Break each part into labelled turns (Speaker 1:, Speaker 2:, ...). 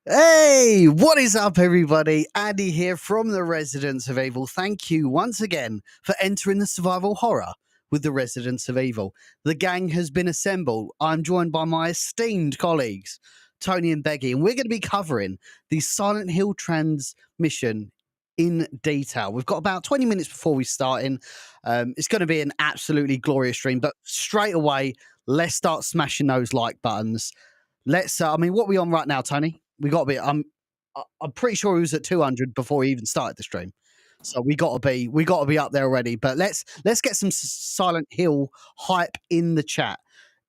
Speaker 1: Hey, what is up, everybody? Andy here from the Residents of Evil. Thank you once again for entering the survival horror with the Residents of Evil. The gang has been assembled. I'm joined by my esteemed colleagues, Tony and Beggy, and we're going to be covering the Silent Hill transmission in detail. We've got about 20 minutes before we start in. It's going to be an absolutely glorious stream, but straight away, let's start smashing those like buttons. Let's. What are we on right now, Tony? We got to be. I'm pretty sure he was at 200 before he even started the stream. So we got to be up there already. But let's get some Silent Hill hype in the chat.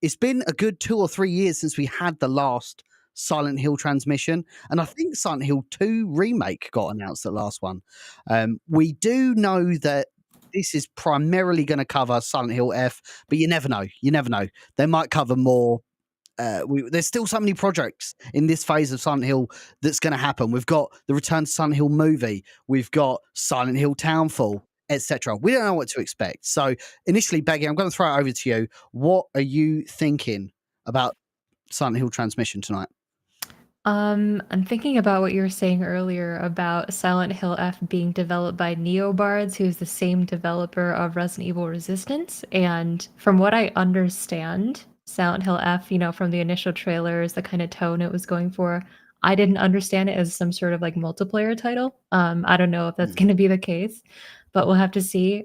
Speaker 1: It's been a good 2 or 3 years since we had the last Silent Hill transmission, and I think Silent Hill 2 remake got announced, the last one. We do know that this is primarily going to cover Silent Hill F, but you never know. You never know. They might cover more. There's still so many projects in this phase of Silent Hill that's going to happen. We've got the Return to Silent Hill movie, we've got Silent Hill Townfall, etc. We don't know what to expect. So initially, Beggy, I'm going to throw it over to you. What are you thinking about Silent Hill transmission tonight?
Speaker 2: I'm thinking about what you were saying earlier about Silent Hill F being developed by NeoBards, who's the same developer of Resident Evil Resistance. And from what I understand, Silent Hill F, from the initial trailers, the kind of tone it was going for, I didn't understand it as some sort of like multiplayer title. I don't know if that's going to be the case, but we'll have to see.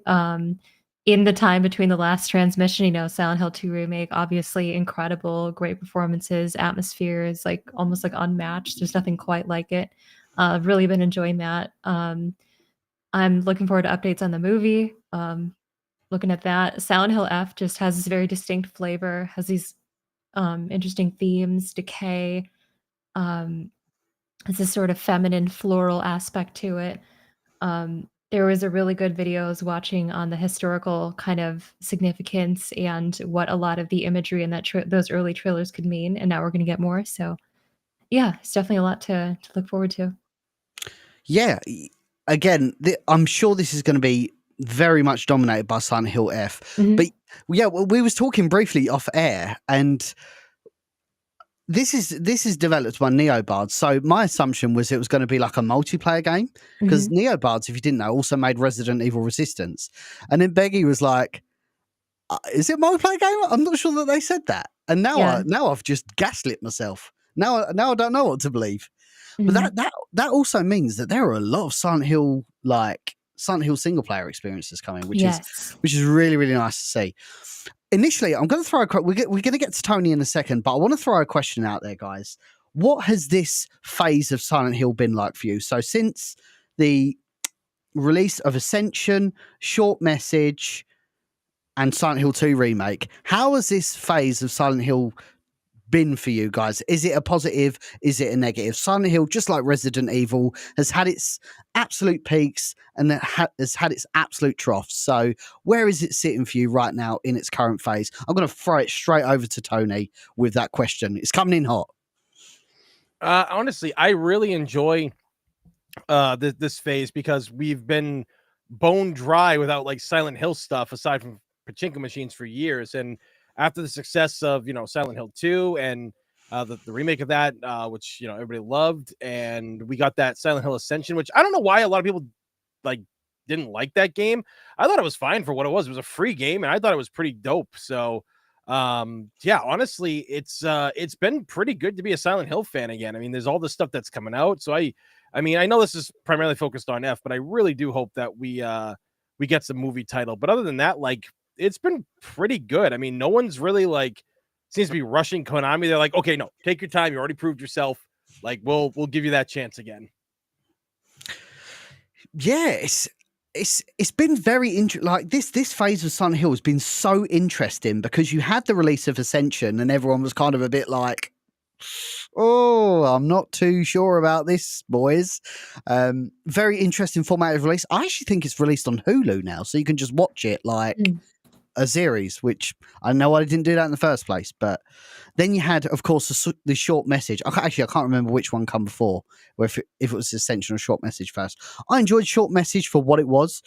Speaker 2: In the time between the last transmission, Silent Hill 2 remake, obviously incredible, great performances, atmosphere is like almost like unmatched. There's nothing quite like it. I've really been enjoying that. I'm looking forward to updates on the movie. Looking at that, Silent Hill F just has this very distinct flavor, has these interesting themes, decay, um, has this sort of feminine floral aspect to it. There was a really good video I was watching on the historical kind of significance and what a lot of the imagery in those early trailers could mean, and now we're gonna get more, so yeah, it's definitely a lot to look forward to.
Speaker 1: Yeah, again, I'm sure this is going to be very much dominated by Silent Hill F.
Speaker 2: Mhm.
Speaker 1: But yeah, we was talking briefly off air, and this is developed by NeoBards. So my assumption was it was going to be like a multiplayer game, because
Speaker 2: Mhm.
Speaker 1: NeoBards, if you didn't know, also made Resident Evil Resistance. And then Beggy was like, "Is it a multiplayer game? I'm not sure that they said that." And
Speaker 2: Yeah.
Speaker 1: now I've just gaslit myself. Now I don't know what to believe. But
Speaker 2: Mhm.
Speaker 1: that also means that there are a lot of Silent Hill single player experiences coming,
Speaker 2: Yes.
Speaker 1: which is really, really nice to see. Initially, I'm going to throw we're going to get to Tony in a second, but I want to throw a question out there, guys. What has this phase of Silent Hill been like for you? So since the release of Ascension, Short Message, and Silent Hill 2 remake, how has this phase of Silent Hill been for you guys? Is it a positive? Is it a negative? Silent Hill, just like Resident Evil, has had its absolute peaks and has had its absolute troughs. So, where is it sitting for you right now in its current phase? I'm going to throw it straight over to Tony with that question. It's coming in hot.
Speaker 3: Honestly, I really enjoy this phase because we've been bone dry without like Silent Hill stuff aside from pachinko machines for years. And after the success of Silent Hill 2 and the remake of that, which everybody loved, and we got that Silent Hill Ascension, which I don't know why a lot of people like didn't like that game. I thought it was fine for what it was. It was a free game, and I thought it was pretty dope. So yeah, honestly, it's been pretty good to be a Silent Hill fan again. I mean, there's all this stuff that's coming out, so I mean, I know this is primarily focused on F, but I really do hope that we get some movie title. But other than that, like it's been pretty good. I mean, no one's really like seems to be rushing Konami. They're like, okay, no, take your time. You already proved yourself. Like we'll give you that chance again.
Speaker 1: Yeah, it's been very interesting. Like this phase of Silent Hill has been so interesting because you had the release of Ascension, and everyone was kind of a bit like, "Oh, I'm not too sure about this, boys." Very interesting format of release. I actually think it's released on Hulu now, so you can just watch it like
Speaker 2: Mm.
Speaker 1: a series, which I know I didn't do that in the first place. But then you had, of course, the Short Message. I can't remember which one come before, or if it was Ascension or Short Message first. I enjoyed Short Message for what it was.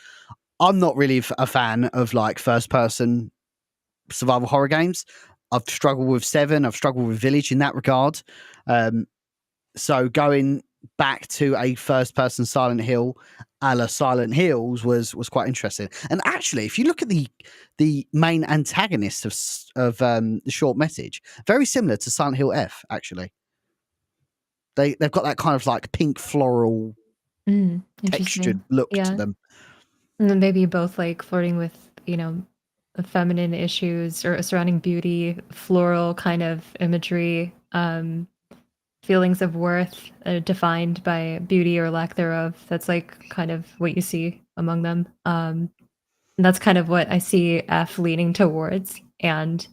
Speaker 1: I'm not really a fan of like first person survival horror games. I've struggled with Seven. I've struggled with Village in that regard. Um, So going back to a first-person Silent Hill, a la Silent Hills, was quite interesting. And actually, if you look at the main antagonist of the short message, very similar to Silent Hill F. Actually, they've got that kind of like pink floral
Speaker 2: Interesting.
Speaker 1: textured look to them.
Speaker 2: And then maybe both like flirting with, the feminine issues or surrounding beauty, floral kind of imagery, feelings of worth defined by beauty or lack thereof. That's like kind of what you see among them. And that's kind of what I see F leaning towards. And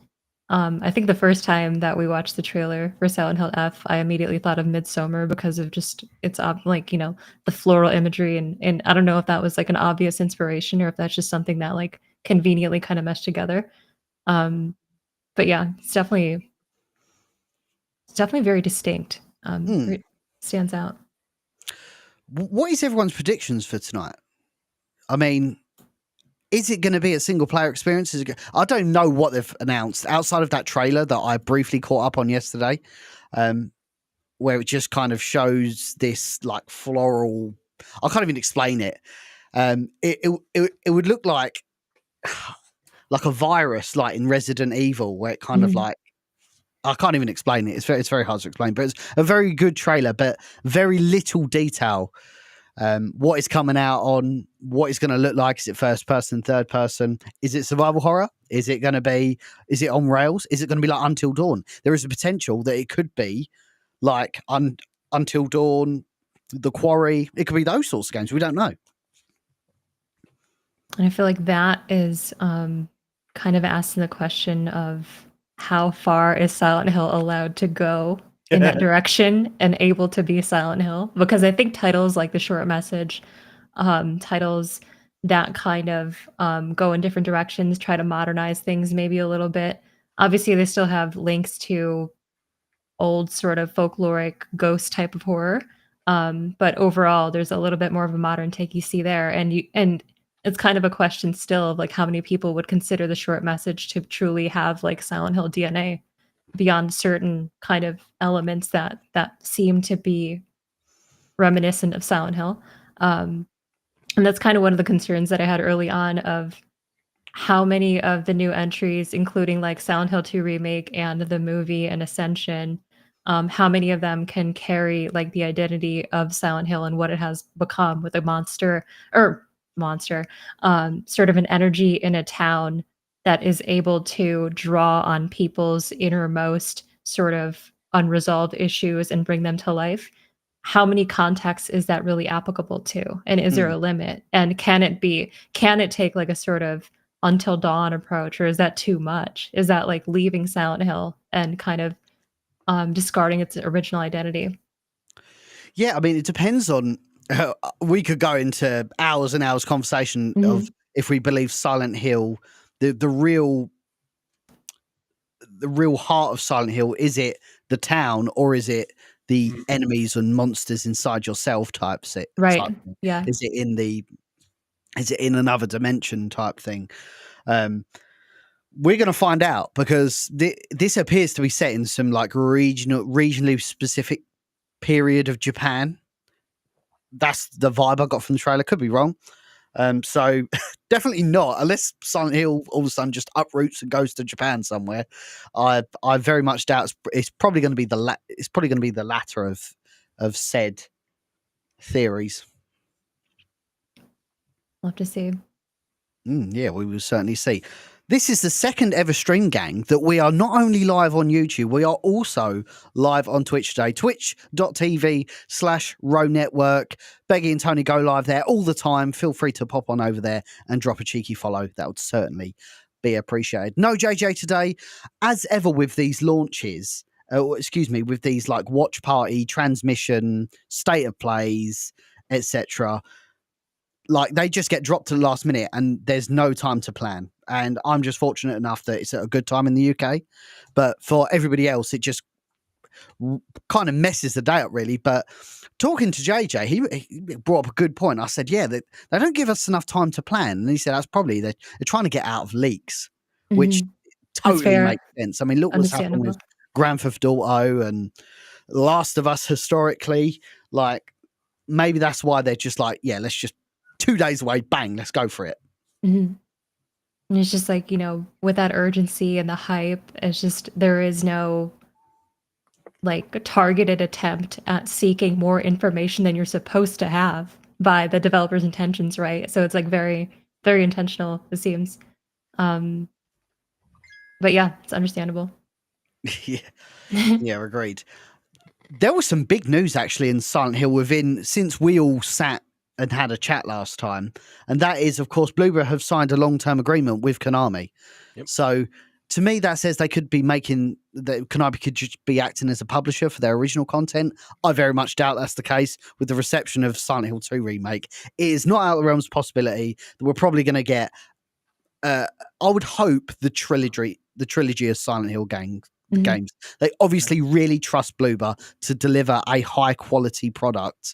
Speaker 2: I think the first time that we watched the trailer for Silent Hill F, I immediately thought of Midsummer because of just its the floral imagery, and I don't know if that was like an obvious inspiration or if that's just something that like conveniently kind of meshed together. But yeah, it's definitely very distinct. It stands out.
Speaker 1: What is everyone's predictions for tonight? I mean, is it going to be a single player experience? I don't know what they've announced outside of that trailer that I briefly caught up on yesterday, where it just kind of shows this like floral. I can't even explain it. It would look like a virus, like in Resident Evil, where it kind of like, I can't even explain it. It's very hard to explain, but it's a very good trailer, but very little detail. What is coming out on, what it's going to look like. Is it first person, third person? Is it survival horror? Is it on rails? Is it going to be like Until Dawn? There is a potential that it could be like Until Dawn, The Quarry. It could be those sorts of games. We don't know.
Speaker 2: And I feel like that is kind of asking the question of how far is Silent Hill allowed to go in that direction and able to be Silent Hill, because I think titles like the short message, titles that kind of go in different directions, try to modernize things maybe a little bit. Obviously, they still have links to old sort of folkloric ghost type of horror, but overall, there's a little bit more of a modern take you see there, and it's kind of a question still of like how many people would consider the short message to truly have like Silent Hill DNA beyond certain kind of elements that seem to be reminiscent of Silent Hill. And that's kind of one of the concerns that I had early on of how many of the new entries, including like Silent Hill 2 Remake and the movie and Ascension, how many of them can carry like the identity of Silent Hill and what it has become with a monster, sort of an energy in a town that is able to draw on people's innermost sort of unresolved issues and bring them to life. How many contexts is that really applicable to? And is there a limit? And can it take like a sort of Until Dawn approach, or is that too much? Is that like leaving Silent Hill and kind of discarding its original identity?
Speaker 1: Yeah, I mean, it depends on. We could go into hours and hours conversation of if we believe Silent Hill, the real heart of Silent Hill, is it the town or is it the enemies and monsters inside yourself type set?
Speaker 2: Right. Yeah.
Speaker 1: Is it in another dimension type thing? We're going to find out, because this appears to be set in some like regionally specific period of Japan. That's the vibe I got from the trailer. Could be wrong. So definitely not, unless Silent Hill all of a sudden just uproots and goes to Japan somewhere. I very much doubt it's probably going to be the latter of said theories.
Speaker 2: Love to see.
Speaker 1: Yeah, we will certainly see. This is the second ever stream, gang, that we are not only live on YouTube, we are also live on Twitch today. Twitch.tv/Row Network. Beggy and Tony go live there all the time. Feel free to pop on over there and drop a cheeky follow. That would certainly be appreciated. No JJ today. As ever with these launches, with these like watch party, transmission, state of plays, etc., like they just get dropped to the last minute and there's no time to plan. And I'm just fortunate enough that it's at a good time in the UK. But for everybody else, it just kind of messes the day up, really. But talking to JJ, he brought up a good point. I said, yeah, they don't give us enough time to plan. And he said, that's probably they're trying to get out of leaks, which totally makes sense. I mean, look what's happened with Grand Theft Auto and Last of Us historically, like maybe that's why they're just like, yeah, let's just 2 days away, bang, let's go for it.
Speaker 2: Mhm. And it's just like, with that urgency and the hype, it's just there is no like targeted attempt at seeking more information than you're supposed to have by the developer's intentions, right? So it's like very, very intentional, it seems. Um, but yeah, it's understandable.
Speaker 1: Yeah, yeah, agreed. There was some big news actually in Silent Hill since we all sat and had a chat last time, and that is, of course, Bloober have signed a long-term agreement with Konami.
Speaker 3: Yep.
Speaker 1: So to me, that says they could be that Konami could just be acting as a publisher for their original content. I very much doubt that's the case with the reception of Silent Hill 2 remake. It is not out of the realms of possibility that we're probably going to get. I would hope the trilogy of Silent Hill games. They obviously really trust Bloober to deliver a high quality product.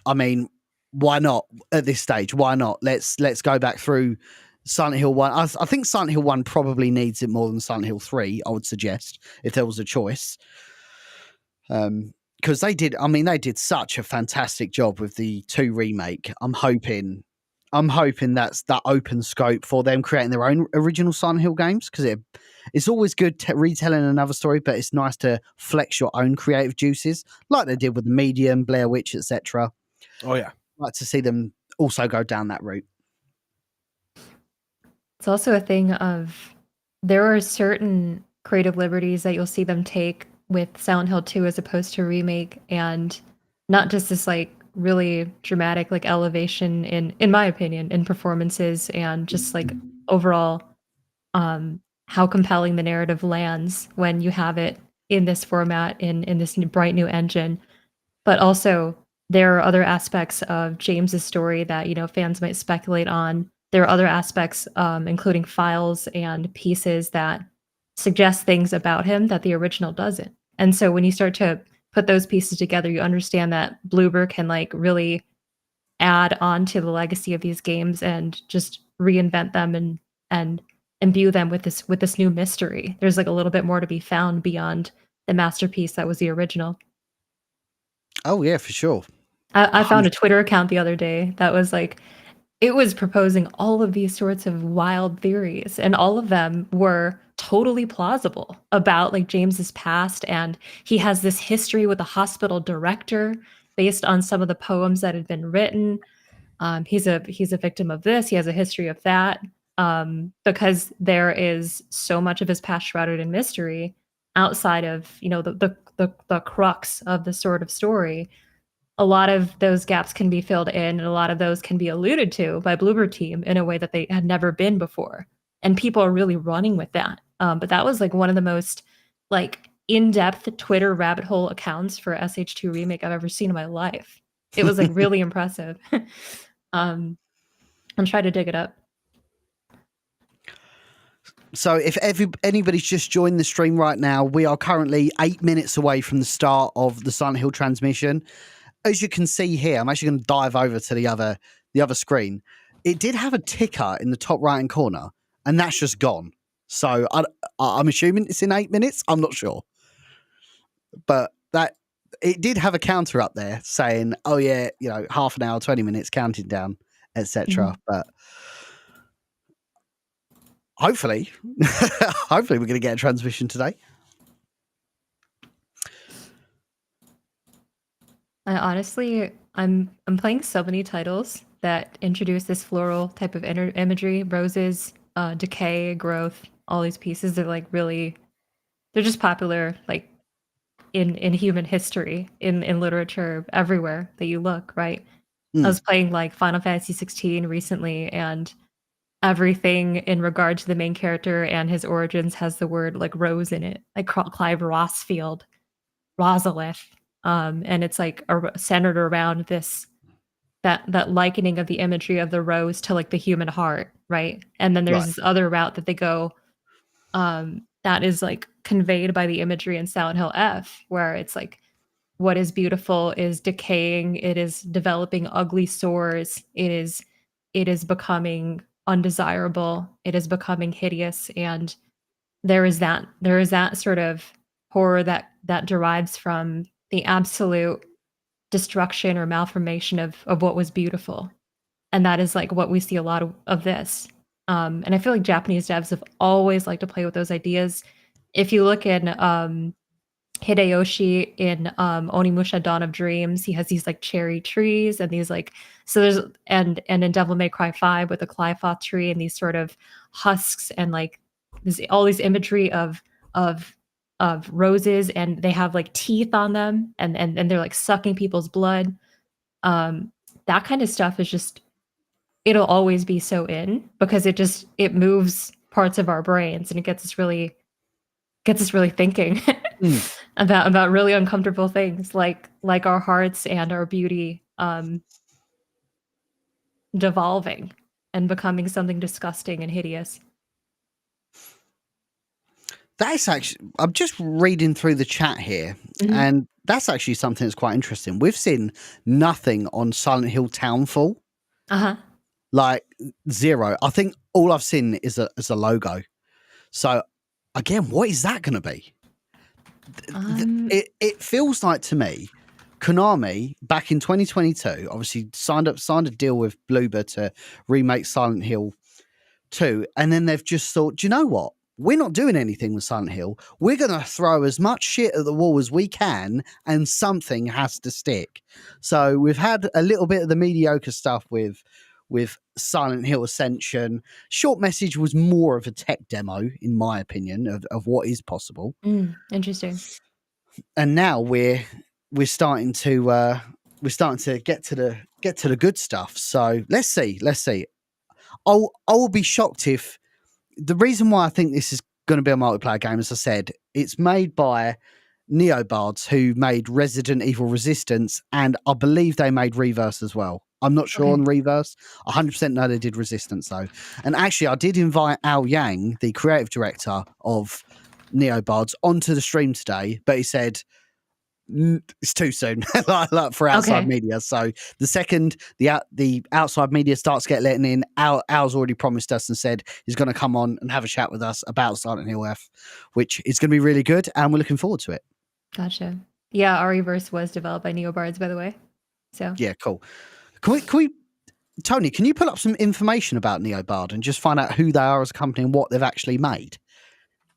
Speaker 1: I mean, why not at this stage? Why not? Let's go back through Silent Hill 1. I think Silent Hill 1 probably needs it more than Silent Hill 3, I would suggest, if there was a choice. Because they did such a fantastic job with the 2 remake. I'm hoping that's that open scope for them creating their own original Silent Hill games, because it's always good retelling another story, but it's nice to flex your own creative juices like they did with The Medium, Blair Witch, etc.
Speaker 3: Oh yeah,
Speaker 1: I'd like to see them also go down that route.
Speaker 2: It's also a thing of there are certain creative liberties that you'll see them take with Silent Hill 2 as opposed to remake, and not just this like really dramatic like elevation in my opinion in performances and just like overall how compelling the narrative lands when you have it in this format in this bright new engine. But also there are other aspects of James's story that fans might speculate on. There are other aspects, including files and pieces that suggest things about him that the original doesn't. And so when you start to put those pieces together, you understand that Bloober can like really add on to the legacy of these games and just reinvent them and imbue them with this new mystery. There's like a little bit more to be found beyond the masterpiece that was the original.
Speaker 1: Oh yeah, for sure.
Speaker 2: I found a Twitter account the other day that was like, it was proposing all of these sorts of wild theories, and all of them were totally plausible about like James's past. And he has this history with a hospital director based on some of the poems that had been written. He's a victim of this. He has a history of that. Because there is so much of his past shrouded in mystery outside of the crux of the sort of story. A lot of those gaps can be filled in, and a lot of those can be alluded to by Bloober Team in a way that they had never been before. And people are really running with that. But that was like one of the most like in-depth Twitter rabbit hole accounts for SH2 Remake I've ever seen in my life. It was like really impressive. I'll try to dig it up.
Speaker 1: So if anybody's just joined the stream right now, we are currently 8 minutes away from the start of the Silent Hill transmission. As you can see here, I'm actually going to dive over to the other screen. It did have a ticker in the top right hand corner, and that's just gone. So I'm assuming it's in 8 minutes. I'm not sure, but that it did have a counter up there saying, "Oh yeah, half an hour, 20 minutes, counting down, etc." But hopefully we're going to get a transmission today.
Speaker 2: Honestly, I'm playing so many titles that introduce this floral type of imagery, roses, decay, growth, all these pieces. They're like really, they're just popular like in human history, in literature, everywhere that you look, right? I was playing like Final Fantasy 16 recently, and everything in regard to the main character and his origins has the word like rose in it, like Clive Rossfield, Rosalith. And it's like centered around that likening of the imagery of the rose to like the human heart, right? And then there's this other route that they go that is like conveyed by the imagery in Silent Hill F, where it's like what is beautiful is decaying, it is developing ugly sores, it is becoming undesirable, it is becoming hideous. And there is that sort of horror that derives from the absolute destruction or malformation of what was beautiful. And that is like what we see a lot of this. And I feel like Japanese devs have always liked to play with those ideas. If you look in Hideyoshi in Onimusha Dawn of Dreams, he has these like cherry trees and these like so there's and in Devil May Cry 5 with the Qliphotht tree and these sort of husks and like this all these imagery of roses and they have like teeth on them and they're like sucking people's blood. That kind of stuff is just it'll always be so in because it moves parts of our brains and it gets us really thinking about really uncomfortable things like our hearts and our beauty devolving and becoming something disgusting and hideous.
Speaker 1: That's actually, I'm just reading through the chat here, and that's actually something that's quite interesting. We've seen nothing on Silent Hill Townfall. Like zero. I think all I've seen is a logo. So again, what is that going to be? It feels like to me, Konami back in 2022 obviously signed a deal with Bloober to remake Silent Hill 2, and then they've just thought, do you know what? We're not doing anything with Silent Hill. We're going to throw as much shit at the wall as we can, and something has to stick. So we've had a little bit of the mediocre stuff with Silent Hill Ascension. Short Message was more of a tech demo, in my opinion, of what is possible.
Speaker 2: Interesting.
Speaker 1: And now we're starting to get to the good stuff. So let's see. I'll be shocked if the reason why I think this is going to be a multiplayer game, as I said, it's made by Neobards, who made Resident Evil Resistance, and I believe they made Reverse as well. I'm not sure on Reverse. 100% know they did Resistance, though. And actually, I did invite Al Yang, the creative director of Neobards, onto the stream today, but he said it's too soon like for outside media. So the second the outside media starts getting letting in, Al's already promised us and said he's going to come on and have a chat with us about Silent Hill F, which is going to be really good, and we're looking forward to it.
Speaker 2: Gotcha. Yeah, ReVerse was developed by Neobards, by the way. So
Speaker 1: yeah, cool. Can we Tony, can you pull up some information about Neobard and just find out who they are as a company and what they've actually made?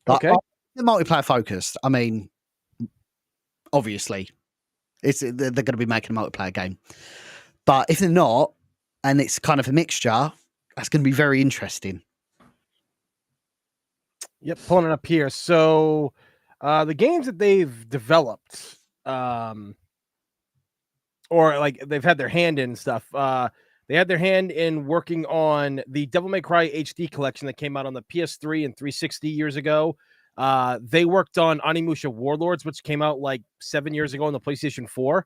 Speaker 3: Okay.
Speaker 1: They're multiplayer focused. I mean, obviously, they're going to be making a multiplayer game. But if they're not, and it's kind of a mixture, that's going to be very interesting.
Speaker 3: Yep, pulling it up here. So the games that they've developed, or like they've had their hand in stuff, they had their hand in working on the Devil May Cry HD collection that came out on the PS3 and 360 years ago. They worked on Onimusha Warlords, which came out like 7 years ago on the PlayStation 4.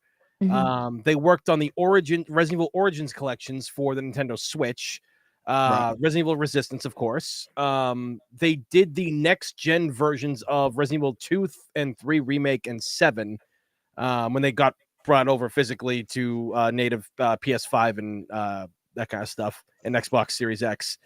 Speaker 3: They worked on the Resident Evil Origins collections for the Nintendo Switch. Resident Evil Resistance, of course. They did the next gen versions of Resident Evil 2 and 3 Remake and 7 when they got brought over physically to native PS5 and that kind of stuff, and Xbox Series X.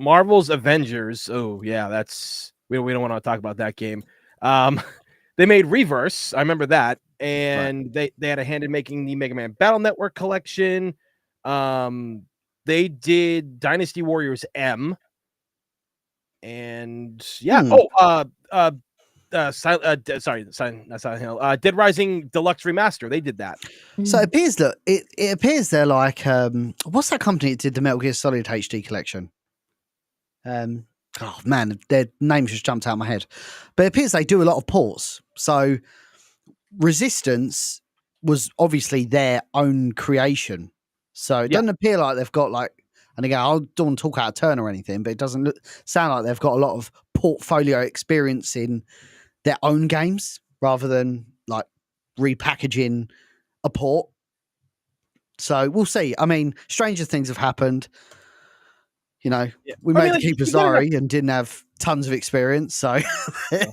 Speaker 3: Marvel's Avengers. Oh yeah, that's we don't want to talk about that game. They made Reverse. I remember that, and they had a hand in making the Mega Man Battle Network collection. They did Dynasty Warriors M, and yeah. Not Silent Hill. Dead Rising Deluxe Remaster. They did that.
Speaker 1: So it appears that it appears they're like what's that company that did the Metal Gear Solid HD collection? Oh man, their name just jumped out of my head. But it appears they do a lot of ports. So Resistance was obviously their own creation. So it doesn't appear like they've got like, and again, I don't want to talk out of turn or anything, but it doesn't sound like they've got a lot of portfolio experience in their own games rather than like repackaging a port. So we'll see. I mean, stranger things have happened. You know, we made the Keeper Zari and didn't have tons of experience, so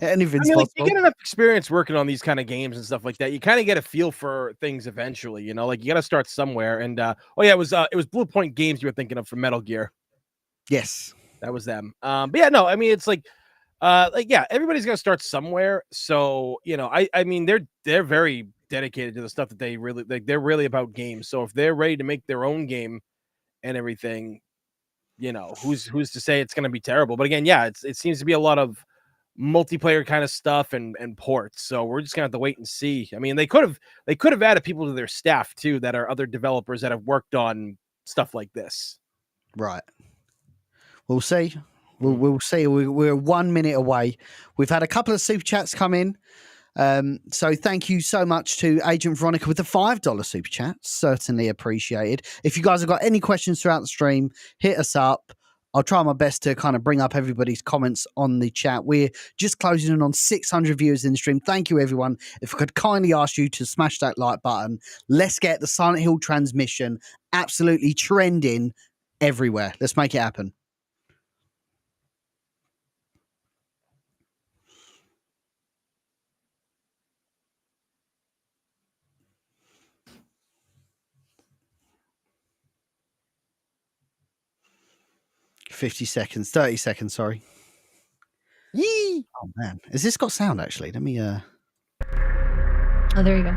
Speaker 1: anything's possible.
Speaker 3: You get enough experience working on these kind of games and stuff like that. You kind of get a feel for things eventually. You know, like you got to start somewhere. And it was Blue Point Games you were thinking of for Metal Gear.
Speaker 1: Yes,
Speaker 3: that was them. But yeah, no, I mean it's like Like yeah, everybody's gonna start somewhere. So I mean they're very dedicated to the stuff that they really like. They're really about games. So if they're ready to make their own game and everything, who's to say it's gonna be terrible? But again, yeah, it seems to be a lot of multiplayer kind of stuff and ports. So we're just gonna have to wait and see. I mean, they could have added people to their staff too that are other developers that have worked on stuff like this.
Speaker 1: Right. We'll see. We'll see. We're 1 minute away. We've had a couple of super chats come in. So thank you so much to Agent Veronica with the $5 super chat. Certainly appreciated. If you guys have got any questions throughout the stream, hit us up. I'll try my best to kind of bring up everybody's comments on the chat. We're just closing in on 600 viewers in the stream. Thank you, everyone. If I could kindly ask you to smash that like button. Let's get the Silent Hill transmission absolutely trending everywhere. Let's make it happen. $50 seconds, 30 seconds, sorry.
Speaker 3: Yee!
Speaker 1: Oh man. Has this got sound actually? Let me
Speaker 2: Oh, there you go.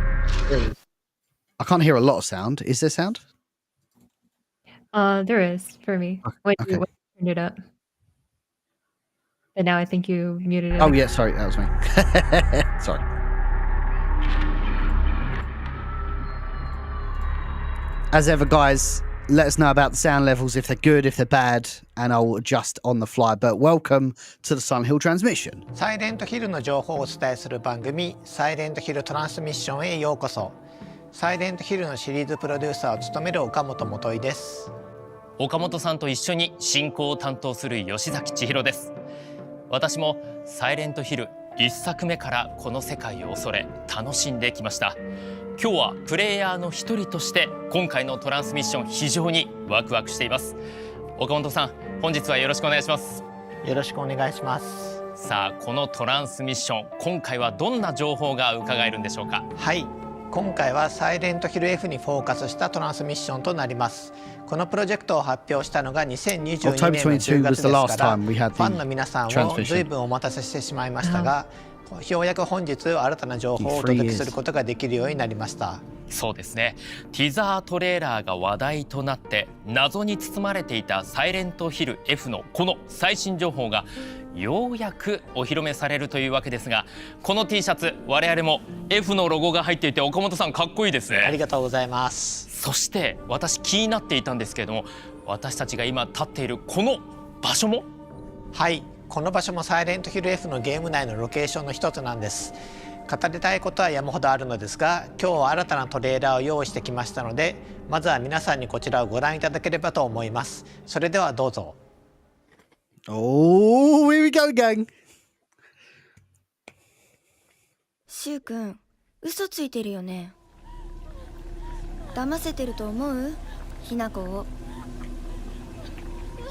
Speaker 1: I can't hear a lot of sound. Is there sound?
Speaker 2: There is for me. When
Speaker 1: okay.
Speaker 2: you turned it up. But now I think you muted it.
Speaker 1: Oh yeah, sorry, that was me. Sorry. As ever, guys, let us know about the sound levels, if they're good, if they're bad, and I'll adjust on the fly. But welcome to the Silent Hill transmission.
Speaker 4: サイレントヒルの情報をお伝えする番組サイレントヒルトランスミッションへようこそ。サイレントヒルのシリーズプロデューサーを務める岡本元井です。
Speaker 5: 岡本さんと一緒に進行を担当する吉崎千尋です。私もサイレントヒル1作目からこの世界を恐れ楽しんできました。今日はプレイヤーの一人として今回のトランスミッション非常にワクワクしています。岡本さん、本日はよろしくお願いします。
Speaker 4: よろしくお願いします。
Speaker 5: さあ、このトランスミッション、今回はどんな情報が伺えるんでしょうか。
Speaker 4: はい、今回はサイレントヒル F にフォーカスしたトランスミッションとなります。このプロジェクトを発表したのが2022年の10月ですから、ファンの皆さんを随分お待たせしてしまいましたが、ようやく本日新たな情報をお届けすることができるようになりました。
Speaker 5: そうですね。ティザートレーラーが話題となって謎に包まれていたサイレントヒル F のこの最新情報がようやくお披露目されるというわけですが、この T シャツ我々も F のロゴが入っていて岡本さんかっこいいですね。
Speaker 4: ありがとうございます。
Speaker 5: そして私気になっていたんですけれども、私たちが今立っているこの場所も、
Speaker 4: はい、この場所もサイレントヒル F のゲーム内のロケーションの一つなんです。語りたいことは山ほどあるのですが、今日は新たなトレーラーを用意してきましたので、まずは皆さんにこちらをご覧いただければと思います。それではどうぞ。
Speaker 1: Oh, here we go, gang.
Speaker 6: シュウ君、嘘ついてるよね。騙せてると思う？ひなこを。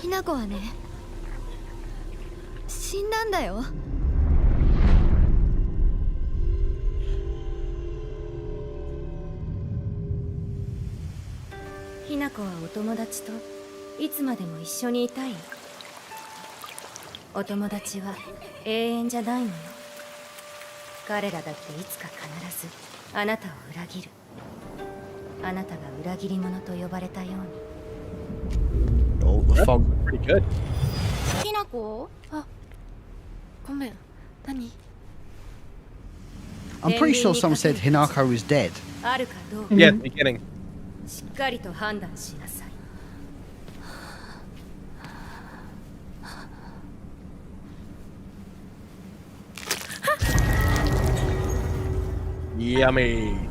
Speaker 6: ひなこはね、死んだんだよ。ひなこはお友達といつまでも一緒にいたい。お友達は永遠じゃないのよ。彼らだっていつか必ずあなたを裏切る。あなたが裏切り者と呼ばれたように。
Speaker 1: Oh, the fog.
Speaker 3: Pretty good.
Speaker 6: ひなこ？あ、ごめん。何？
Speaker 1: I'm pretty sure someone said Hinako was dead.
Speaker 6: あるかどうか。
Speaker 3: Yeah, at the beginning.
Speaker 6: しっかりと判断しなさい。
Speaker 3: Yummy.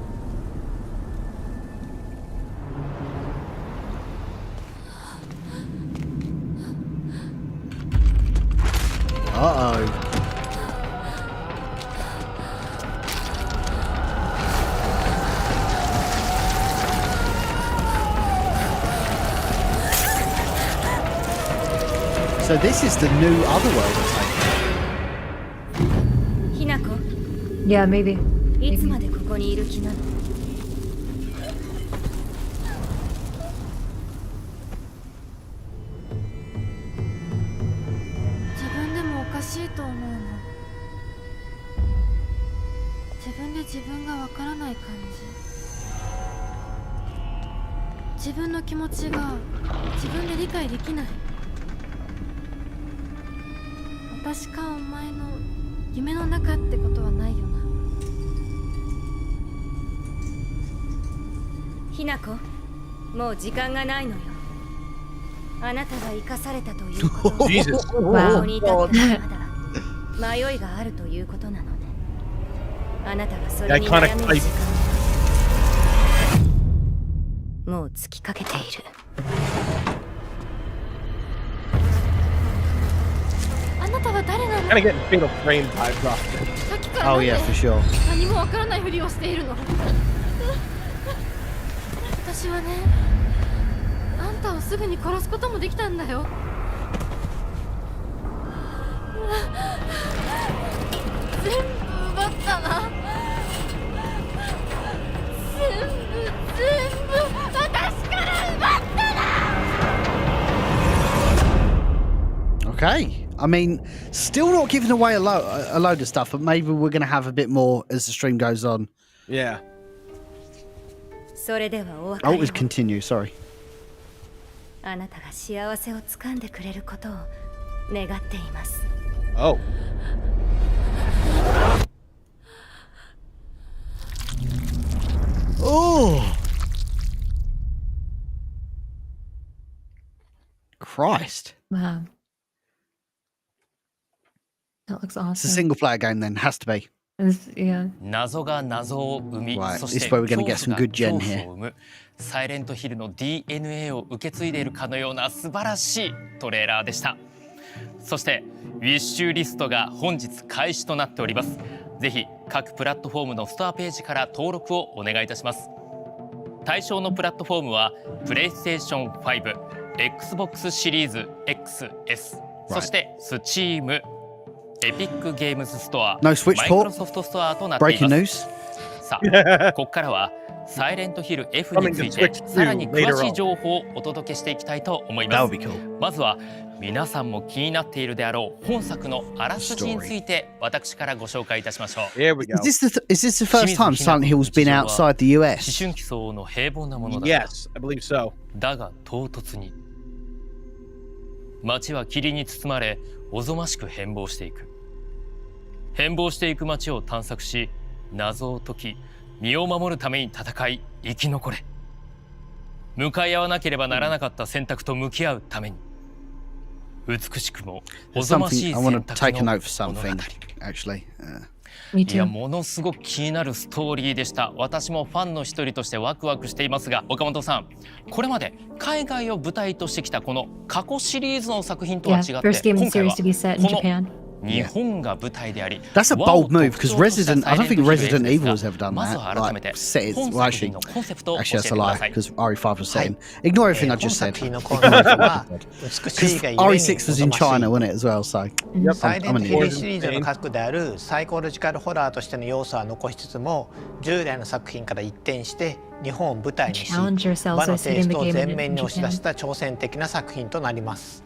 Speaker 1: Uh-oh. So this is the new Otherworld, I
Speaker 6: ひなこ、
Speaker 2: Yeah, maybe.
Speaker 6: いつまでここにいる気なの？自分でもおかしいと思う。
Speaker 7: 自分の気持ちが自分で理解できない。私かお前の夢の中ってことはないよな。
Speaker 6: ひなこ、もう時間がないのよ。あなたが生かされたということは
Speaker 3: Jesus.
Speaker 6: ここに至ってまだ迷いがあるということなのね。あなたがそれに悩める時間がもう尽きかけている。
Speaker 7: あなたは誰なの？
Speaker 3: Kind of getting Fatal Frame vibes off this.
Speaker 7: さっきからな
Speaker 1: Oh
Speaker 7: んで
Speaker 1: yeah, for sure.
Speaker 7: 何もわからないふりをしているの？私はね、あんたをすぐに殺すこともできたんだよ。全部奪ったな。全部私から奪ったな。
Speaker 1: Okay. I mean, still not giving away a load of stuff, but maybe we're going to have a bit more as the stream goes on.
Speaker 3: Yeah.
Speaker 6: それではお別
Speaker 1: Oh,
Speaker 6: れ
Speaker 1: let's
Speaker 6: を。
Speaker 1: continue. Sorry.
Speaker 6: あなたが幸せをつかんでくれることを願っています。
Speaker 3: Oh.
Speaker 1: Oh. Christ.
Speaker 2: Wow. That looks
Speaker 1: It's a
Speaker 2: awesome.
Speaker 1: single player game then. Has to be.
Speaker 2: Yeah.
Speaker 5: 謎が謎を生み、
Speaker 1: Right,
Speaker 5: そして
Speaker 1: this is where we're gonna get
Speaker 5: 恐
Speaker 1: some
Speaker 5: 怖
Speaker 1: good
Speaker 5: が
Speaker 1: gen
Speaker 5: 恐
Speaker 1: here.
Speaker 5: 怖を生むサイレントヒルの DNA を受け継いでいるかのような素晴らしいトレーラーでした。そしてウィッシュリストが本日開始となっております。ぜひ各プラットフォームのストアページから登録をお願いいたします。対象のプラットフォームはプレイステーション5、Xbox シリーズ XS、そしてスチーム、エピックゲームズストア、
Speaker 1: No Switch
Speaker 5: マイ
Speaker 1: port
Speaker 5: クロソフトストアとなってい
Speaker 1: Breaking
Speaker 5: ます。
Speaker 1: news.
Speaker 5: さあ、ここからはサイレントヒル F について
Speaker 3: Coming to Switch
Speaker 5: さらに
Speaker 3: later
Speaker 5: 詳し
Speaker 3: on
Speaker 5: い情報をお届けしていきたいと思いま
Speaker 1: That
Speaker 5: す
Speaker 1: would be cool.
Speaker 5: まずは皆さんも気になっているであろう本作のあらすじについて私からご紹介いたしましょう。
Speaker 3: Here we go.
Speaker 1: Is this the first time Silent Hill's been outside the
Speaker 5: 思
Speaker 1: US?
Speaker 5: 春期相応の平凡なものだった。
Speaker 3: Yes, I believe so.
Speaker 5: だが唐突に街は霧に包まれおぞましく変貌していく。変貌していく街を探索し謎を解き身を守るために戦い生き残れ。向かい合わなければならなかった選択と向き合うために美しくもおぞまし
Speaker 1: Something
Speaker 5: い
Speaker 1: I want
Speaker 5: 選
Speaker 1: to
Speaker 5: 択
Speaker 1: take a
Speaker 5: の
Speaker 1: note for
Speaker 5: 物語。
Speaker 1: something. Actually,
Speaker 2: Me
Speaker 5: いや
Speaker 2: too.
Speaker 5: ものすごく気になるストーリーでした。私もファンの一人としてワクワクしていますが、岡本さん、これまで海外を舞台としてきたこの過去シリーズの作品とは
Speaker 2: Yeah,
Speaker 5: 違って、
Speaker 2: first game in
Speaker 5: 今回
Speaker 2: series
Speaker 5: は
Speaker 2: to be set in
Speaker 5: この
Speaker 2: Japan.
Speaker 5: 日本が舞台であり、
Speaker 1: that's a
Speaker 5: 和を
Speaker 1: bold move
Speaker 5: 特
Speaker 1: because
Speaker 5: 徴とした
Speaker 1: Resident. I don't think
Speaker 5: Silent
Speaker 1: Resident
Speaker 5: Hill
Speaker 1: Evil
Speaker 5: で
Speaker 1: has
Speaker 5: す
Speaker 1: ever
Speaker 5: が
Speaker 1: done
Speaker 5: まず
Speaker 1: that.
Speaker 5: は改め
Speaker 1: Like,
Speaker 5: て
Speaker 1: set it.
Speaker 5: 本
Speaker 1: Well,
Speaker 5: 作品
Speaker 1: actually,
Speaker 5: のコンセプトを教え
Speaker 1: actually
Speaker 5: て
Speaker 1: that's
Speaker 5: く
Speaker 1: a
Speaker 5: だ
Speaker 1: lie
Speaker 5: さい。
Speaker 1: because RE5 was saying. Ignore everything I
Speaker 4: 本
Speaker 1: just
Speaker 4: 作
Speaker 1: said.
Speaker 4: 品のコンセプトは美しいがゆえに
Speaker 1: RE6 was in
Speaker 4: おぞましい
Speaker 1: China, wasn't it, as well? So
Speaker 3: Yep.
Speaker 4: サイレ
Speaker 1: I'm
Speaker 4: ン
Speaker 1: an
Speaker 4: トヒル
Speaker 1: idiot.
Speaker 4: シリーズの核であるサイコロジカルホラーとしての要素は残しつつも従来の作品から一転して日本を舞台にし
Speaker 2: Challenge yourselves
Speaker 4: 和の
Speaker 2: by
Speaker 4: テイ
Speaker 2: setting
Speaker 4: ス
Speaker 2: the
Speaker 4: トを
Speaker 2: game
Speaker 4: 前
Speaker 2: in
Speaker 4: 面に押し出し
Speaker 2: Japan.
Speaker 4: た挑戦的な作品となります。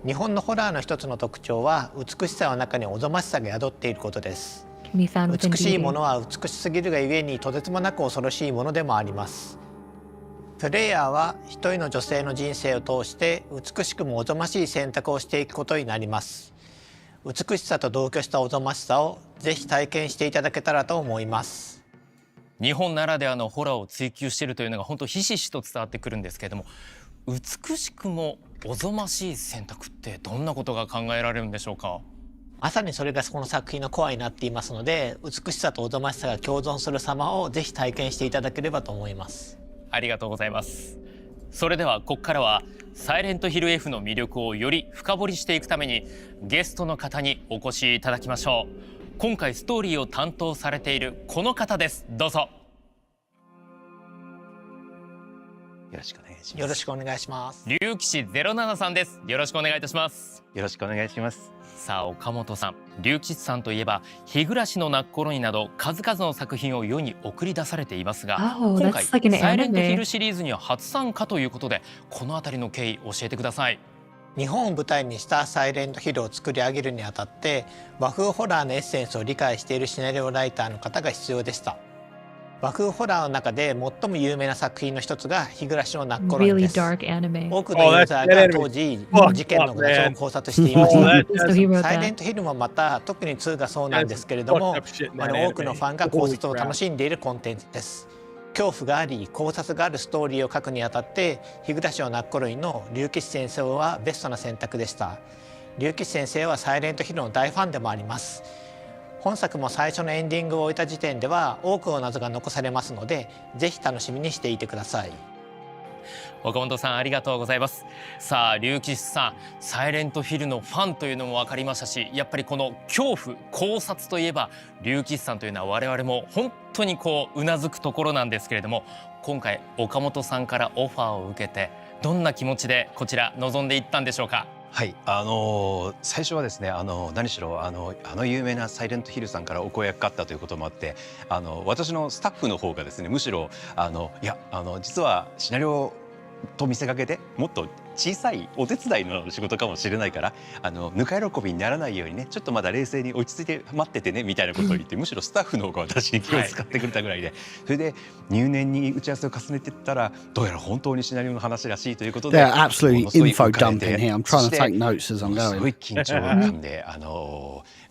Speaker 4: 日本のホラーの一つの特徴は美しさの中におぞましさが宿っていることです。
Speaker 2: Can be found within
Speaker 4: 美しいも
Speaker 2: beauty.
Speaker 4: のは美しすぎるがゆえにとてつもなく恐ろしいものでもあります。プレイヤーは一人の女性の人生を通して美しくもおぞましい選択をしていくことになります。美しさと同居したおぞましさをぜひ体験していただけたらと思います。
Speaker 5: 日本ならではのホラーを追求しているというのが本当ひしひしと伝わってくるんですけれども、美しくもおぞましい選択ってどんなことが考えられるんでしょうか。
Speaker 4: まさにそれがこの作品のコアになっていますので、美しさとおぞましさが共存する様をぜひ体験していただければと思います。
Speaker 5: ありがとうございます。それではここからはサイレントヒル F の魅力をより深掘りしていくためにゲストの方にお越しいただきましょう。今回ストーリーを担当されているこの方です。どうぞ。
Speaker 8: よろしくお願いします。
Speaker 4: よろしくお願いします。
Speaker 5: 龍騎士07さんです。よろしくお願いいたします。
Speaker 8: よろしくお願いします。
Speaker 5: さあ岡本さん、龍騎士さんといえば日暮らしの泣く頃になど数々の作品を世に送り出されていますが、
Speaker 2: Oh,
Speaker 5: 今回
Speaker 2: that's like an
Speaker 5: サイレントヒ
Speaker 2: anime.
Speaker 5: ルシリーズには初参加ということで、このあたりの経緯教えてください。
Speaker 4: 日本を舞台にしたサイレントヒルを作り上げるにあたって和風ホラーのエッセンスを理解しているシナリオライターの方が必要でした。和風ホラーの中で最も有名な作品の一つが日暮らしの泣く頃にです。多くのユーザーが当時事件の謎を考察していました。サイレントヒルもまた特に2がそうなんですけれども、多くのファンが考察を楽しんでいるコンテンツです。恐怖があり考察があるストーリーを書くにあたって日暮らしの泣く頃にの竜騎士先生はベストな選択でした。竜騎士先生はサイレントヒルの大ファンでもあります。本作も最初のエンディングを終えた時点では多くの謎が残されますので、ぜひ楽しみにしていてください。
Speaker 5: 岡本さんありがとうございます。さあ竜騎士さん、サイレントヒルのファンというのも分かりましたし、やっぱりこの恐怖考察といえば竜騎士さんというのは我々も本当にうなずくところなんですけれども、今回岡本さんからオファーを受けてどんな気持ちでこちら臨んでいったんでしょうか。
Speaker 8: はい、最初はですね、何しろ有名なサイレントヒルさんからお声がかかったということもあって、私のスタッフの方がですね、むしろいや実はシナリオと見せかけてもっと小さいお手伝いの仕事かもしれないからぬか喜びにならないようにね、ちょっとまだ冷静に落ち着いて待っててねみたいなことを言ってむしろスタッフの方が私に気を使ってくれたぐらいで、それで入念に打ち合わせを重ねていったらどうやら本当にシナリオの話らしいということで、
Speaker 1: They're absolutely info dumping here. I'm trying to take notes as I'm
Speaker 8: すごい
Speaker 1: going.
Speaker 8: 緊張感で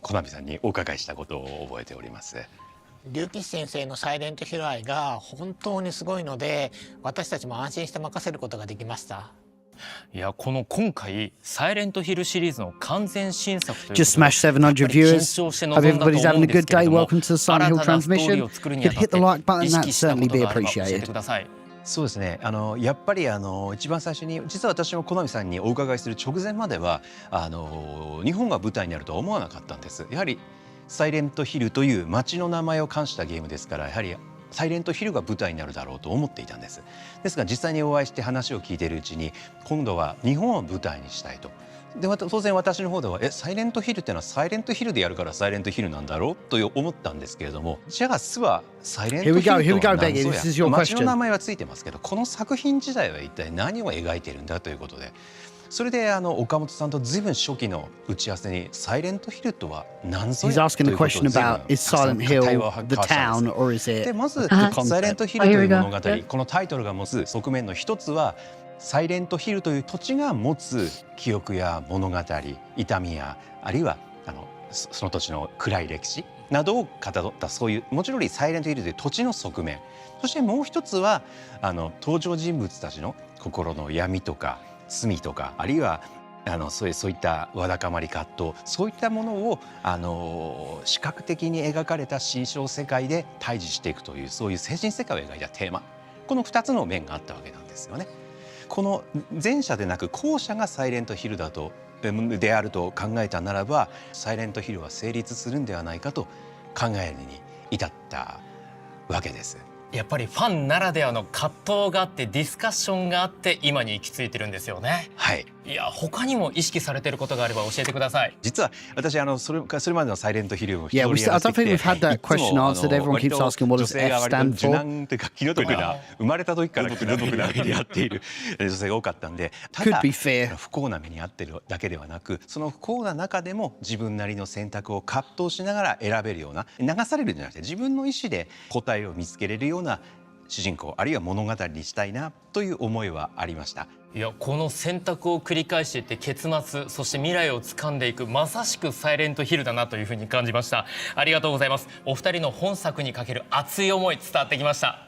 Speaker 8: コナミさんにお伺いしたことを覚えております。
Speaker 4: 竜騎士先生のサイレントヒル愛が本当にすごいので、私たちも安心して任せることができました。
Speaker 5: いや、今回サイレントヒルシリーズの完全新作ということで
Speaker 1: Just smashed 700 viewers. Hope everybody's having a good day. Welcome to the Silent Hill Transmission. Could hit the like button. That'd certainly be appreciated.
Speaker 8: そうですね、やっぱり一番最初に実は私もコナミさんにお伺いする直前までは日本が舞台になるとは思わなかったんです。やはりサイレントヒルという街の名前を冠したゲームですから、やはりサイレントヒルが舞台になるだろうと思っていたんです。ですが実際にお会いして話を聞いているうちに今度は日本を舞台にしたいと。で当然私の方ではサイレントヒルっていうのはサイレントヒルでやるからサイレントヒルなんだろうと思ったんですけれども、じゃあ巣はサイレントヒルとは何ぞや、街の名前はついてますけどこの作品自体は一体何を描いているんだということで、それで岡本さんとずいぶん初期の打ち合わせにサイレントヒルとは何ぞや
Speaker 1: He's asking a question about is Silent Hill the town or is it
Speaker 8: でまずサイレントヒルという物語、このタイトルが持つ側面の一つはサイレントヒルという土地が持つ記憶や物語、痛みやあるいはその土地の暗い歴史などをかたどったそういうもちろんサイレントヒルという土地の側面、そしてもう一つは登場人物たちの心の闇とか罪とかあるいはそういったわだかまり葛藤、そういったものを視覚的に描かれた心象世界で対峙していくというそういう精神世界を描いたテーマ、この2つの面があったわけなんですよね。この前者でなく後者がサイレントヒルであると考えたならばサイレントヒルは成立するんではないかと考えるに至ったわけです。
Speaker 5: やっぱりファンならではの葛藤があってディスカッションがあって今に行き着いてるんですよね。
Speaker 8: はい。
Speaker 5: いや他にも意識されていることがあれば教えてください。
Speaker 8: 実は私それまでのサイレントヒルを
Speaker 1: Yeah, I don't think we've had that question answered. Everyone keeps asking what does F stand for.
Speaker 8: 受難というか気の毒な生まれた時から気の毒な目に遭っている女性が多かったんで、ただ不幸な目に遭っているだけではなく、その不幸な中でも自分なりの選択を葛藤しながら選べるような、流されるんじゃなくて自分の意思で答えを見つけれるような主人公あるいは物語にしたいなという思いはありました。
Speaker 5: いやこの選択を繰り返していって結末そして未来を掴んでいく、まさしくサイレントヒルだなというふうに感じました。ありがとうございます。お二人の本作にかける熱い思い伝わってきました。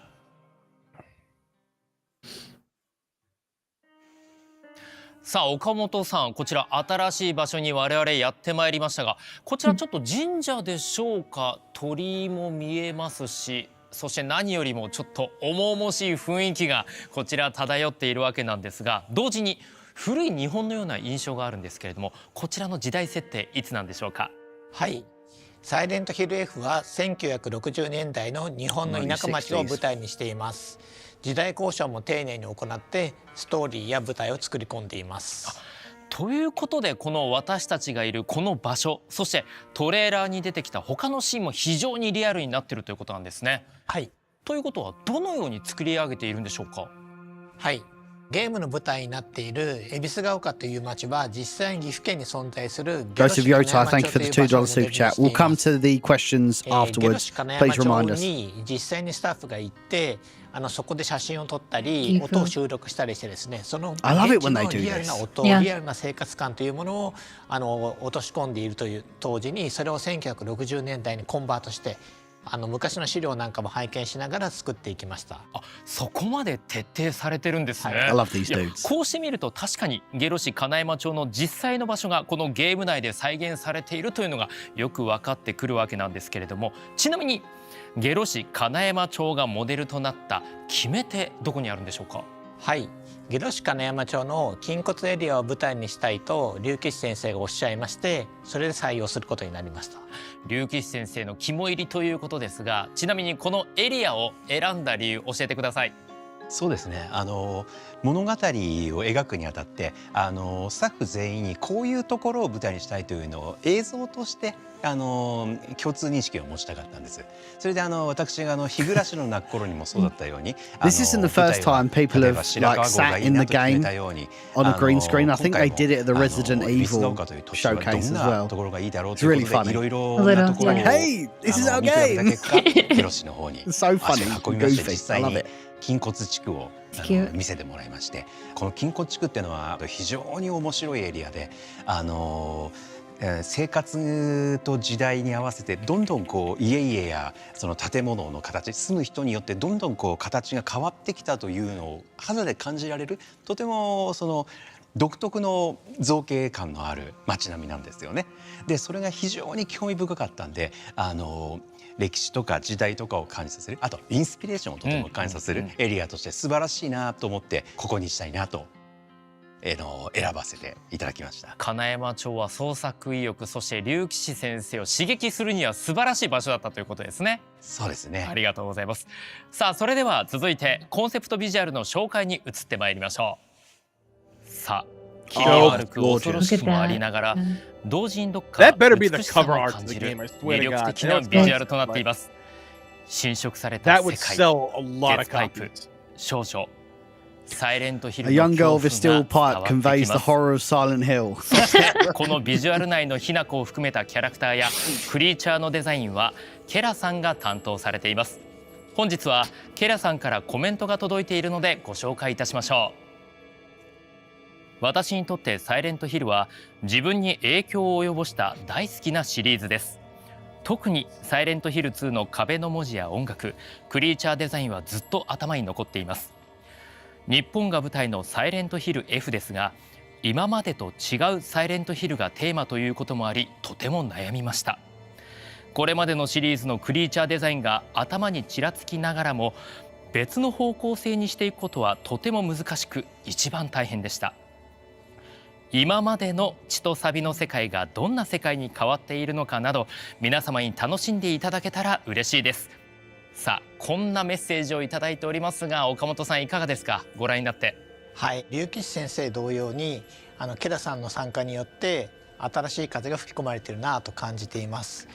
Speaker 5: さあ岡本さん、こちら新しい場所に我々やってまいりましたが、こちらちょっと神社でしょうか、鳥居も見えますし、そして何よりもちょっと重々しい雰囲気がこちら漂っているわけなんですが、同時に古い日本のような印象があるんですけれども、こちらの時代設定いつなんでしょうか。
Speaker 4: はい、サイレントヒル F は1960年代の日本の田舎町を舞台にしています。時代交渉も丁寧に行ってストーリーや舞台を作り込んでいます。
Speaker 5: ということでこの私たちがいるこの場所、そしてトレーラーに出てきた他のシーンも非常にリアルになっているということなんですね。
Speaker 4: はい。
Speaker 5: ということはどのように作り上げているんでしょうか。
Speaker 4: はい。ゲームの舞台になっている恵比寿ヶ丘という町は実際に岐阜県に存在する
Speaker 1: Ghost of Yota, thank you for the $2 super chat. We'll come to the questions
Speaker 4: 下
Speaker 1: afterwards.
Speaker 4: 呂金
Speaker 1: Please
Speaker 4: 山
Speaker 1: remind
Speaker 4: 町
Speaker 1: us.
Speaker 4: に実際にスタッフが行ってそこで写真を撮ったり音を収録したりしてですね、その現
Speaker 1: I love it
Speaker 4: 地
Speaker 1: when
Speaker 4: の
Speaker 1: they do
Speaker 4: リアルな
Speaker 1: this.
Speaker 4: 音、
Speaker 2: Yeah.
Speaker 4: リアルな生活感というものを落とし込んでいるという当時に、それを1960年代にコンバートして昔の資料なんかも拝見しながら作っていきました。
Speaker 5: あ、そこまで徹底されてるんですね。
Speaker 1: I love these
Speaker 5: いや
Speaker 1: dudes.
Speaker 5: こうして見ると確かに下呂市金山町の実際の場所がこのゲーム内で再現されているというのがよく分かってくるわけなんですけれども、ちなみに下呂市金山町がモデルとなった決め手、どこにあるんでしょうか？
Speaker 4: はい、下呂市金山町の筋骨エリアを舞台にしたいと龍吉先生がおっしゃいまして、それで採用することになりました。
Speaker 5: 龍吉先生の肝入りということですが、ちなみにこのエリアを選んだ理由教えてください。
Speaker 8: そうですね、物語を描くにあたってスタッフ全員にこういうところを舞台にしたいというのを映像として共通認識を持ちたかったんです。それで私が日暮の泣く頃にもそうだったように
Speaker 1: This isn't the first time people have like sat in the game on a green screen. I think they did it at the Resident Evil showcase as well.
Speaker 8: ところがいいだろう
Speaker 1: It's
Speaker 8: という
Speaker 1: really
Speaker 8: ことで
Speaker 1: funny.
Speaker 8: いろいろなところを
Speaker 1: Hey, this is our
Speaker 8: 見比べた
Speaker 1: game.
Speaker 8: 結果下呂市の方に
Speaker 1: It's so
Speaker 8: 足
Speaker 1: funny,
Speaker 8: を運びまして、
Speaker 1: goofy.
Speaker 8: 実際
Speaker 1: I love
Speaker 8: に
Speaker 1: it.
Speaker 8: 筋骨地区を
Speaker 2: Cute.
Speaker 8: 見せてもらいまして、この筋骨地区っていうのは非常に面白いエリアで生活と時代に合わせてどんどん家々やその建物の形、住む人によってどんどん形が変わってきたというのを肌で感じられる、とてもその独特の造形感のある街並みなんですよね。でそれが非常に興味深かったんで歴史とか時代とかを感じさせる、あとインスピレーションをとても感じさせるエリアとして素晴らしいなと思ってここにしたいなと選ばせていただきました。
Speaker 5: 金山町は創作意欲、そして龍吉先生を刺激するには素晴らしい場所だったということですね。
Speaker 8: そうですね。
Speaker 5: ありがとうございます。さあそれでは続いてコンセプトビジュアルの紹介に移ってまいりましょう。さあ気が悪く恐ろしくもありながら同時にどっか
Speaker 3: That better be the
Speaker 5: 美しさ
Speaker 3: cover
Speaker 5: も
Speaker 3: art
Speaker 5: 感
Speaker 3: to the
Speaker 5: じる
Speaker 3: game, I swear
Speaker 5: 魅
Speaker 3: to
Speaker 5: 力
Speaker 3: God.
Speaker 5: 的なビジュアルとなっています。侵食された
Speaker 3: That
Speaker 5: 世
Speaker 3: would
Speaker 5: 界、
Speaker 3: sell a lot of
Speaker 5: 鉄パイプ、
Speaker 3: copies.
Speaker 5: 少女、サイレントヒ
Speaker 1: A
Speaker 5: ルの
Speaker 1: young
Speaker 5: 恐
Speaker 1: girl
Speaker 5: 怖
Speaker 1: with a steel
Speaker 5: が
Speaker 1: pipe
Speaker 5: 伝わって
Speaker 1: conveys
Speaker 5: き
Speaker 1: the
Speaker 5: ます。
Speaker 1: horror of Silent Hill.
Speaker 5: そしてこのビジュアル内のひな子を含めたキャラクターやクリーチャーのデザインはケラさんが担当されています。本日はケラさんからコメントが届いているのでご紹介いたしましょう。私にとってサイレントヒルは自分に影響を及ぼした大好きなシリーズです。特にサイレントヒル2の壁の文字や音楽、クリーチャーデザインはずっと頭に残っています。日本が舞台のサイレントヒル F ですが、今までと違うサイレントヒルがテーマということもあり、とても悩みました。これまでのシリーズのクリーチャーデザインが頭にちらつきながらも別の方向性にしていくことはとても難しく、一番大変でした。今までの血とサビの世界がどんな世界に変わっているのかなど、皆様に楽しんでいただけたら嬉しいです。さあこんなメッセージをいただいておりますが、岡本さんいかがですか、ご覧になって。
Speaker 4: はい、龍吉先生同様にケラさんの参加によって新しい風が吹き込まれているなと感じています。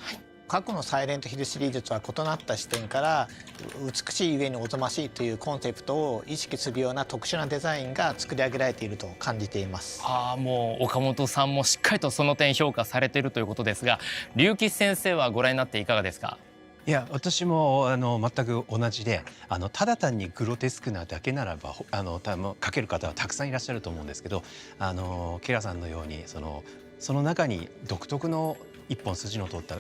Speaker 4: 過去のサイレントヒルシリーズとは異なった視点から美しいゆえにおぞましいというコンセプトを意識するような特殊なデザインが作り上げられていると感じています。
Speaker 5: もう岡本さんもしっかりとその点評価されているということですが、龍吉先生はご覧になっていかがですか？
Speaker 8: いや私も全く同じで、ただ単にグロテスクなだけならば描ける方はたくさんいらっしゃると思うんですけど、ケラさんのようにその中に独特の一本筋の通った、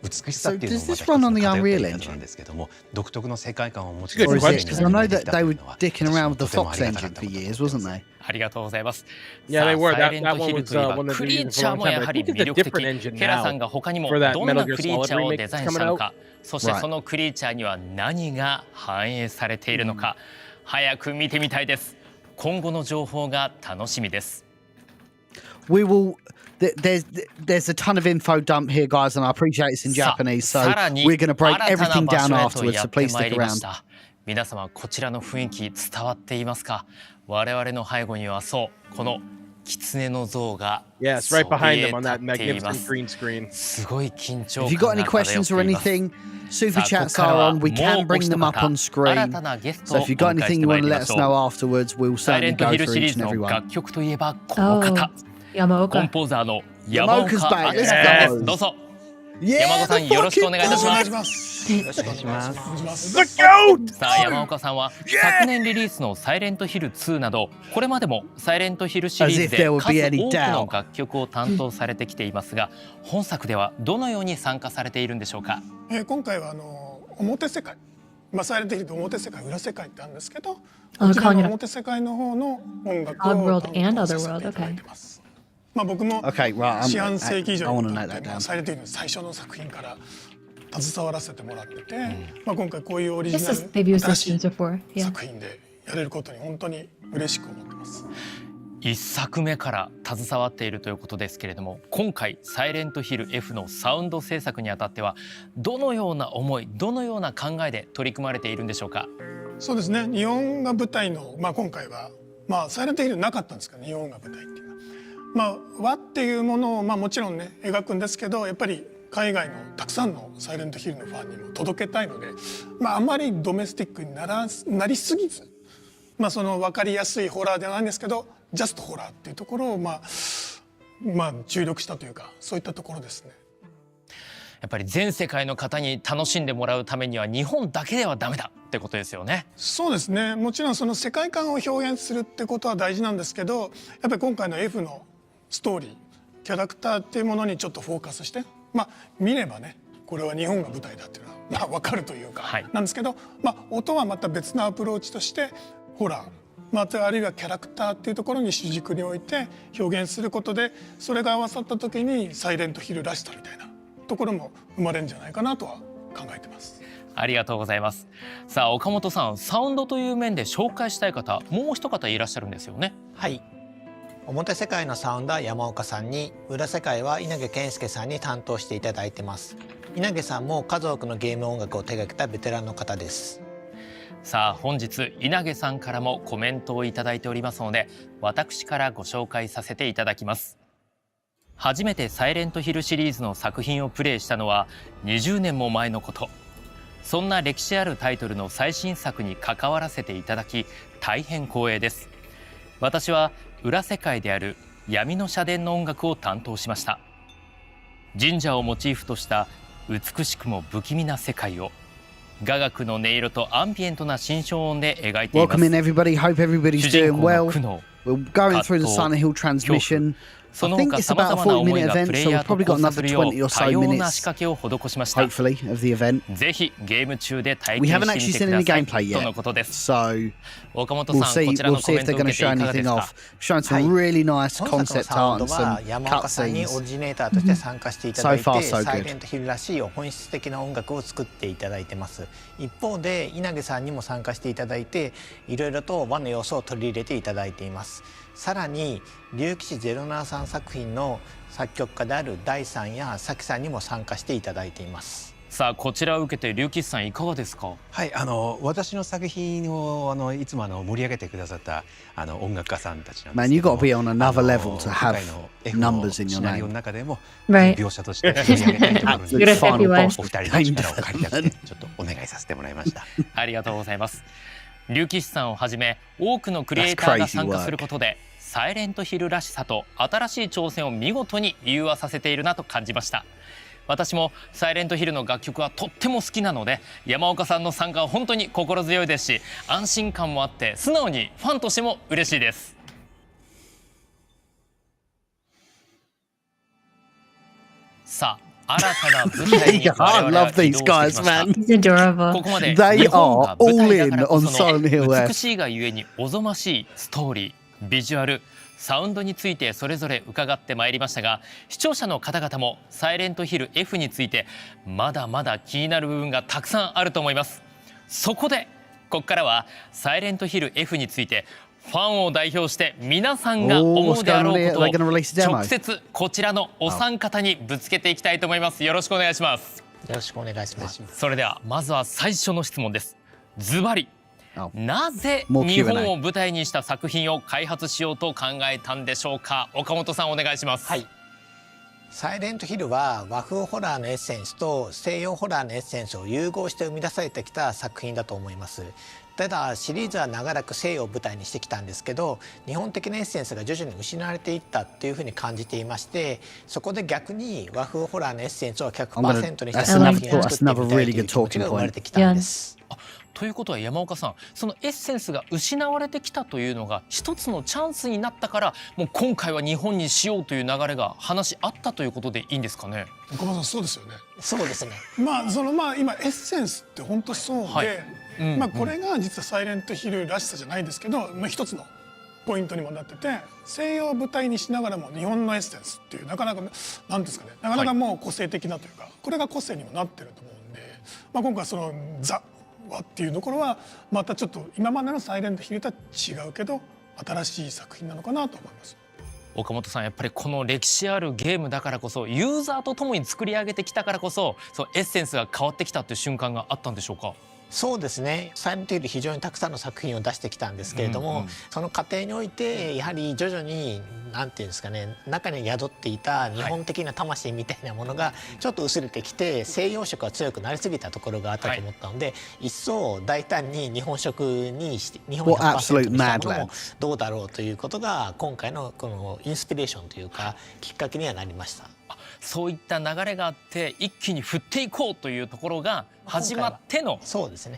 Speaker 8: 美しさっていうのもまた一つの偏ったエリアなんですけども、独特の世界観を持ち
Speaker 1: Or is it because I know that they were dicking around with the Fox engine for years, wasn't they?
Speaker 5: ありがとうございます。
Speaker 3: Yeah, they were.
Speaker 5: サイレン
Speaker 3: That
Speaker 5: ト
Speaker 3: one
Speaker 5: ヒル
Speaker 3: was
Speaker 5: といえば
Speaker 3: one of
Speaker 5: ク
Speaker 3: the
Speaker 5: リー
Speaker 3: reasons
Speaker 5: チャー
Speaker 3: for a
Speaker 5: も
Speaker 3: long
Speaker 5: や
Speaker 3: time.
Speaker 5: は
Speaker 3: I
Speaker 5: り
Speaker 3: think
Speaker 5: 魅
Speaker 3: it's a
Speaker 5: 力的。
Speaker 3: different engine
Speaker 5: ケラさん
Speaker 3: now
Speaker 5: が他にも
Speaker 3: for that
Speaker 5: どんな
Speaker 3: Metal Gear
Speaker 5: クリー
Speaker 3: Solid
Speaker 5: チャーを
Speaker 3: remake
Speaker 5: デザイン
Speaker 3: that's
Speaker 5: した
Speaker 3: coming
Speaker 5: の
Speaker 3: out.
Speaker 5: か、そしてそのクリーチャーには何が反映されているのか、早く見てみたいです。今後の情報が楽しみです。
Speaker 1: We will. There's a ton of info dump here, guys, and I appreciate it's in Japanese. So
Speaker 5: さらに
Speaker 1: we're going to break
Speaker 5: 新たな
Speaker 1: everything
Speaker 5: 場
Speaker 1: down
Speaker 5: 所へと
Speaker 1: afterwards.
Speaker 5: や
Speaker 1: So
Speaker 5: って
Speaker 1: please
Speaker 5: まい
Speaker 1: stick
Speaker 5: りまし
Speaker 1: around.
Speaker 5: た。皆様こちらの雰囲気伝わっていますか？我々の背後にはそうこの狐の像が
Speaker 3: Yes, right behind them on that magnificent green screen.
Speaker 5: すごい緊張
Speaker 1: If you've
Speaker 5: 感
Speaker 1: got any
Speaker 5: が漂
Speaker 1: questions
Speaker 5: って
Speaker 1: or
Speaker 5: います
Speaker 1: anything, super
Speaker 5: さあここ
Speaker 1: chats
Speaker 5: から
Speaker 1: are
Speaker 5: は
Speaker 1: on. We
Speaker 5: も
Speaker 1: can
Speaker 5: うお
Speaker 1: bring
Speaker 5: 一
Speaker 1: them up
Speaker 5: 方
Speaker 1: on
Speaker 5: 新
Speaker 1: screen.
Speaker 5: たなゲスト
Speaker 1: So
Speaker 5: を
Speaker 1: if
Speaker 5: お
Speaker 1: you've got
Speaker 5: 迎えし
Speaker 1: anything
Speaker 5: て
Speaker 1: you
Speaker 5: まい
Speaker 1: want to
Speaker 5: り
Speaker 1: let
Speaker 5: ま
Speaker 1: us
Speaker 5: しょ
Speaker 1: know
Speaker 5: う
Speaker 1: afterwards, we'll
Speaker 5: サイレ
Speaker 1: certainly
Speaker 5: ント
Speaker 1: go
Speaker 5: ヒル
Speaker 1: through
Speaker 5: シリー
Speaker 1: each
Speaker 5: ズ
Speaker 1: and
Speaker 5: の
Speaker 1: every one.
Speaker 5: 楽曲といえばこの方
Speaker 2: Yamaoka.
Speaker 5: コンポーザーの山岡
Speaker 1: Yamaoka's back.
Speaker 5: 明
Speaker 1: Let's
Speaker 5: さん
Speaker 1: go.
Speaker 5: ですどうぞ
Speaker 1: Yeah,
Speaker 5: 山岡さん
Speaker 1: the
Speaker 5: よろしくお
Speaker 1: fucking
Speaker 5: 願いいたしま
Speaker 1: boss!
Speaker 5: す
Speaker 4: よろしくお願いします
Speaker 3: The goat!
Speaker 5: さあ山岡さんは昨年リリースのサイレントヒル2などこれまでもサイレントヒルシリーズ
Speaker 1: As if
Speaker 5: で
Speaker 1: there would
Speaker 5: 数
Speaker 1: be
Speaker 5: 多
Speaker 1: any
Speaker 5: く
Speaker 1: doubt.
Speaker 5: の楽曲を担当されてきていますが本作ではどのように参加されているんでしょうか。
Speaker 9: 今回は表世界、サイレントヒルと表世界裏世界ってあるんですけど、
Speaker 2: あ
Speaker 9: こちらの
Speaker 2: calling it
Speaker 9: 表世界の方の音楽を
Speaker 2: Oddworld and
Speaker 9: 担当させていただいてます。僕も
Speaker 1: Okay, right.
Speaker 9: 四半世紀以上
Speaker 1: I
Speaker 9: に
Speaker 1: want to
Speaker 9: わ
Speaker 1: note
Speaker 9: たっ
Speaker 1: that
Speaker 9: て
Speaker 1: down.
Speaker 9: サイレントヒルの最初の作品から携わらせてもらってて、今回こういうオリジ
Speaker 2: This
Speaker 9: ナ
Speaker 2: is
Speaker 9: ル
Speaker 2: they've used
Speaker 9: 新
Speaker 2: this
Speaker 9: しい
Speaker 2: since before. Yeah.
Speaker 9: 作品でやれることに本当に嬉しく思ってます。
Speaker 5: 1作目から携わっているということですけれども今回サイレントヒル F のサウンド制作にあたってはどのような思いどのような考えで取り組まれているんでしょうか。
Speaker 9: そうですね。日本が舞台の今回はサイレントヒルなかったんですけど、日本が舞台っていうのは。和っていうものをもちろんね描くんですけどやっぱり海外のたくさんのサイレントヒルのファンにも届けたいので、あまりドメスティックになりすぎず、その分かりやすいホラーではないんですけどジャストホラーっていうところを注力したというかそういったところですね。
Speaker 5: やっぱり全世界の方に楽しんでもらうためには日本だけではダメだってことですよね。
Speaker 9: そうですね。もちろんその世界観を表現するってことは大事なんですけどやっぱり今回の F のストーリーキャラクターっていうものにちょっとフォーカスして見ればねこれは日本が舞台だっていうのは分かるというか、なんですけど、音はまた別のアプローチとしてホラー、あるいはキャラクターっていうところに主軸に置いて表現することでそれが合わさった時にサイレントヒルらしさみたいなところも生まれるんじゃないかなとは考えてます。
Speaker 5: ありがとうございます。さあ岡本さんサウンドという面で紹介したい方もう一方いらっしゃるんですよね。
Speaker 4: はい、表世界のサウンドは山岡さんに裏世界は稲毛健介さんに担当していただいてます。稲毛さんも数多くのゲーム音楽を手掛けたベテランの方です。
Speaker 5: さあ本日稲毛さんからもコメントをいただいておりますので私からご紹介させていただきます。初めてサイレントヒルシリーズの作品をプレイしたのは20年も前のこと。そんな歴史あるタイトルの最新作に関わらせていただき大変光栄です。私は裏世界である闇の社殿の音楽を担当しました。神社をモチーフとした美しくも不気味な世界を雅楽の音色とアンビエントな心象音で描いています。
Speaker 1: Welcome in everybody. Hope everybody's
Speaker 5: 主人
Speaker 1: doing
Speaker 5: 公の
Speaker 1: well.
Speaker 5: 苦悩
Speaker 1: We're going through the Silent Hill transmission.
Speaker 5: そ
Speaker 1: I
Speaker 5: の
Speaker 1: think
Speaker 5: 他
Speaker 1: it's
Speaker 5: さま
Speaker 1: about
Speaker 5: ざ
Speaker 1: a
Speaker 5: まな思い
Speaker 1: 40-minute
Speaker 5: が
Speaker 1: event,
Speaker 5: プレイ
Speaker 1: so
Speaker 5: ヤ
Speaker 1: we've
Speaker 5: ーと
Speaker 1: probably
Speaker 5: 交
Speaker 1: got
Speaker 5: 差
Speaker 1: another
Speaker 5: するよ
Speaker 1: 20 or
Speaker 5: う
Speaker 1: so
Speaker 5: 多様な
Speaker 1: minutes,
Speaker 5: 仕掛けを施しました。
Speaker 1: hopefully, of the event.
Speaker 5: ぜひゲーム中で体
Speaker 1: We
Speaker 5: 験
Speaker 1: haven't
Speaker 5: して
Speaker 1: actually
Speaker 5: みて
Speaker 1: seen
Speaker 5: くだ
Speaker 1: any
Speaker 5: さい
Speaker 1: gameplay
Speaker 5: との
Speaker 1: yet,
Speaker 5: ことです。
Speaker 1: so
Speaker 5: 岡本
Speaker 1: we'll
Speaker 5: さん、こ
Speaker 1: see.
Speaker 5: ちら
Speaker 1: We'll
Speaker 5: のコ
Speaker 1: see
Speaker 5: メ
Speaker 1: if
Speaker 5: ント
Speaker 1: they're
Speaker 5: を
Speaker 1: going
Speaker 5: 受
Speaker 1: to
Speaker 5: けて
Speaker 1: show
Speaker 5: いかがで
Speaker 1: anything
Speaker 5: すか。
Speaker 1: off. Showing some really nice
Speaker 4: 本作の
Speaker 1: concept
Speaker 4: サウン
Speaker 1: art
Speaker 4: ド
Speaker 1: and
Speaker 4: は
Speaker 1: some
Speaker 4: 山岡さんにオ
Speaker 1: cutscenes.
Speaker 4: リジネーターとして参加していただいて
Speaker 1: So far, so good.
Speaker 4: サイレントヒルらしい本質的な音楽を作っていただいてます。一方で稲毛さんにも参加していただいていろいろと和の要素を取り入れていただいています。さらに竜騎士073作品の作曲家である大さんやさきさんにも参加していただいています。
Speaker 5: さあこちらを受けて龍騎士さんいかがですか。
Speaker 8: はい、私の作品をいつも盛り上げてくださった音楽家さんたちなんです
Speaker 1: Man,
Speaker 8: け
Speaker 1: you
Speaker 8: ど
Speaker 1: got to
Speaker 8: も、
Speaker 1: be on another level to
Speaker 8: 今
Speaker 1: have
Speaker 8: 回の F の
Speaker 1: numbers in
Speaker 8: シ
Speaker 1: your
Speaker 8: ナリオの
Speaker 1: name.
Speaker 8: 中でも
Speaker 2: Right.
Speaker 8: 描写として盛り上げたいところに
Speaker 1: Absolute
Speaker 2: Good at
Speaker 1: final
Speaker 2: everyone.
Speaker 1: boss
Speaker 8: お
Speaker 1: was
Speaker 8: 二人の
Speaker 1: named
Speaker 8: 力を借りたく
Speaker 1: F.
Speaker 8: てちょっとお願いさせてもらいました。
Speaker 5: ありがとうございます。龍騎士さんをはじめ多くのクリエイターが参加することでサイレントヒルらしさと新しい挑戦を見事に融和させているなと感じました。私もサイレントヒルの楽曲はとっても好きなので山岡さんの参加は本当に心強いですし安心感もあって素直にファンとしても嬉しいです。さあ新たな舞台に
Speaker 1: I
Speaker 5: 我々は
Speaker 1: love
Speaker 5: 移
Speaker 1: these
Speaker 5: 動してき
Speaker 1: guys,
Speaker 5: ました。
Speaker 1: man.
Speaker 2: He's adorable.
Speaker 5: ここまで
Speaker 1: They
Speaker 5: 日本が
Speaker 1: are
Speaker 5: 舞台
Speaker 1: all
Speaker 5: だ
Speaker 1: in
Speaker 5: からこ
Speaker 1: on
Speaker 5: そ
Speaker 1: Silent Hill
Speaker 5: の
Speaker 1: F.
Speaker 5: 美しいがゆえにおぞましいストーリー、ビジュアル、サウンドについてそれぞれ伺ってまいりましたが視聴者の方々もサイレントヒル F についてまだまだ気になる部分がたくさんあると思います。そこでここからはサイレントヒル F についてファンを代表して皆さんが思うであろうことを
Speaker 1: They're gonna release a demo.
Speaker 5: 直接こちらのお三方にぶつけていきたいと思います。よろしくお願いします。
Speaker 4: よろしくお願いします。
Speaker 5: それではまずは最初の質問です。ズバリなぜ日本を舞台にした作品を開発しようと考えたんでしょうか。岡本さんお願いします。
Speaker 4: はい。サイレントヒルは和風ホラーのエッセンスと西洋ホラーのエッセンスを融合して生み出されてきた作品だと思います。ただシリーズは長らく西洋を舞台にしてきたんですけど、日本的なエッセンスが徐々に失われていったっていうふうに感じていまして、そこで逆に和風ホラーのエッセンスを 100% にした作品を作ってみたいという気持ちが生まれてきたんです。
Speaker 5: ということは山岡さん、そのエッセンスが失われてきたというのが一つのチャンスになったから、もう今回は日本にしようという流れが話あったということでいいんですかね。
Speaker 9: 岡本さん、そうですよね。
Speaker 4: そうですね。
Speaker 9: まあ今エッセンスって本当そうで、はい、これが実はサイレントヒルらしさじゃないですけど、一つのポイントにもなってて、西洋を舞台にしながらも日本のエッセンスっていうなかなかなんですかね、なかなかもう個性的なというか、これが個性にもなってると思うんで、今回そのザっていうところはまたちょっと今までのサイレントヒルとは違うけど新しい作品なのかなと思います。
Speaker 5: 岡本さん、やっぱりこの歴史あるゲームだからこそ、ユーザーと共に作り上げてきたからこそ、エッセンスが変わってきたという瞬間があったんでしょうか。
Speaker 4: そうですね。サイレントヒル非常にたくさんの作品を出してきたんですけれども、その過程においてやはり徐々になんていうんですかね、中に宿っていた日本的な魂みたいなものがちょっと薄れてきて、西洋色が強くなりすぎたところがあったと思ったので、一層大胆に日本色にして日本 100% にしたものもどうだろうということが今回のこのインスピレーションというかきっかけにはなりました。
Speaker 5: そういった流れがあって一気に振っていこうというところが始まっての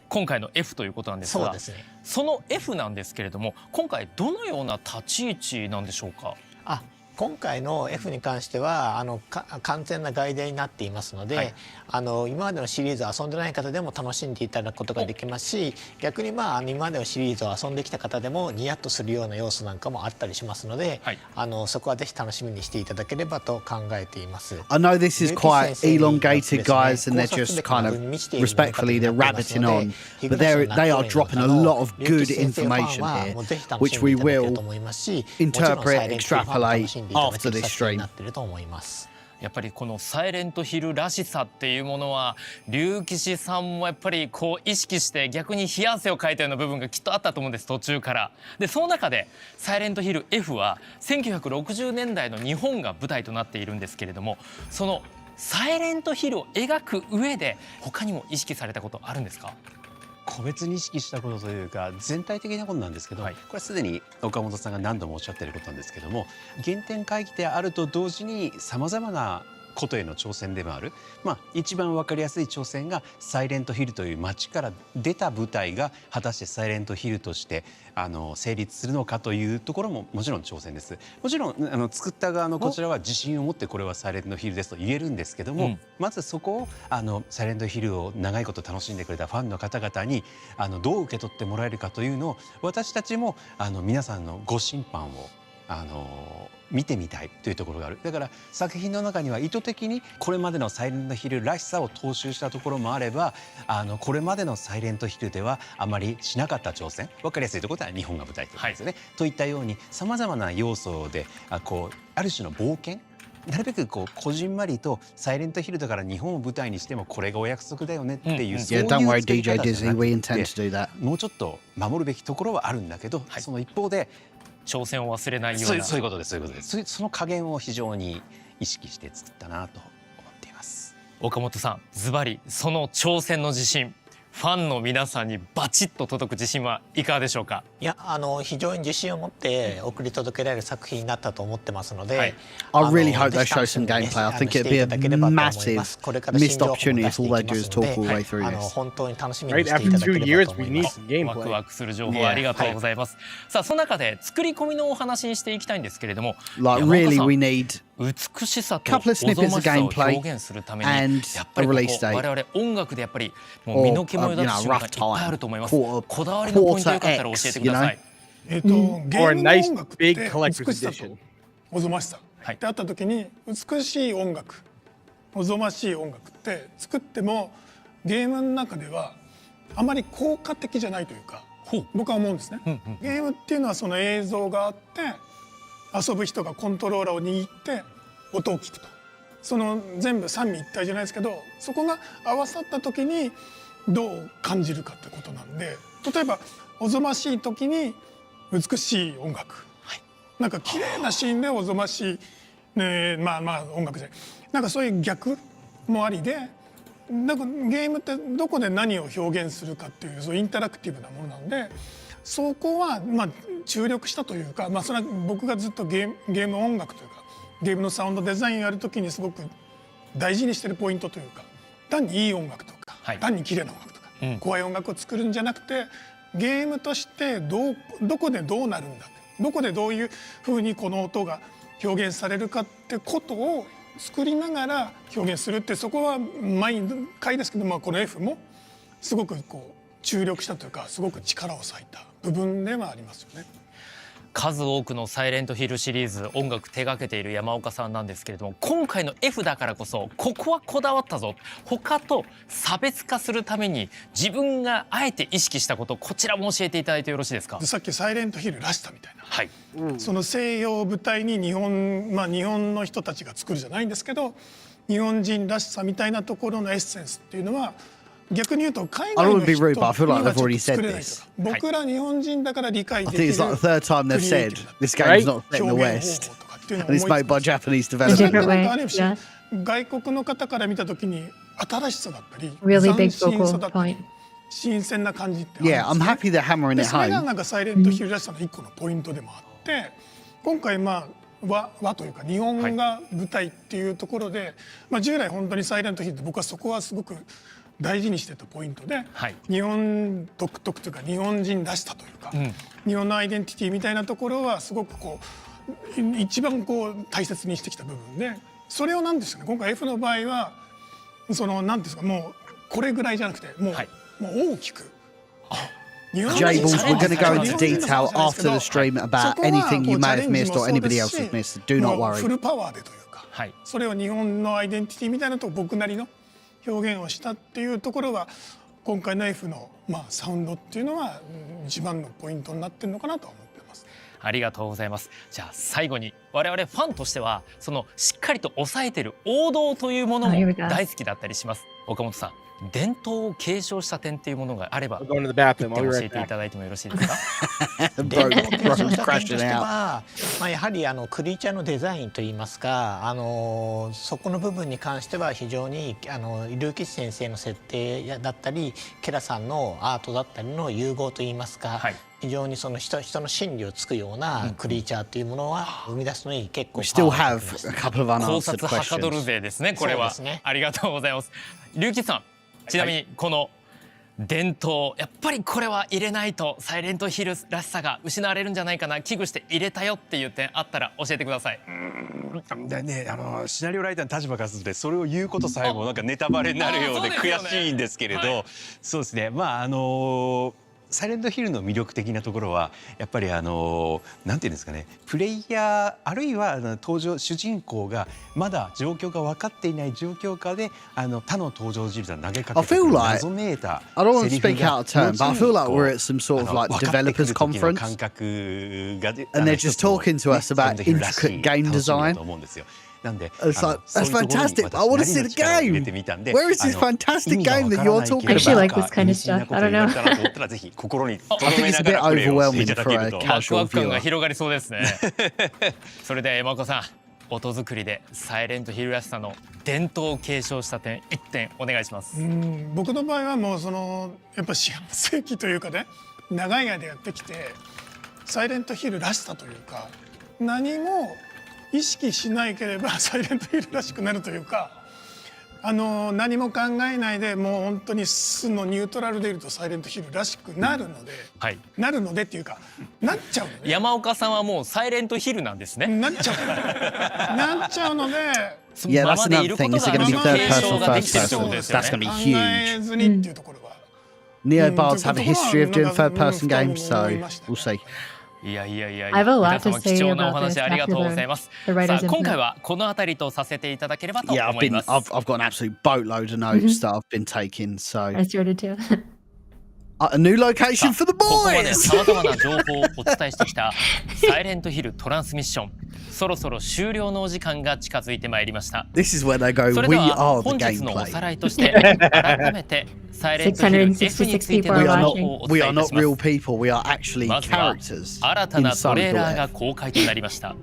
Speaker 5: 今回の F ということなんですが、その F なんですけれども、今回どのような立ち位置なんでしょうか。
Speaker 4: 今回の F に関しては完全な外伝になっていますので、今までのシリーズを遊んでない方でも楽しんでいただくことができますし、逆に今までのシリーズを遊んできた方でもニヤッとするような要素なんかもあったりしますので、そこはぜひ楽しみにしていただければと考えています。
Speaker 1: I know this is quite elongated, guys, and they're just kind of respectfully they're rabbiting on, but they are dropping a lot of good information here, which we will interpret, extrapolate.
Speaker 5: やっぱりこのサイレントヒルらしさっていうものは竜騎士さんもやっぱりこう意識して逆に冷や汗をかいたような部分がきっとあったと思うんです、途中から。でその中でサイレントヒル F は1960年代の日本が舞台となっているんですけれども、そのサイレントヒルを描く上で他にも意識されたことあるんですか。
Speaker 8: 個別に意識したことというか全体的なことなんですけど、これはすでに岡本さんが何度もおっしゃっていることなんですけども、原点回帰であると同時にさまざまなことへの挑戦でもある、一番分かりやすい挑戦がサイレントヒルという街から出た舞台が果たしてサイレントヒルとして成立するのかというところももちろん挑戦です。もちろん作った側のこちらは自信を持ってこれはサイレントヒルですと言えるんですけども、まずそこをサイレントヒルを長いこと楽しんでくれたファンの方々にどう受け取ってもらえるかというのを私たちも皆さんのご審判を見てみたいというところがある。だから作品の中には意図的にこれまでのサイレントヒルらしさを踏襲したところもあれば、これまでのサイレントヒルではあまりしなかった挑戦、分かりやすいところでは日本が舞台ということですよね、といったようにさまざまな要素である種の冒険、なるべくこじんまりとサイレントヒルだから日本を舞台にしてもこれがお約束だよねっていう、そういう作り方じゃなくて、もうちょっと守るべきところはあるんだけど、その一方で
Speaker 5: 挑戦を忘れないような、
Speaker 8: そういうことです。その加減を非常に意識して作ったなと思っています。
Speaker 5: 岡本さん、ズバリその挑戦の自信、ファンの皆さんにバチッと届く自信はいかがでしょうか。
Speaker 4: いや非常に自信を持って送り届けられる作品になったと思ってますので、
Speaker 1: I really hope they show some gameplay. I think it'd be a massive missed opportunity if all they do is talk all the way through this.
Speaker 4: 本当に楽しみにしていただければと思います。
Speaker 5: ワクワクする情報ありがとうございます。さあその中で作り込みのお話にしていきたいんですけれども、
Speaker 1: Like really, we need
Speaker 5: 美しさとおぞましさを表現するためにやっぱり我々音楽でやっぱりもう身の毛もよだつ瞬間いっぱいあると思います。こだわりのポイントよかったら教えてください。
Speaker 9: ゲームの音楽って美しさとおぞましさってあった時に、美しい音楽、おぞましい音楽って作ってもゲームの中ではあまり効果的じゃないというか、僕は思うんですね。ゲームっていうのはその映像があって、遊ぶ人がコントローラーを握って音を聞くと、その全部三位一体じゃないですけど、そこが合わさった時にどう感じるかってことなんで、例えばおぞましい時に美しい音楽、なんか綺麗なシーンでおぞましい、まあ音楽でなんかそういう逆もありで、なんかゲームってどこで何を表現するかっていうそうインタラクティブなものなので、そこは注力したというか、それは僕がずっとゲーム音楽というかゲームのサウンドデザインやるときにすごく大事にしてるポイントというか、単にいい音楽とか、単に綺麗な音楽とか、怖い音楽を作るんじゃなくて、ゲームとしてどこでどうなるんだ、どこでどういうふうにこの音が表現されるかってことを作りながら表現するって、そこは毎回ですけど、この F もすごくこう注力したというか、すごく力を割いた部分ではありますよね。
Speaker 5: 数多くのサイレントヒルシリーズ音楽手掛けている山岡さんなんですけれども、今回の F だからこそここはこだわったぞ、他と差別化するために自分があえて意識したこと、こちらも教えていただいてよろしいですか。
Speaker 9: さっきサイレントヒルらしさみたいな、その西洋を舞台に日本の人たちが作るじゃないんですけど、日本人らしさみたいなところのエッセンスっていうのは逆に言うと海外の人にはちょっと作れないとか、僕ら日本人だから理解できる。
Speaker 1: I think it's like the third time they've said this game's not set in the West and it's made by Japanese developers.
Speaker 9: 外国の方から見たときに新しさだったり、
Speaker 2: Really big
Speaker 9: 斬新さ
Speaker 2: focal
Speaker 9: だったり
Speaker 2: point.
Speaker 9: 新鮮な感じってあるんです
Speaker 1: Yeah, I'm happy they're hammering
Speaker 9: で
Speaker 1: it
Speaker 9: それが
Speaker 1: home.
Speaker 9: なんかサイレントヒルらしさの一個のポイントでもあって、今回和というか日本が舞台っていうところで、従来本当にサイレントヒルって僕はそこはすごく大事にしてたポイントで、日本独特というか日本人らしさというか、日本のアイデンティティみたいなところはすごくこう一番こう大切にしてきた部分で、それをなんですよね、今回 F の場合はそのなんですか、もうこれぐらいじゃなくてもう大きく。
Speaker 1: Jables, we're going to go into detail after the stream about anything you may have missed or anybody else has missed. Do not worry.
Speaker 9: フルパワーでというか、それを日本のアイデンティティみたいなと僕なりの表現をしたっていうところは、今回の F のサウンドっていうのは一番のポイントになってるのかなと思ってます。
Speaker 5: ありがとうございます。じゃあ最後に我々ファンとしてはそのしっかりと抑えてる王道というものも大好きだったりします。岡本さん、伝統を継承した点っていうものがあれば教えていただいてもよろしいですか。
Speaker 4: 伝統を継承した点としては、やはりクリーチャーのデザインといいますか、そこの部分に関しては非常に竜吉先生の設定だったりケラさんのアートだったりの融合といいますか、非常にその人の心理をつくようなクリーチャーというものは生み出すのに結構パワーがあります。
Speaker 5: 考察はかどる勢ですね、これは。ありがとうございます。竜吉さん、ちなみにこの伝統、やっぱりこれは入れないとサイレントヒルらしさが失われるんじゃないかな、危惧して入れたよっていう点あったら教えてください。
Speaker 8: シナリオライターの立場からするとそれを言うことさえもなんかネタバレになるようで悔しいんですけれど、そうですね、サイレントヒルの魅力的なところはやっぱりなんていうんですかね、プレイヤーあるいは主人公がまだ状況が分かっていない状況下で他の登場人物が投げかけてくる謎めいた
Speaker 1: I don't want to speak out of turn, but I feel like we're at some sort of like developers conference and they're just talking to us about intricate game design. It's like, that's fantastic, but I want to see the game. Where is this fantastic game that you're talking about?
Speaker 2: I actually like this kind of stuff. I don't know.
Speaker 1: I think it's a bit overwhelming for a casual
Speaker 5: ワクワク感が
Speaker 1: viewer.
Speaker 5: 広がりそうですね。それでは山岡さん、音作りでサイレントヒルらしさの伝統を継承した点1点お願いします。
Speaker 9: 僕の場合はもうやっぱ四半世紀というかね、長い間やってきてサイレントヒルらしさというか、何も意識しないければサイレントヒルらしくなるというか、何も考えないでもう本当に素のニュートラルでいるとサイレントヒルらしくなるので、なるのでっていうかなっちゃうのね。
Speaker 5: 山岡さんはもうサイレントヒルなんですね。
Speaker 9: なっちゃうので。
Speaker 1: Yeah, that's another thing. Is it going to be third person, first person? That's going to be huge. Neobards have a history of doing third person games, so we'll see.
Speaker 5: いや
Speaker 2: I have a lot to say
Speaker 5: 貴重なお
Speaker 2: about
Speaker 5: 話
Speaker 2: this
Speaker 5: ありがとうござい
Speaker 2: after
Speaker 5: ます。
Speaker 2: the
Speaker 5: さ
Speaker 2: writers
Speaker 5: あ
Speaker 2: input.
Speaker 5: 今回はこの辺りとさせていただければと
Speaker 1: Yeah,
Speaker 5: 思います。
Speaker 1: I've got an absolute boatload of notes that I've been taking. So
Speaker 2: I started to.
Speaker 1: a new location for the
Speaker 5: ここまで
Speaker 1: boys.
Speaker 5: さまざまな情報をお伝えしてきたサイレントヒルトランスミッション。そろそろ終了のお時間が近づいてまいりました。
Speaker 1: This is where they go,
Speaker 5: それ
Speaker 1: we
Speaker 5: では
Speaker 1: are the
Speaker 5: 本日のお
Speaker 1: gameplay.
Speaker 5: さらいとして改めてサイレントヒル F についての
Speaker 1: We
Speaker 5: 情
Speaker 1: are
Speaker 5: 報
Speaker 1: not,
Speaker 5: をお
Speaker 1: we
Speaker 5: 伝え
Speaker 1: are
Speaker 5: いた
Speaker 1: not
Speaker 5: します。
Speaker 1: real people. We are actually
Speaker 5: まずは
Speaker 1: characters
Speaker 5: 新た
Speaker 1: in
Speaker 5: なトレー
Speaker 1: Silent
Speaker 5: ラー
Speaker 1: Hill
Speaker 5: が
Speaker 1: F.
Speaker 5: 公開となりました。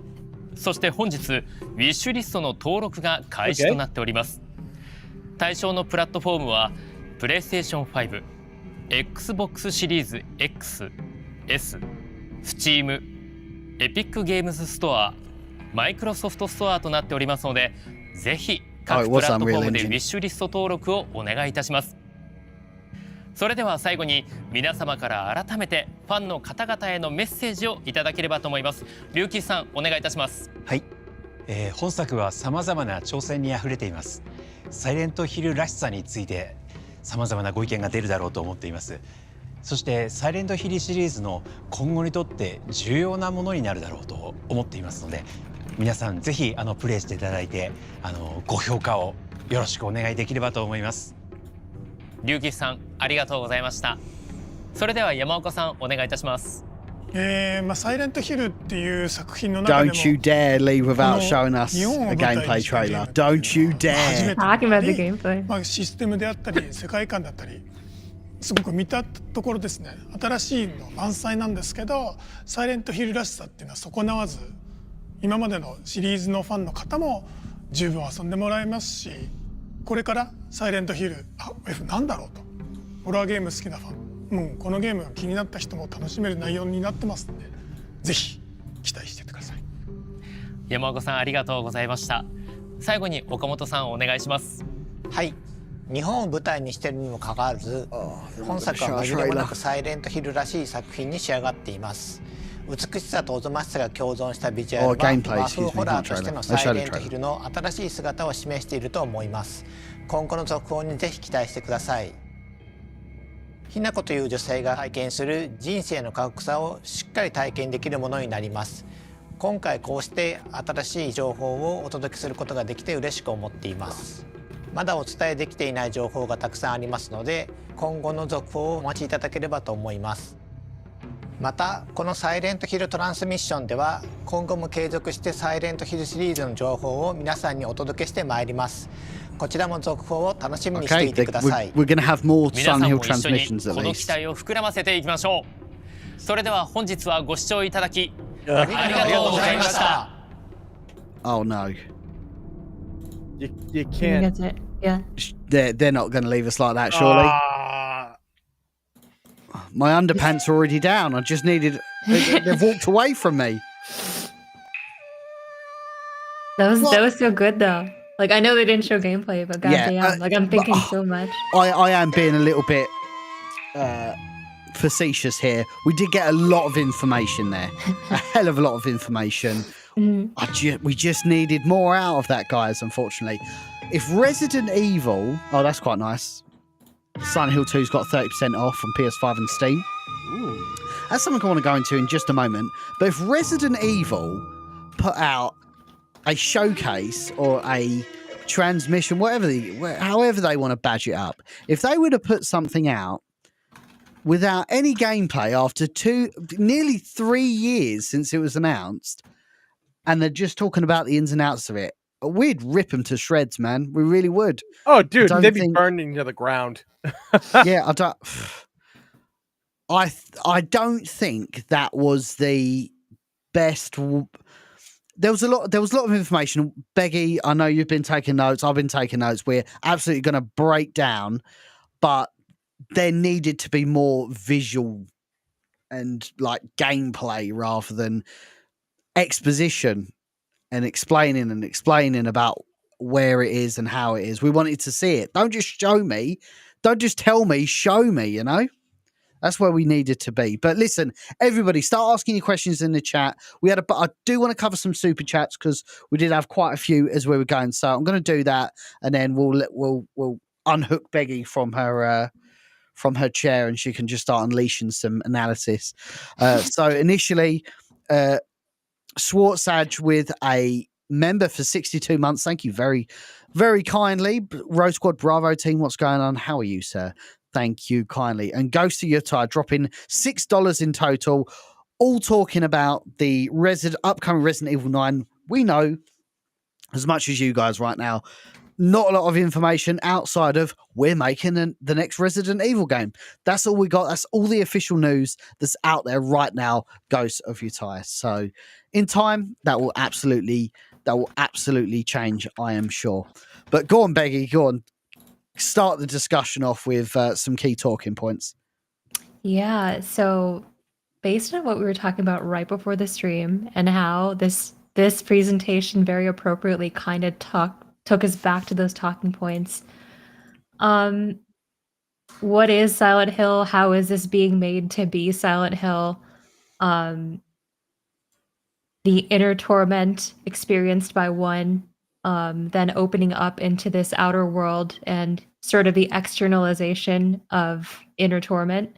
Speaker 5: そして本日ウィッシュリストの登録が開始となっております。対象のプラットフォームはプレイステーション5、Xbox シリーズ X、S、Steam、エピックゲームズストア、マイクロソフトストアとなっておりますので、ぜひ各プラットフォームでウィッシュリスト登録をお願いいたします。それでは最後に皆様から改めてファンの方々へのメッセージをいただければと思います。龍騎さん、お願いいたします。
Speaker 8: はい、本作はさまざまな挑戦にあふれています。サイレントヒルらしさについてさまざまなご意見が出るだろうと思っています。そしてサイレントヒルシリーズの今後にとって重要なものになるだろうと思っていますので、皆さんぜひプレイしていただいてご評価をよろしくお願いできればと思います。
Speaker 5: 龍騎さん、ありがとうございました。それでは山岡さん、お願いいたします。
Speaker 9: サイレントヒルっていう作品の中でも
Speaker 1: Don't you dare leave without showing us a gameplay trailer. Don't you dare.
Speaker 2: Talking about the gameplay.
Speaker 9: システムであったり世界観だったりすごく見たところですね、新しいの満載なんですけど、サイレントヒルらしさっていうのは損なわず、今までのシリーズのファンの方も十分遊んでもらえますし、これからサイレントヒルF なんだろうと、ホラーゲーム好きなファン、このゲームが気になった人も楽しめる内容になってますので、ぜひ期待しててください。
Speaker 5: 山岡さん、ありがとうございました。最後に岡本さん、お願いします。
Speaker 4: はい、日本を舞台にしているにもかかわらず、本作は紛れもなくサイレントヒルらしい作品に仕上がっています。美しさとおぞましさが共存したビジュアルは和風ホラーとしてのサイレントヒルの新しい姿を示していると思います。今後の続報にぜひ期待してください。ひな子という女性が体験する人生の過酷さをしっかり体験できるものになります。今回こうして新しい情報をお届けすることができて嬉しく思っています。まだお伝えできていない情報がたくさんありますので、今後の続報をお待ちいただければと思います。またこのサイレントヒルトランスミッションでは、今後も継続してサイレントヒルシリーズの情報を皆さんにお届けしてまいります。こちらも続報を楽しみにしていてください。
Speaker 1: We're going to have more
Speaker 5: 皆さん
Speaker 1: Silent
Speaker 5: も
Speaker 1: Hill
Speaker 5: 一緒に
Speaker 1: transmissions at
Speaker 5: この期
Speaker 1: least.
Speaker 5: 待を膨らませていきましょう。それでは本日はご視聴いただきありがとうございました。
Speaker 1: Oh no.
Speaker 3: You
Speaker 2: I think
Speaker 3: can't.
Speaker 2: that's it. Yeah.
Speaker 1: They're not going to leave us like that, surely. My underpants are already down. I just needed. They've walked away from me.
Speaker 2: That was so good though. Like, I know they didn't show gameplay, but goddamn, like I'm thinking so much.
Speaker 1: I am being a little bit facetious here. We did get a lot of information there. A hell of a lot of information. We just needed more out of that, guys, unfortunately. If Resident Evil... Oh, that's quite nice. Silent Hill 2's got 30% off on PS5 and Steam. Ooh. That's something I want to go into in just a moment. But if Resident Evil put out a showcase or a transmission, however they want to badge it up, if they were to put something out without any gameplay after nearly 3 years since it was announced, and they're just talking about the ins and outs of it, we'd rip them to shreds, man. We really would.
Speaker 3: Oh, dude, they'd be burning to the ground.
Speaker 1: Yeah, I don't think that was the best. There was a lot of information. Beggy, I know you've been taking notes. I've been taking notes. We're absolutely going to break down, but there needed to be more visual and like gameplay rather than exposition and explaining about where it is and how it is. We wanted to see it. Don't just show me. Don't just tell me, show me, you know? That's where we needed to be. But listen, everybody, start asking your questions in the chat. I do want to cover some super chats because we did have quite a few as we were going. So I'm going to do that, and then we'll unhook Beggy from her chair, and she can just start unleashing some analysis. So initially, Swartzage with a member for 62 months. Thank you very, very kindly. Rose Squad Bravo team, what's going on? How are you, sir? Thank you kindly. And Ghost of Yutai dropping $6 in total, all talking about the upcoming Resident Evil 9 we know as much as you guys right now. Not a lot of information outside of we're making the next Resident Evil game. That's all we got. That's all the official news that's out there right now, Ghost of Yutai. So in time, that will absolutely change, I am sure. But go on, Beggy, go on. Start the discussion off with some key talking points.
Speaker 2: Yeah, so based on what we were talking about right before the stream and how this presentation very appropriately kind of took us back to those talking points. What is Silent Hill? How is this being made to be Silent Hill? The inner torment experienced by one, then opening up into this outer world and sort of the externalization of inner torment.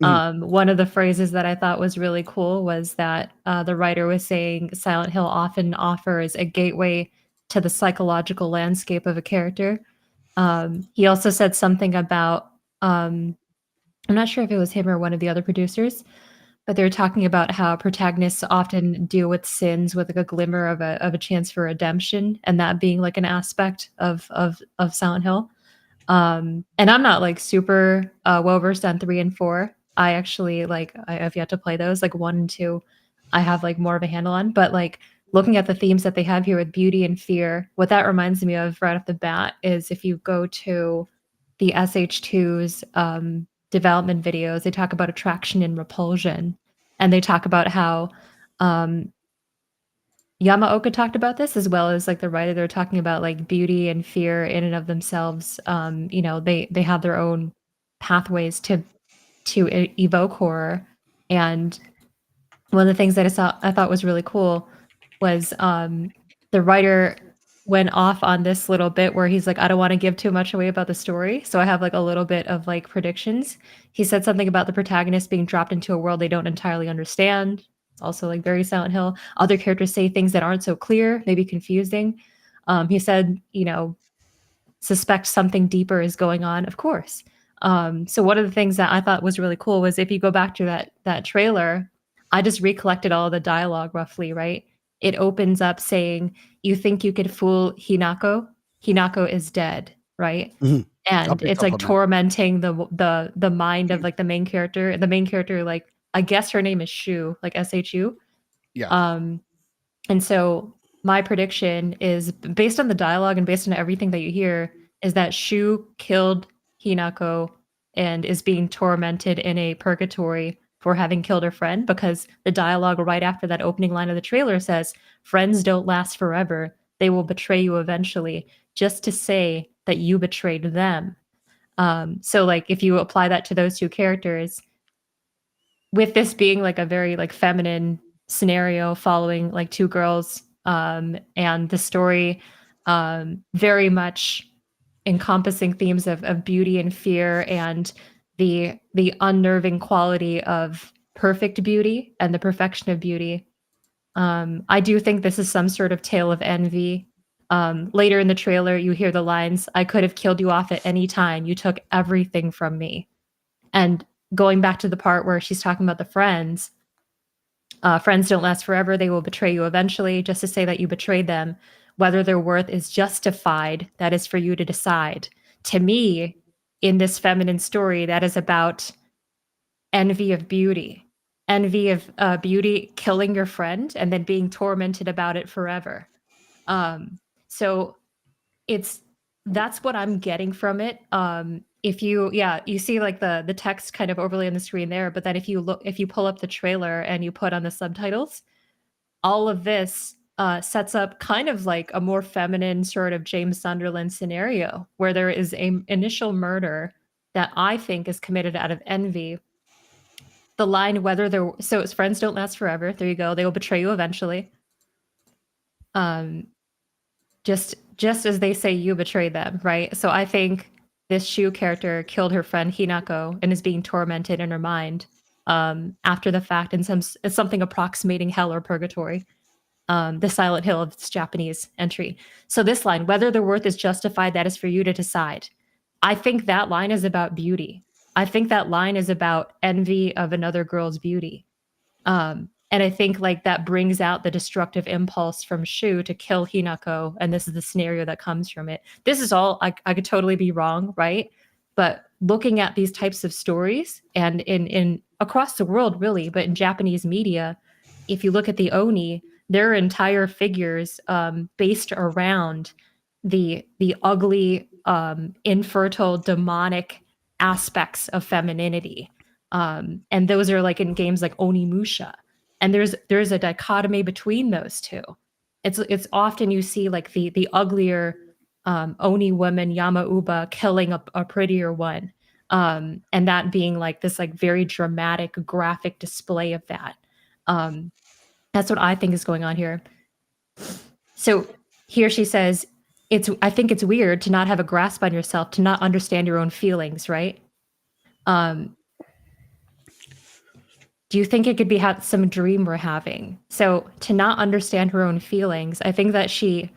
Speaker 2: One of the phrases that I thought was really cool was that the writer was saying Silent Hill often offers a gateway to the psychological landscape of a character. He also said something about, I'm not sure if it was him or one of the other producers, but they were talking about how protagonists often deal with sins with like a glimmer of a chance for redemption, and that being like an aspect of Silent Hill. And I'm not like super well versed on 3 and 4. I actually I have yet to play those. Like 1 and 2, I have like more of a handle on, but like looking at the themes that they have here with beauty and fear, what that reminds me of right off the bat is if you go to the SH2's development videos, they talk about attraction and repulsion, and they talk about how Yamaoka talked about this, as well as like the writer. They're talking about like beauty and fear in and of themselves. They have their own pathways to evoke horror. And one of the things that I thought was really cool was the writer went off on this little bit where he's like, I don't want to give too much away about the story, so I have like a little bit of like predictions. He said something about the protagonist being dropped into a world they don't entirely understand. It's also like very Silent Hill. Other characters say things that aren't so clear, maybe confusing. He said, suspect something deeper is going on, of course. So one of the things that I thought was really cool was if you go back to that trailer, I just recollected all the dialogue roughly, right? It opens up saying, you think you could fool Hinako? Hinako is dead, right? Mm-hmm. And it's like tormenting the mind of like the main character. The main character, like, I guess her name is Shu, like SHU.
Speaker 1: Yeah.
Speaker 2: And so my prediction is based on the dialogue and based on everything that you hear is that Shu killed Hinako and is being tormented in a purgatory for having killed her friend, because the dialogue right after that opening line of the trailer says, friends don't last forever. They will betray you eventually, just to say that you betrayed them. So like if you apply that to those two characters, with this being like a very like feminine scenario following like two girls, and the story very much encompassing themes of beauty and fear and the unnerving quality of perfect beauty and the perfection of beauty. I do think this is some sort of tale of envy. Later in the trailer, you hear the lines, I could have killed you off at any time. You took everything from me. And going back to the part where she's talking about the friends, friends don't last forever. They will betray you eventually, just to say that you betrayed them. Whether their worth is justified, that is for you to decide. To me, in this feminine story, that is about envy of beauty. Envy of beauty killing your friend and then being tormented about it forever. So that's what I'm getting from it. If you see like the text kind of overlay on the screen there, but then if you pull up the trailer and you put on the subtitles, all of this sets up kind of like a more feminine sort of James Sunderland scenario where there is an initial murder that I think is committed out of envy. The line, so it's friends don't last forever. There you go. They will betray you eventually. Just as they say you betrayed them, right? So I think this Shu character killed her friend Hinako and is being tormented in her mind after the fact in something approximating hell or purgatory. The Silent Hill of its Japanese entry. So this line, whether the worth is justified, that is for you to decide. I think that line is about beauty. I think that line is about envy of another girl's beauty. And I think like that brings out the destructive impulse from Shu to kill Hinako, and this is the scenario that comes from it. This is all I could totally be wrong, right? But looking at these types of stories, and in across the world really, but in Japanese media, if you look at the Oni, there are entire figures based around the ugly, infertile, demonic aspects of femininity, and those are like in games like Onimusha. And there's a dichotomy between those two. It's often you see like the uglier Oni woman Yamauba killing a prettier one, and that being like this like very dramatic graphic display of that. That's what I think is going on here. So here she says, I think it's weird to not have a grasp on yourself, to not understand your own feelings, right? Do you think it could be some dream we're having? So to not understand her own feelings, I think that she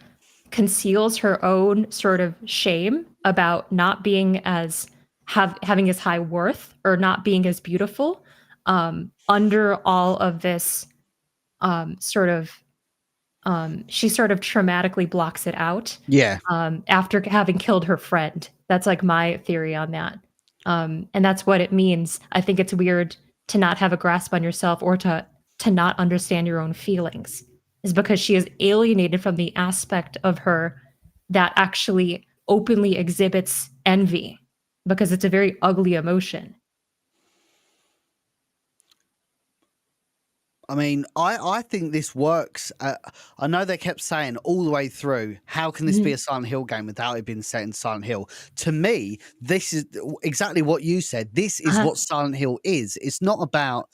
Speaker 2: conceals her own sort of shame about not being as having as high worth or not being as beautiful under all of this sort of she sort of traumatically blocks it out.
Speaker 1: Yeah.
Speaker 2: After having killed her friend. That's like my theory on that. And that's what it means. I think it's weird to not have a grasp on yourself or to not understand your own feelings, is because she is alienated from the aspect of her that actually openly exhibits envy, because it's a very ugly emotion.
Speaker 1: I mean, I think this works. I know they kept saying all the way through, how can this be a Silent Hill game without it being set in Silent Hill? To me, this is exactly what you said. This is what Silent Hill is. It's not about...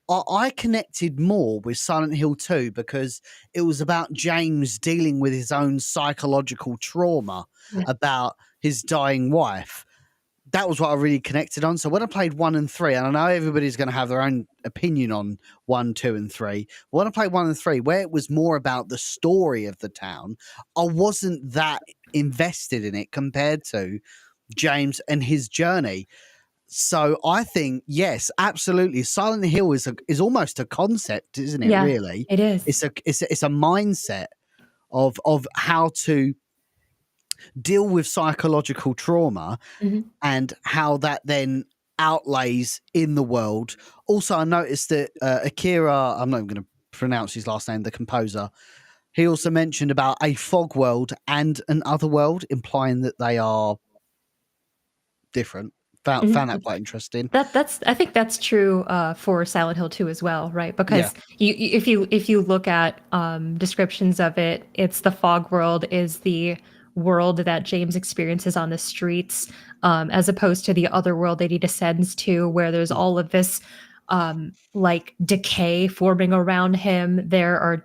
Speaker 1: I connected more with Silent Hill 2 because it was about James dealing with his own psychological trauma about his dying wife. That was what I really connected on. So when I played 1 and 3, and I know everybody's going to have their own opinion on 1, 2, and 3. When I played 1 and 3, where it was more about the story of the town, I wasn't that invested in it compared to James and his journey. So I think, yes, absolutely. Silent Hill is almost a concept, isn't it?
Speaker 2: Yeah,
Speaker 1: really,
Speaker 2: it is.
Speaker 1: It's a mindset of how to deal with psychological trauma and how that then outlays in the world. Also, I noticed that Akira, I'm not even going to pronounce his last name, the composer, he also mentioned about a fog world and an other world, implying that they are different. Found that quite interesting.
Speaker 2: I think that's true for Silent Hill 2 as well, right? Because if you look at descriptions of it, it's the fog world is the world that James experiences on the streets, as opposed to the other world that he descends to, where there's all of this like decay forming around him. There are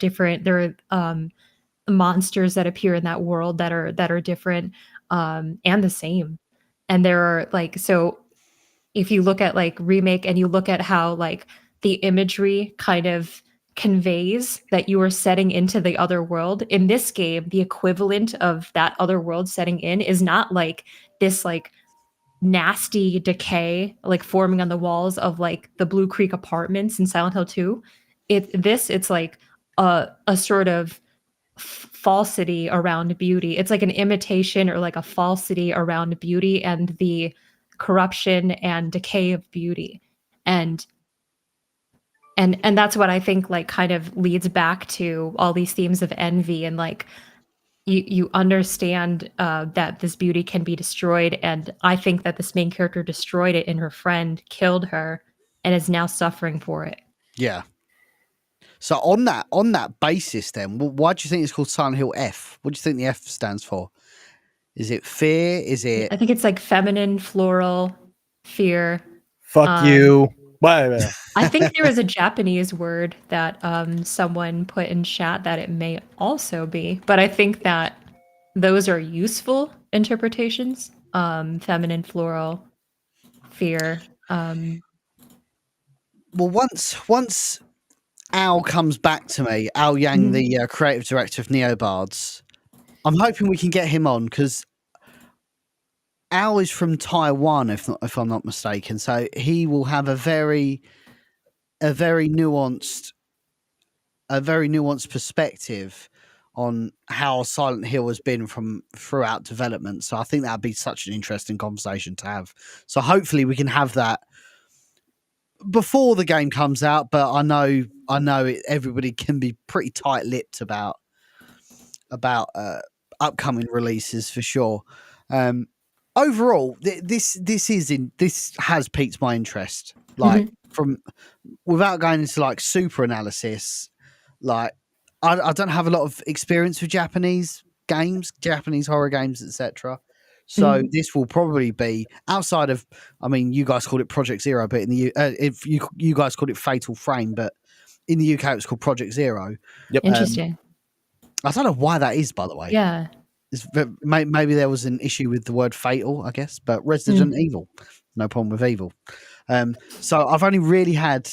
Speaker 2: monsters that appear in that world that are different and the same. And there are like, so if you look at like Remake and you look at how like the imagery kind of conveys that you are setting into the other world, in this game, the equivalent of that other world setting in is not like this like nasty decay like forming on the walls of like the Blue Creek apartments in Silent Hill 2. It's like a sort of falsity around beauty. It's like an imitation or like a falsity around beauty and the corruption and decay of beauty. And that's what I think like kind of leads back to all these themes of envy, and like you understand that this beauty can be destroyed, and I think that this main character destroyed it and her friend killed her and is now suffering for it.
Speaker 1: Yeah. So on that basis, then, why do you think it's called Silent Hill F? What do you think the F stands for? Is it fear? Is it?
Speaker 2: I think it's like feminine, floral, fear.
Speaker 3: Fuck you. Bye.
Speaker 2: I think there was a Japanese word that someone put in chat that it may also be, but I think that those are useful interpretations. Feminine, floral, fear.
Speaker 1: Well, once Al comes back to me, Al Yang, the creative director of Neobards, I'm hoping we can get him on, because Al is from Taiwan, if I'm not mistaken. So he will have a very nuanced a very nuanced perspective on how Silent Hill has been from throughout development. So I think that'd be such an interesting conversation to have. So hopefully we can have that before the game comes out. But I know everybody can be pretty tight-lipped about upcoming releases for sure. Overall, this has piqued my interest. Like from without going into like super analysis, like I don't have a lot of experience with Japanese games, Japanese horror games, etc. So this will probably be outside of. I mean, you guys called it Project Zero, but in the if you guys called it Fatal Frame, but in the UK it's called Project Zero.
Speaker 3: Yep.
Speaker 2: Interesting.
Speaker 1: I don't know why that is, by the way.
Speaker 2: Yeah.
Speaker 1: Maybe there was an issue with the word fatal, I guess, but Resident Evil, no problem with evil. So I've only really had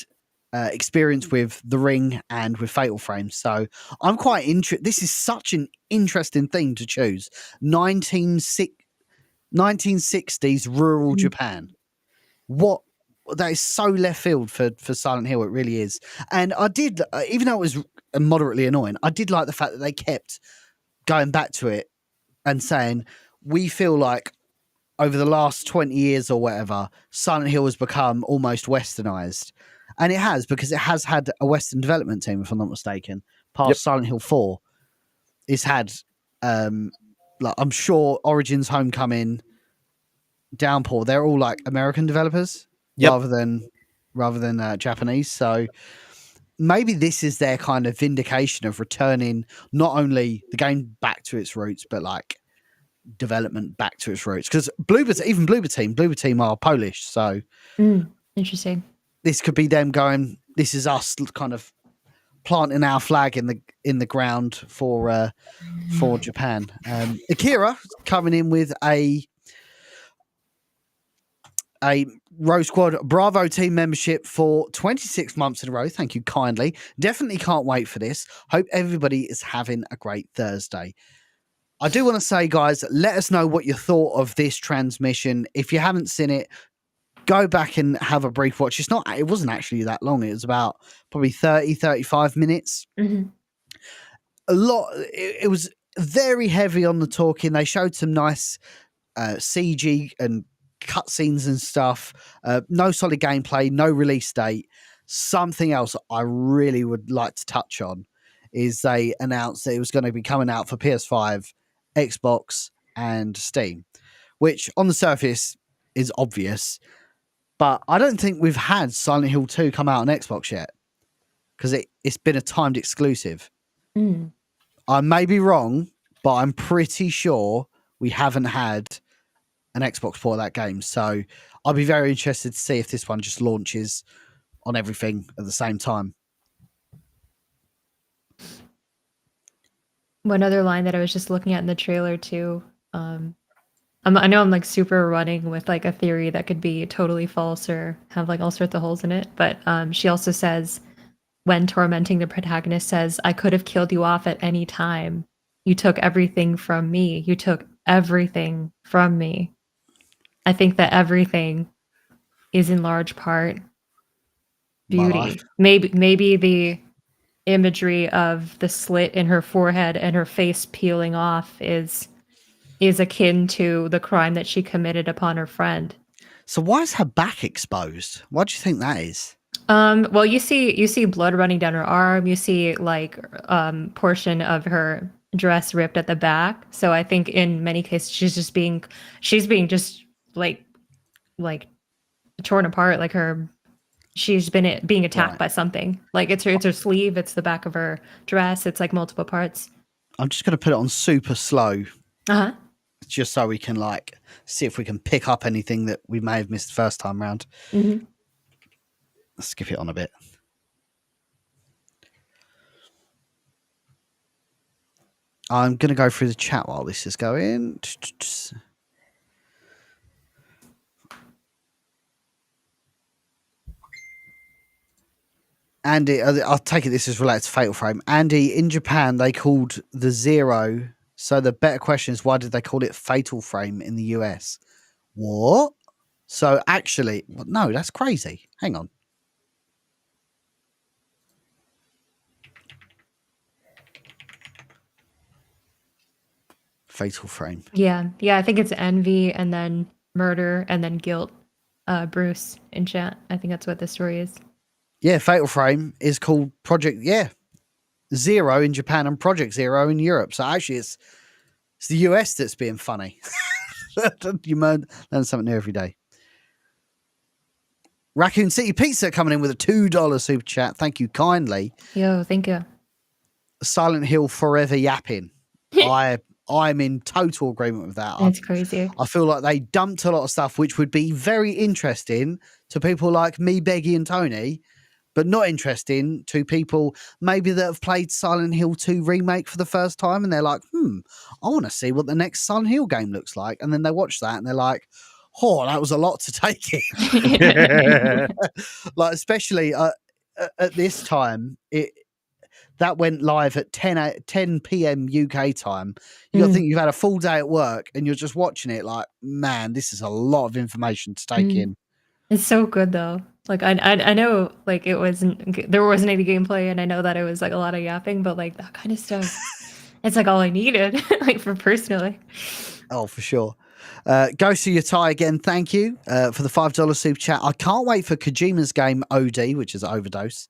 Speaker 1: experience with The Ring and with Fatal Frame. So I'm quite interested. This is such an interesting thing to choose. 1960s rural Japan. What? That is so left field for Silent Hill. It really is. And I did, even though it was moderately annoying, I did like the fact that they kept going back to it and saying, we feel like over the last 20 years or whatever, Silent Hill has become almost westernized. And it has, because it has had a Western development team, if I'm not mistaken. Past Silent Hill 4, it's had, like I'm sure Origins, Homecoming, Downpour, they're all like American developers rather than Japanese. So maybe this is their kind of vindication of returning not only the game back to its roots, but like development back to its roots. Because Bloober Team are Polish, so
Speaker 2: interesting.
Speaker 1: This could be them going, this is us kind of planting our flag in the ground for Japan. Akira coming in with a Rogue Squad Bravo team membership for 26 months in a row. Thank you kindly. Definitely can't wait for this. Hope everybody is having a great Thursday. I do want to say, guys, let us know what you thought of this transmission. If you haven't seen it, go back and have a brief watch. It wasn't actually that long. It was about probably 35 minutes. A lot. It was very heavy on the talking. They showed some nice CG and cutscenes and stuff. No solid gameplay, no release date. Something else I really would like to touch on is they announced that it was going to be coming out for PS5, Xbox, and Steam, which on the surface is obvious, but I don't think we've had Silent Hill 2 come out on Xbox yet, because it's been a timed exclusive. I may be wrong, but I'm pretty sure we haven't had an Xbox port of that game. So I'll be very interested to see if this one just launches on everything at the same time.
Speaker 2: One other line that I was just looking at in the trailer too. I know I'm like super running with like a theory that could be totally false or have like all sorts of holes in it. But she also says, when tormenting the protagonist, says, "I could have killed you off at any time. You took everything from me. You took everything from me." I think that everything is in large part beauty. Maybe the imagery of the slit in her forehead and her face peeling off is akin to the crime that she committed upon her friend.
Speaker 1: So why is her back exposed? What do you think that is?
Speaker 2: Well, you see blood running down her arm. You see like portion of her dress ripped at the back. So I think in many cases she's being just like torn apart. Like she's being attacked by something. Like it's her sleeve, it's the back of her dress. It's like multiple parts. I'm
Speaker 1: just gonna put it on super slow. Just so we can like see if we can pick up anything that we may have missed the first time round. Let's skip it on a bit. I'm going to go through the chat while this is going. Andy, I'll take it this is related to Fatal Frame. Andy, in Japan, they called the Zero. So the better question is, why did they call it Fatal Frame in the US? What? So actually, no, that's crazy. Hang on. Fatal Frame.
Speaker 2: Yeah, I think it's envy and then murder and then guilt. Bruce in chat. I think that's what the story is.
Speaker 1: Yeah, Fatal Frame is called Project Zero in Japan and Project Zero in Europe. So actually, it's the US that's being funny. You learn something new every day. Raccoon City Pizza coming in with a $2 super chat. Thank you kindly.
Speaker 2: Yo, thank you.
Speaker 1: Silent Hill Forever Yapping. I'm in total agreement with that.
Speaker 2: It's crazy.
Speaker 1: I feel like they dumped a lot of stuff which would be very interesting to people like me, Beggy, and Tony, but not interesting to people maybe that have played Silent Hill 2 Remake for the first time and they're like, I want to see what the next Silent Hill game looks like. And then they watch that and they're like, oh, that was a lot to take in. Like, especially at this time, that went live at 10 p.m. UK time. You got to think you've had a full day at work and you're just watching it like, man, this is a lot of information to take in.
Speaker 2: It's so good though. Like I know like there wasn't any gameplay and I know that it was like a lot of yapping, but like that kind of stuff, it's like all I needed like for personally.
Speaker 1: Oh, for sure. Ghost of Yatai again, thank you for the $5 super chat. I can't wait for Kojima's game OD, which is Overdose.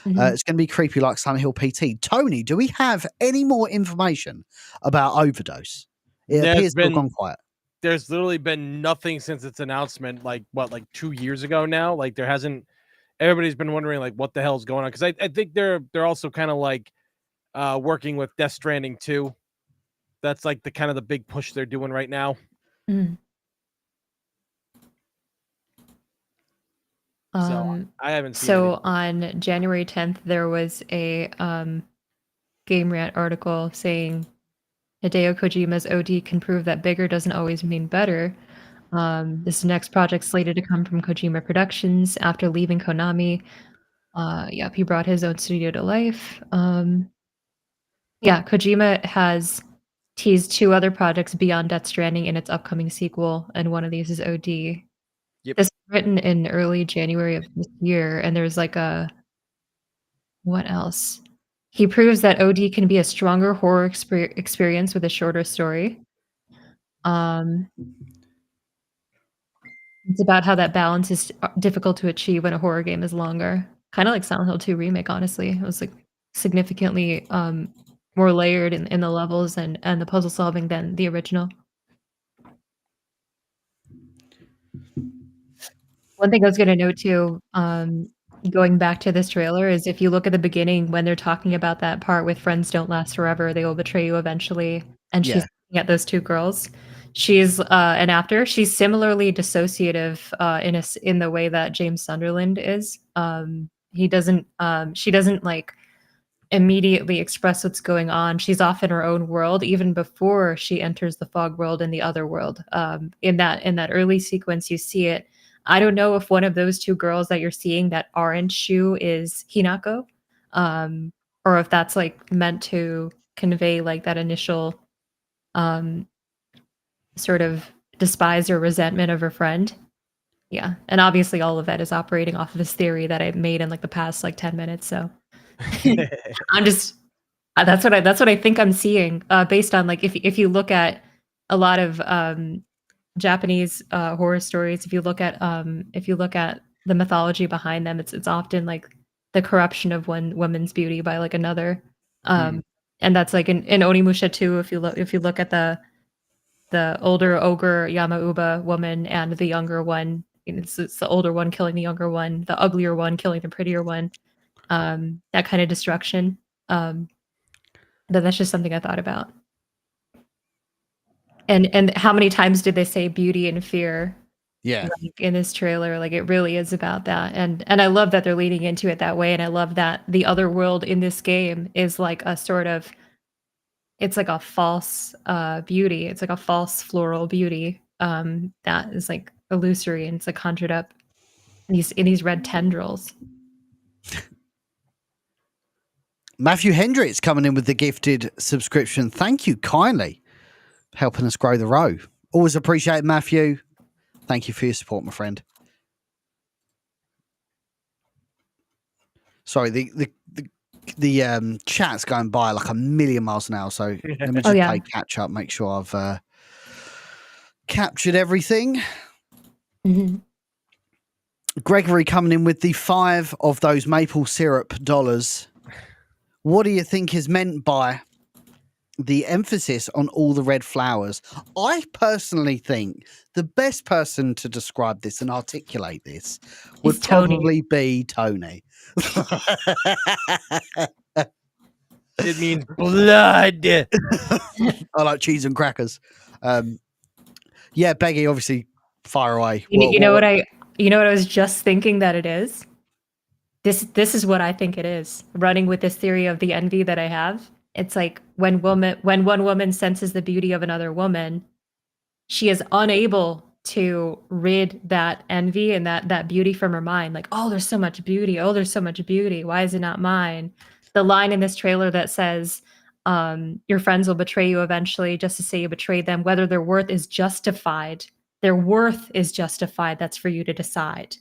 Speaker 1: It's going to be creepy like Silent Hill PT. Tony, do we have any more information about Overdose? It appears to have gone quiet.
Speaker 3: There's literally been nothing since its announcement, like 2 years ago now. Like there hasn't. Everybody's been wondering like what the hell's going on, because I think they're also kind of like working with Death Stranding 2. That's like the kind of the big push they're doing right now. So I haven't seen
Speaker 2: So on January 10th, there was a Game Rant article saying Hideo Kojima's OD can prove that bigger doesn't always mean better. This next project slated to come from Kojima Productions after leaving Konami. He brought his own studio to life. Kojima has teased 2 other projects beyond Death Stranding in its upcoming sequel, and one of these is OD.
Speaker 3: Yep.
Speaker 2: This was written in early January of this year, and there's like what else? He proves that OD can be a stronger horror experience with a shorter story. It's about how that balance is difficult to achieve when a horror game is longer. Kind of like Silent Hill 2 Remake, honestly. It was like significantly more layered in the levels and the puzzle solving than the original. One thing I was going to note too, going back to this trailer, is if you look at the beginning when they're talking about that part with friends don't last forever, they will betray you eventually, and she's looking at those 2 girls. She's an actor. She's similarly dissociative in the way that James Sunderland is. She doesn't like immediately express what's going on. She's off in her own world even before she enters the fog world and the other world. In that early sequence, you see it. I don't know if one of those 2 girls that you're seeing, that orange shoe, is Hinako, or if that's like meant to convey like that initial sort of despise or resentment of her friend. Yeah. And obviously all of that is operating off of this theory that I made in like the past like 10 minutes. So I'm just that's what I think I'm seeing based on like if you look at a lot of Japanese horror stories, if you look at the mythology behind them, it's often like the corruption of one woman's beauty by like another. And that's like in Onimusha 2, if you look at the older ogre Yamauba woman and the younger one, it's the older one killing the younger one, the uglier one killing the prettier one, that kind of destruction. That's just something I thought about. And how many times did they say beauty and fear?
Speaker 1: Yeah.
Speaker 2: Like, in this trailer, like it really is about that. And I love that they're leaning into it that way. And I love that the other world in this game is like a sort of, it's like a false beauty. It's like a false floral beauty that is like illusory, and it's like conjured up in these red tendrils.
Speaker 1: Matthew Hendricks coming in with the gifted subscription. Thank you kindly, helping us grow the row. Always appreciate it, Matthew. Thank you for your support, my friend. Sorry, the chat's going by like a million miles an hour. So let me just play catch up. Make sure I've captured everything.
Speaker 2: Mm-hmm.
Speaker 1: Gregory coming in with the 5 of those maple syrup dollars. What do you think is meant by the emphasis on all the red flowers? I personally think the best person to describe this and articulate this would probably be Tony.
Speaker 3: It means blood.
Speaker 1: I like cheese and crackers. Yeah, Beggy, obviously, fire away.
Speaker 2: You know what I was just thinking that it is? This is what I think it is. Running with this theory of the envy that I have. It's like when one woman senses the beauty of another woman, she is unable to rid that envy and that beauty from her mind. Like, oh, there's so much beauty. Oh, there's so much beauty. Why is it not mine? The line in this trailer that says, your friends will betray you eventually just to say you betrayed them, whether their worth is justified. Their worth is justified. That's for you to decide.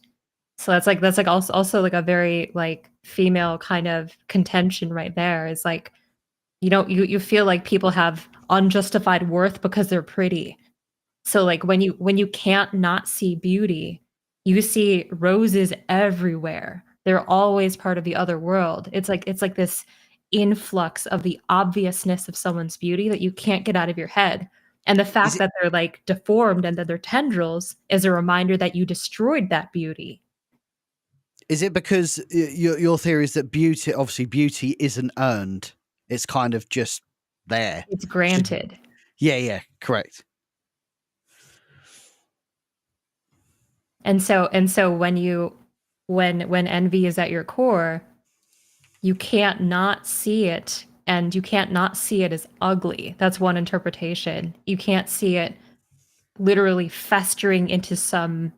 Speaker 2: So that's like also like a very like female kind of contention right there. Is like, you feel like people have unjustified worth because they're pretty. So like when you can't not see beauty, you see roses everywhere. They're always part of the other world. It's like this influx of the obviousness of someone's beauty that you can't get out of your head. And the fact that they're like deformed and that they're tendrils is a reminder that you destroyed that beauty.
Speaker 1: Is it because your theory is that beauty isn't earned? It's kind of just there.
Speaker 2: It's granted.
Speaker 1: Yeah, correct.
Speaker 2: And so when envy is at your core, you can't not see it, and you can't not see it as ugly. That's one interpretation. You can't see it literally festering into some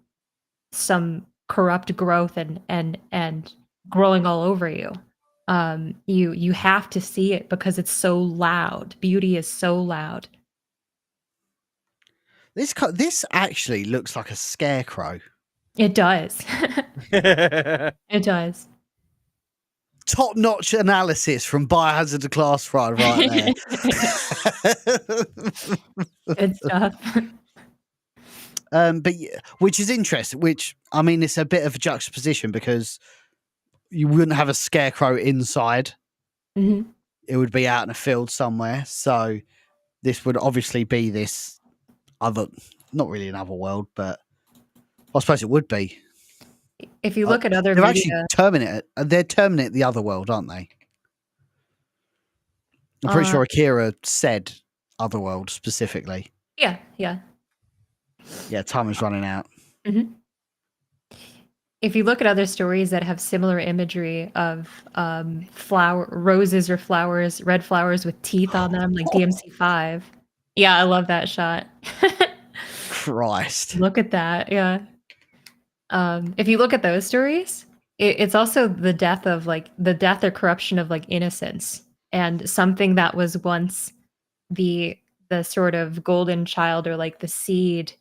Speaker 2: corrupt growth and growing all over you. You have to see it because it's so loud. Beauty is so loud.
Speaker 1: This actually looks like a scarecrow.
Speaker 2: It does. It does.
Speaker 1: Top-notch analysis from Biohazard Class Ride right there.
Speaker 2: Good stuff.
Speaker 1: But which is interesting. Which, I mean, it's a bit of a juxtaposition because you wouldn't have a scarecrow inside.
Speaker 2: Mm-hmm.
Speaker 1: It would be out in a field somewhere. So this would obviously be this other, not really another world, but I suppose it would be.
Speaker 2: If you look at other
Speaker 1: they're
Speaker 2: media,
Speaker 1: actually they're terminating the other world, aren't they? I'm pretty sure Akira said other world specifically.
Speaker 2: Yeah.
Speaker 1: Yeah, time is running out.
Speaker 2: Mm-hmm. If you look at other stories that have similar imagery of roses or flowers, red flowers with teeth on them, like DMC5. Yeah, I love that shot.
Speaker 1: Christ.
Speaker 2: Look at that. Yeah. If you look at those stories, it's also the death or corruption of like innocence, and something that was once the sort of golden child or like the seed,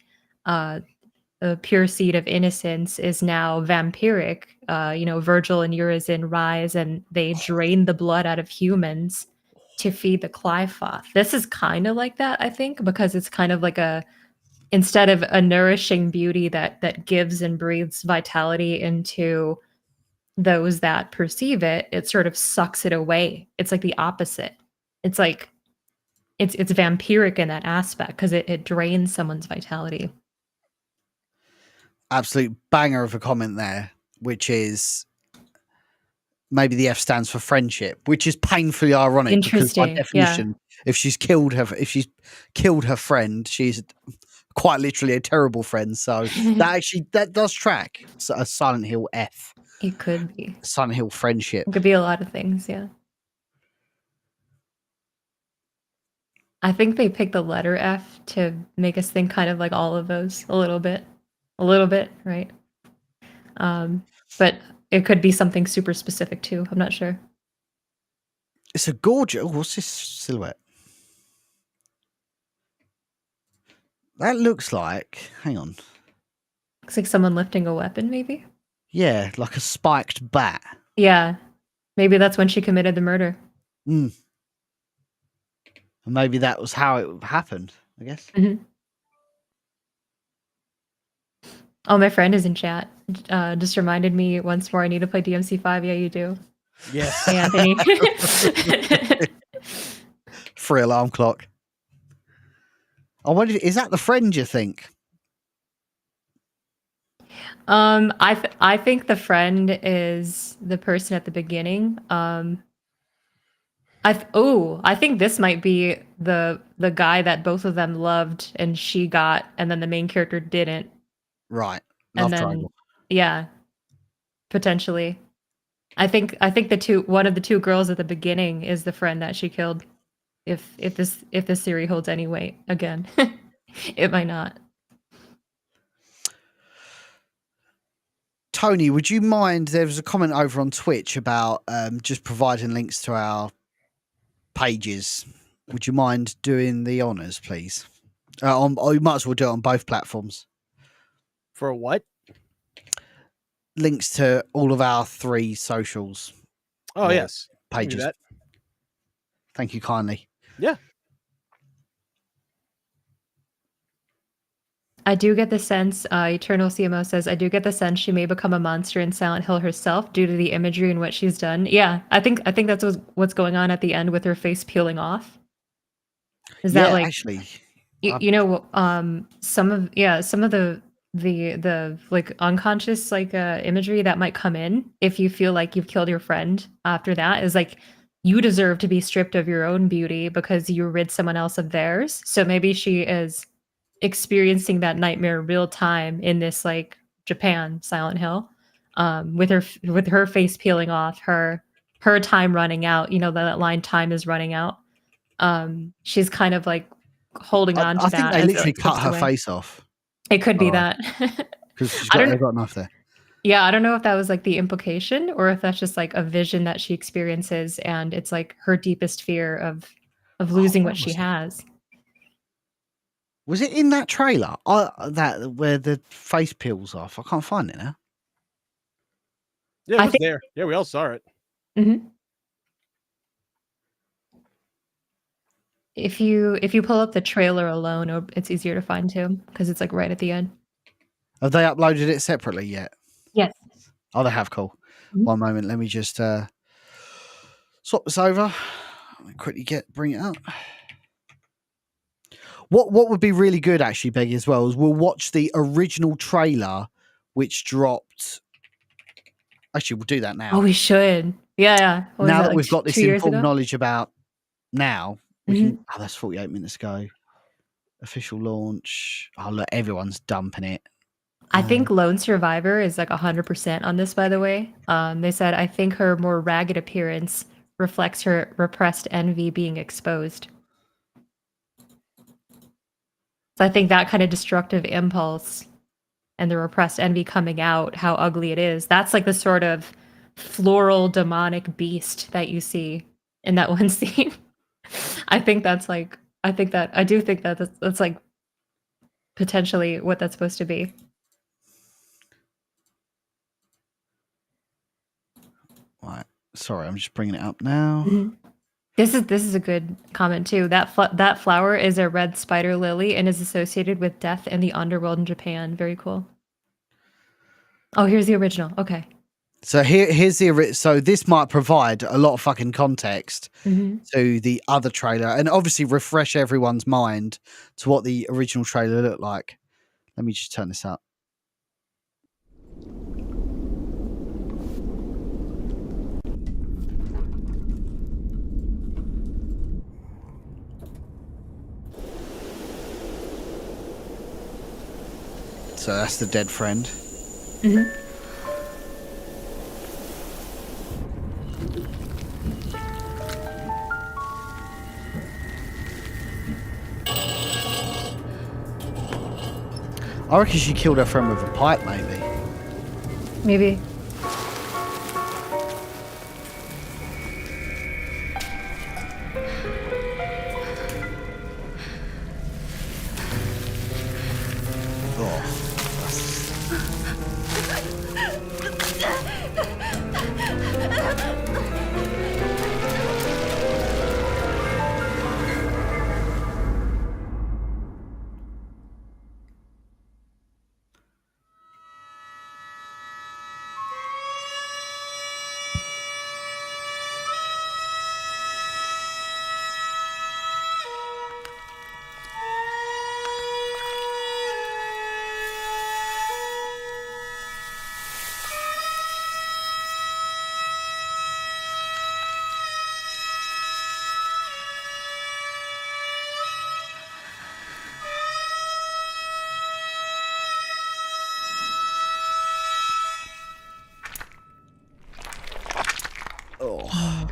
Speaker 2: the pure seed of innocence is now vampiric. Virgil and Urizen rise and they drain the blood out of humans to feed the Qliphoth. This is kind of like that, I think, because it's kind of like instead of a nourishing beauty that gives and breathes vitality into those that perceive it, it sort of sucks it away. It's like the opposite. It's like it's vampiric in that aspect because it drains someone's vitality.
Speaker 1: Absolute banger of a comment there, which is maybe the F stands for friendship, which is painfully ironic because by definition, if she's killed her friend, she's quite literally a terrible friend. So that does track. So a Silent Hill F.
Speaker 2: It could be
Speaker 1: Silent Hill friendship.
Speaker 2: It could be a lot of things. Yeah. I think they picked the letter F to make us think kind of like all of those a little bit, right? But it could be something super specific too. I'm not sure.
Speaker 1: It's a gorgeous. What's this silhouette? That looks like. Hang on.
Speaker 2: Looks like someone lifting a weapon, maybe.
Speaker 1: Yeah, like a spiked bat.
Speaker 2: Yeah. Maybe that's when she committed the murder.
Speaker 1: And maybe that was how it happened, I guess.
Speaker 2: Oh, my friend is in chat. Just reminded me once more I need to play DMC5. Yeah, you do.
Speaker 3: Yes.
Speaker 2: Hey, Anthony.
Speaker 1: 3 alarm clock. I wonder, is that the friend you think?
Speaker 2: I think the friend is the person at the beginning. I think this might be the guy that both of them loved and she got, and then the main character didn't.
Speaker 1: Right.
Speaker 2: And then,
Speaker 1: triangle.
Speaker 2: yeah, potentially. I think one of the two girls at the beginning is the friend that she killed. If this theory holds any weight, again, it might not.
Speaker 1: Tony, would you mind? There was a comment over on Twitch about just providing links to our pages. Would you mind doing the honors, please? You might as well do it on both platforms.
Speaker 3: For what?
Speaker 1: Links to all of our 3 socials.
Speaker 3: Oh, yes.
Speaker 1: Pages. Thank you kindly.
Speaker 3: Yeah.
Speaker 2: I do get the sense, Eternal CMO says, I do get the sense she may become a monster in Silent Hill herself due to the imagery and what she's done. Yeah, I think that's what's going on at the end with her face peeling off. Is that like
Speaker 1: actually?
Speaker 2: You know, some of the like unconscious like imagery that might come in if you feel like you've killed your friend after that is like you deserve to be stripped of your own beauty because you rid someone else of theirs. So maybe she is experiencing that nightmare real time in this like Japan Silent Hill, with her face peeling off, her time running out. You know, that line, time is running out. She's kind of like holding on to that.
Speaker 1: I think they literally cut her face off.
Speaker 2: It could be that.
Speaker 1: Because they've got enough there.
Speaker 2: Yeah, I don't know if that was like the implication or if that's just like a vision that she experiences and it's like her deepest fear of losing what she has.
Speaker 1: Was it in that trailer? That where the face peels off? I can't find it now.
Speaker 3: Yeah, it was there. Yeah, we all saw it.
Speaker 2: Mm-hmm. If you pull up the trailer alone, it's easier to find too because it's like right at the end.
Speaker 1: Have they uploaded it separately yet?
Speaker 2: Yes.
Speaker 1: Oh, they have. Cool.
Speaker 2: Mm-hmm.
Speaker 1: 1 moment. Let me just swap this over. Let me quickly bring it up. What would be really good, actually, Beggy, as well, is we'll watch the original trailer, which dropped. Actually, we'll do that now.
Speaker 2: Oh, we should. Yeah.
Speaker 1: Now that we've got this informed knowledge about now, we can. Oh, that's 48 minutes ago. Official launch. Oh, look, everyone's dumping it.
Speaker 2: I think Lone Survivor is like 100% on this, by the way. They said, I think her more ragged appearance reflects her repressed envy being exposed. So I think that kind of destructive impulse and the repressed envy coming out, how ugly it is, that's like the sort of floral demonic beast that you see in that one scene. I do think that's like potentially what that's supposed to be.
Speaker 1: Right. Sorry, I'm just bringing it up now.
Speaker 2: Mm-hmm. This is a good comment too. That flower is a red spider lily and is associated with death and the underworld in Japan. Very cool. Oh, here's the original. Okay.
Speaker 1: So here's so this might provide a lot of fucking context to the other trailer and obviously refresh everyone's mind to what the original trailer looked like. Let me just turn this up. So that's the dead friend.
Speaker 2: Mm-hmm.
Speaker 1: I reckon she killed her friend with a pipe, maybe.
Speaker 2: Maybe.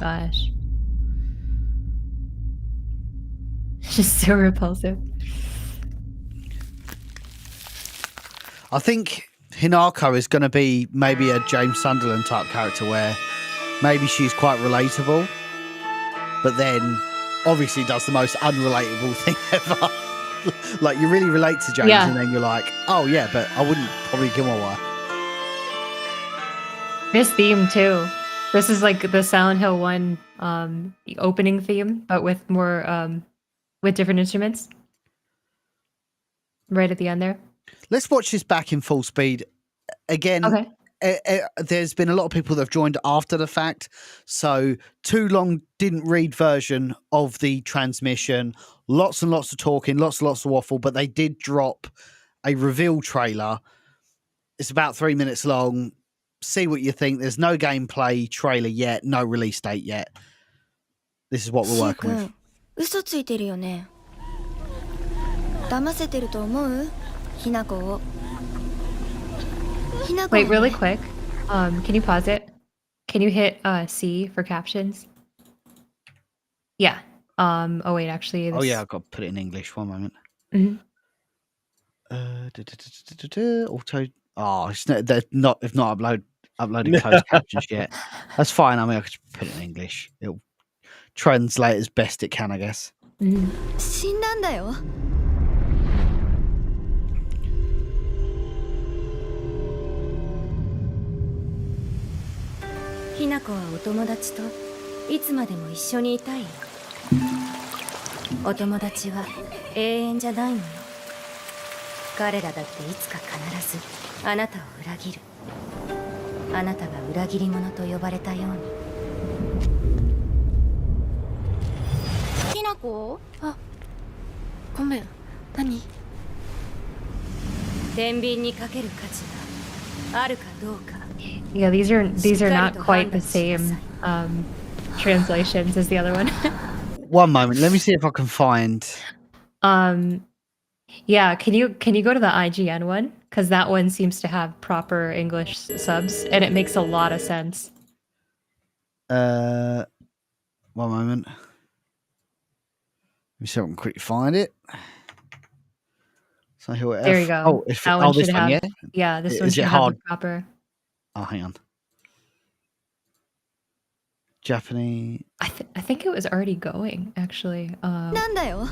Speaker 2: gosh. Just so repulsive.
Speaker 1: I think Hinako is going to be maybe a James Sunderland type character where maybe she's quite relatable, but then obviously does the most unrelatable thing ever. Like, you really relate to James, and then you're like, oh yeah, but I wouldn't probably kill my wife.
Speaker 2: This theme too. This is like the Silent Hill 1 the opening theme, but with more with different instruments. Right at the end there.
Speaker 1: Let's watch this back in full speed. Again,
Speaker 2: Okay.
Speaker 1: There's been a lot of people that have joined after the fact, so Too Long didn't read version of the transmission. Lots and lots of talking, lots and lots of waffle, but they did drop a reveal trailer. It's about 3 minutes long. See what you think. There's no gameplay trailer yet, no release date yet. This is what we're working with.
Speaker 6: 嘘ついてるよね。騙せてると思う？ひなこを。
Speaker 2: Wait, really quick. Can you pause it? Can you hit C for captions? Yeah. Oh wait, actually.
Speaker 1: Oh yeah, I've got to put it in English. 1 moment.
Speaker 2: Mhm.
Speaker 1: Auto. Oh, they've not uploaded closed captions yet. That's fine. I mean, I could put it in English. It'll translate as best it can, I guess.
Speaker 6: 死んだんだよ。 ひなこはお友達といつまでも一緒にいたいよ。お友達は永遠じゃないのよ。彼らだっていつか必ずあなたを裏切る。あなたが裏切り者と呼ばれたように。ひなこ？あ、ごめん。何？天秤にかける価値があるかどうか。
Speaker 2: Yeah, these are not quite the same translations as the other one.
Speaker 1: 1 moment. Let me see if I can find.
Speaker 2: Yeah, can you go to the IGN one? Because that one seems to have proper English subs, and it makes a lot of sense.
Speaker 1: 1 moment. Let me see if I can quickly find it. So here
Speaker 2: There you go.
Speaker 1: Oh,
Speaker 2: that one
Speaker 1: this
Speaker 2: should
Speaker 1: one,
Speaker 2: have,
Speaker 1: yeah?
Speaker 2: this
Speaker 1: Is
Speaker 2: one
Speaker 1: it
Speaker 2: should have
Speaker 1: hard?
Speaker 2: the proper.
Speaker 1: Oh, hang on. Japanese.
Speaker 2: I think it was already going actually.
Speaker 6: なんだよ。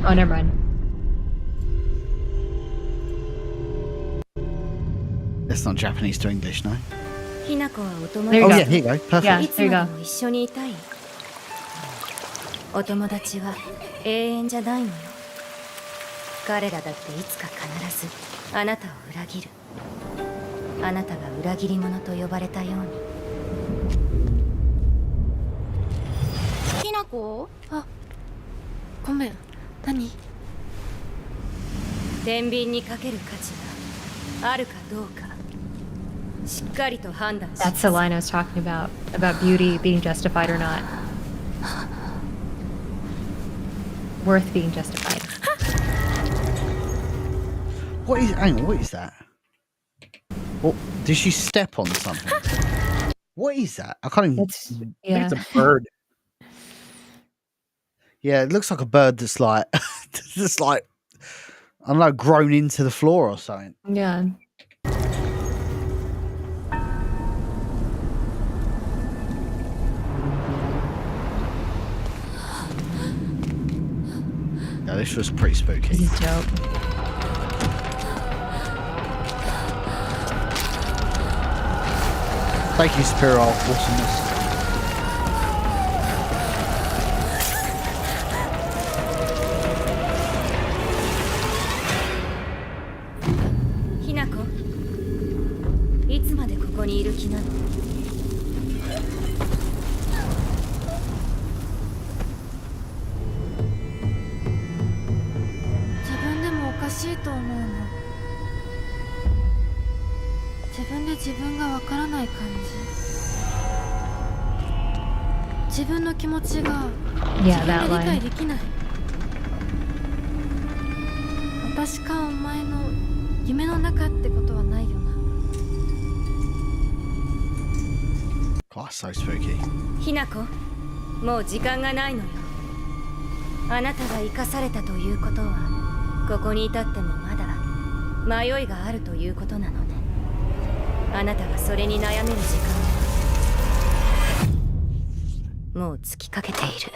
Speaker 2: Oh, never mind.
Speaker 1: It's not Japanese to English, no?
Speaker 6: ひなこはお友
Speaker 2: There you
Speaker 1: Oh
Speaker 2: go.
Speaker 1: yeah, here you go. Perfect.
Speaker 2: Yeah,
Speaker 6: いつ
Speaker 2: there you
Speaker 6: ま
Speaker 2: go.
Speaker 6: でも一緒にいたいよ。お友達は永遠じゃないのよ。彼らだっていつか必ずあなたを裏切る。あなたが裏切り者と呼ばれたように。ひなこ？あ、ごめん。何？天秤にかける価値があるかどうか。しっかりと判断し
Speaker 2: That's the line I was talking about beauty being justified or not. Worth being justified.
Speaker 1: Hang on, what is that? What, did she step on something? What is that? I can't even.
Speaker 2: It's,
Speaker 3: I think
Speaker 2: yeah.
Speaker 3: it's a bird.
Speaker 1: Yeah, it looks like a bird that's like, just like, I don't know, grown into the floor or something.
Speaker 2: Yeah.
Speaker 1: Yeah, this was pretty spooky.
Speaker 2: This is dope.
Speaker 1: Thank you, Spiro. Awesomeness.
Speaker 6: Hinako, いつまでここにいる気なの？
Speaker 7: 自分でもおかしいと思うの。自分で自分がわからない感じ。自分の気持ちが
Speaker 2: Yeah,
Speaker 7: 自
Speaker 2: that
Speaker 7: 分で理解
Speaker 2: line.
Speaker 7: できない。私かお前の夢の中ってことはないよな。
Speaker 1: Oh, so spooky.
Speaker 6: ひなこ、もう時間がないのよ。あなたが生かされたということは、ここに至ってもまだ迷いがあるということなのね。あなたがそれに悩める時間はもう尽きかけている。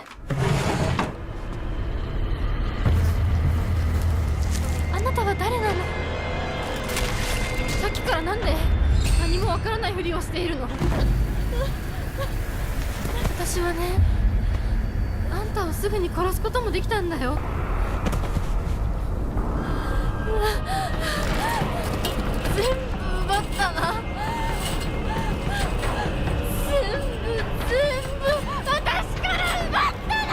Speaker 7: あなたは誰なの？さっきからなんで何もわからないふりをしているの？私はね、あんたをすぐに殺すこともできたんだよ。全部奪ったな。全部私から奪ったな。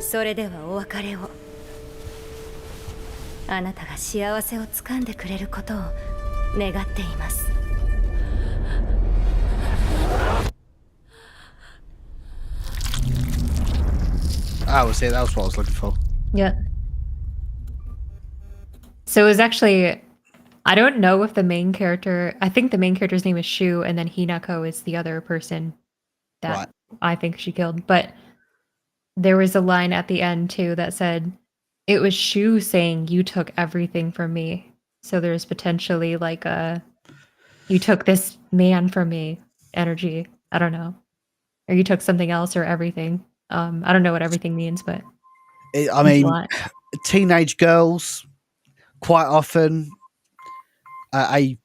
Speaker 6: それではお別れを。あなたが幸せをつかんでくれることを願っています。
Speaker 1: That was it. That was what I was looking for.
Speaker 2: Yeah. So it was actually, I don't know if the main character, I think the main character's name is Shu, and then Hinako is the other person that
Speaker 1: Right.
Speaker 2: I think she killed. But there was a line at the end too that said, it was Shu saying, "You took everything from me." So there's potentially like a, you took this man from me energy. I don't know. Or you took something else or everything. I don't know what everything means, but
Speaker 1: I mean, teenage girls quite often a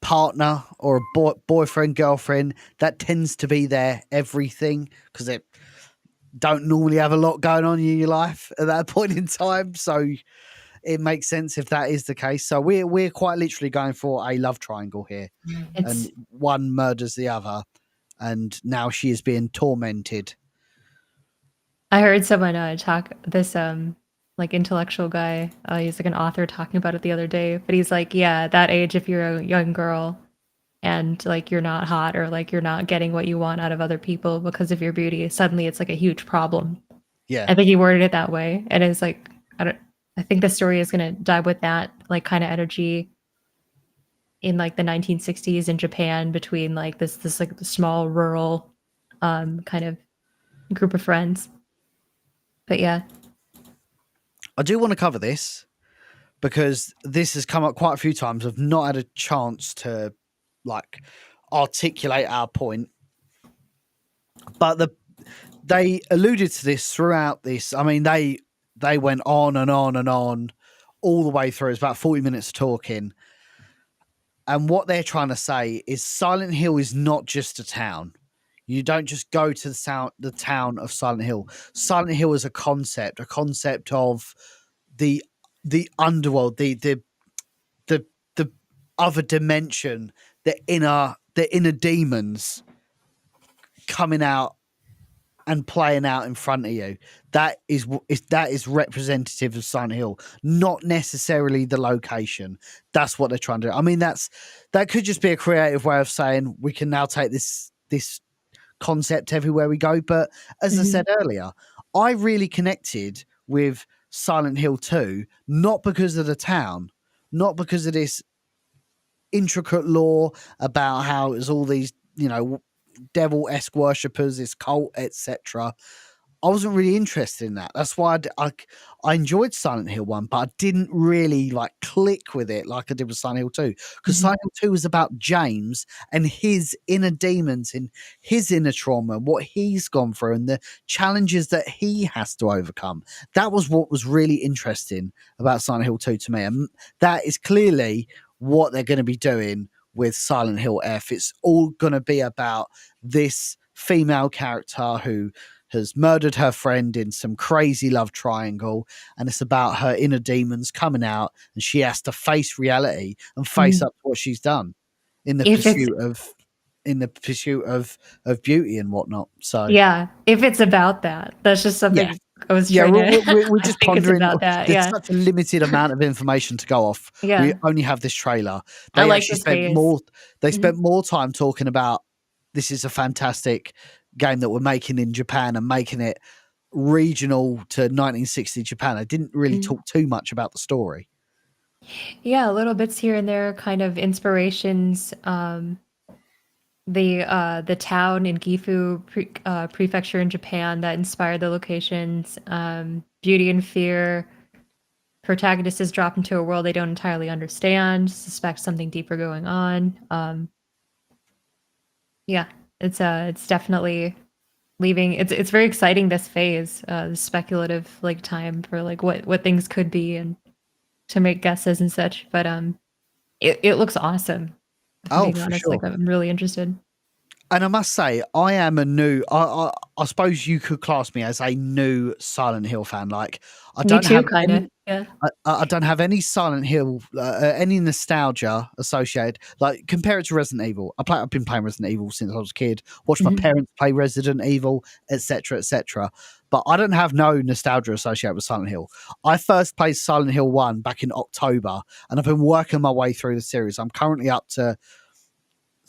Speaker 1: partner or a boyfriend, girlfriend, that tends to be their everything because they don't normally have a lot going on in your life at that point in time. So it makes sense if that is the case. So we're quite literally going for a love triangle here. And one murders the other, and now she is being tormented.
Speaker 2: I heard someone talk this like intellectual guy. He's like an author talking about it the other day. But he's like, yeah, at that age, if you're a young girl and like you're not hot or like you're not getting what you want out of other people because of your beauty, suddenly it's like a huge problem.
Speaker 1: Yeah,
Speaker 2: I think he worded it that way, and it's like I think the story is gonna dive with that like kind of energy in like the 1960s in Japan between like this like the small rural kind of group of friends. But yeah,
Speaker 1: I do want to cover this because this has come up quite a few times. I've not had a chance to like articulate our point, but they alluded to this throughout this. I mean, they went on and on and on all the way through. It's about 40 minutes of talking. And what they're trying to say is Silent Hill is not just a town. You don't just go to the town of Silent Hill. Silent Hill is a concept of the underworld, the other dimension, the inner demons coming out and playing out in front of you. That is representative of Silent Hill, not necessarily the location. That's what they're trying to do. I mean, that could just be a creative way of saying we can now take this concept everywhere we go. But as I said earlier, I really connected with Silent Hill 2, not because of the town, not because of this intricate lore about how it's all these, devil-esque worshippers, this cult, etc. I wasn't really interested in that. That's why I enjoyed Silent Hill 1, but I didn't really like click with it like I did with Silent Hill 2. Because Silent Hill 2 was about James and his inner demons and his inner trauma, what he's gone through and the challenges that he has to overcome. That was what was really interesting about Silent Hill 2 to me. And that is clearly what they're going to be doing with Silent Hill F. It's all going to be about this female character who has murdered her friend in some crazy love triangle, and it's about her inner demons coming out, and she has to face reality and face up to what she's done in the pursuit of beauty and whatnot. So
Speaker 2: yeah, if it's about that, that's just something I was trying to.
Speaker 1: We're just pondering
Speaker 2: about that.
Speaker 1: There's such a limited amount of information to go off.
Speaker 2: Yeah.
Speaker 1: We only have this trailer.
Speaker 2: I like
Speaker 1: actually
Speaker 2: this
Speaker 1: spent
Speaker 2: phase.
Speaker 1: more. They spent more time talking about this is a fantastic game that we're making in Japan and making it regional to 1960 Japan. I didn't really talk too much about the story.
Speaker 2: Yeah, little bits here and there, kind of inspirations. The town in Gifu prefecture in Japan that inspired the locations. Beauty and Fear. Protagonist is dropped into a world they don't entirely understand, suspect something deeper going on. Yeah, it's definitely leaving. It's very exciting, this phase, the speculative like time for like what things could be and to make guesses and such. But it looks awesome.
Speaker 1: Oh, for sure.
Speaker 2: Like, I'm really interested.
Speaker 1: And I must say, I am a new. I suppose you could class me as a new Silent Hill fan. Like, I don't have
Speaker 2: kind of. Yeah.
Speaker 1: I don't have any Silent Hill, any nostalgia associated. Like, compare it to Resident Evil. I've been playing Resident Evil since I was a kid. Watched my parents play Resident Evil, etc., etc. But I don't have no nostalgia associated with Silent Hill. I first played Silent Hill 1 back in October, and I've been working my way through the series. I'm currently up to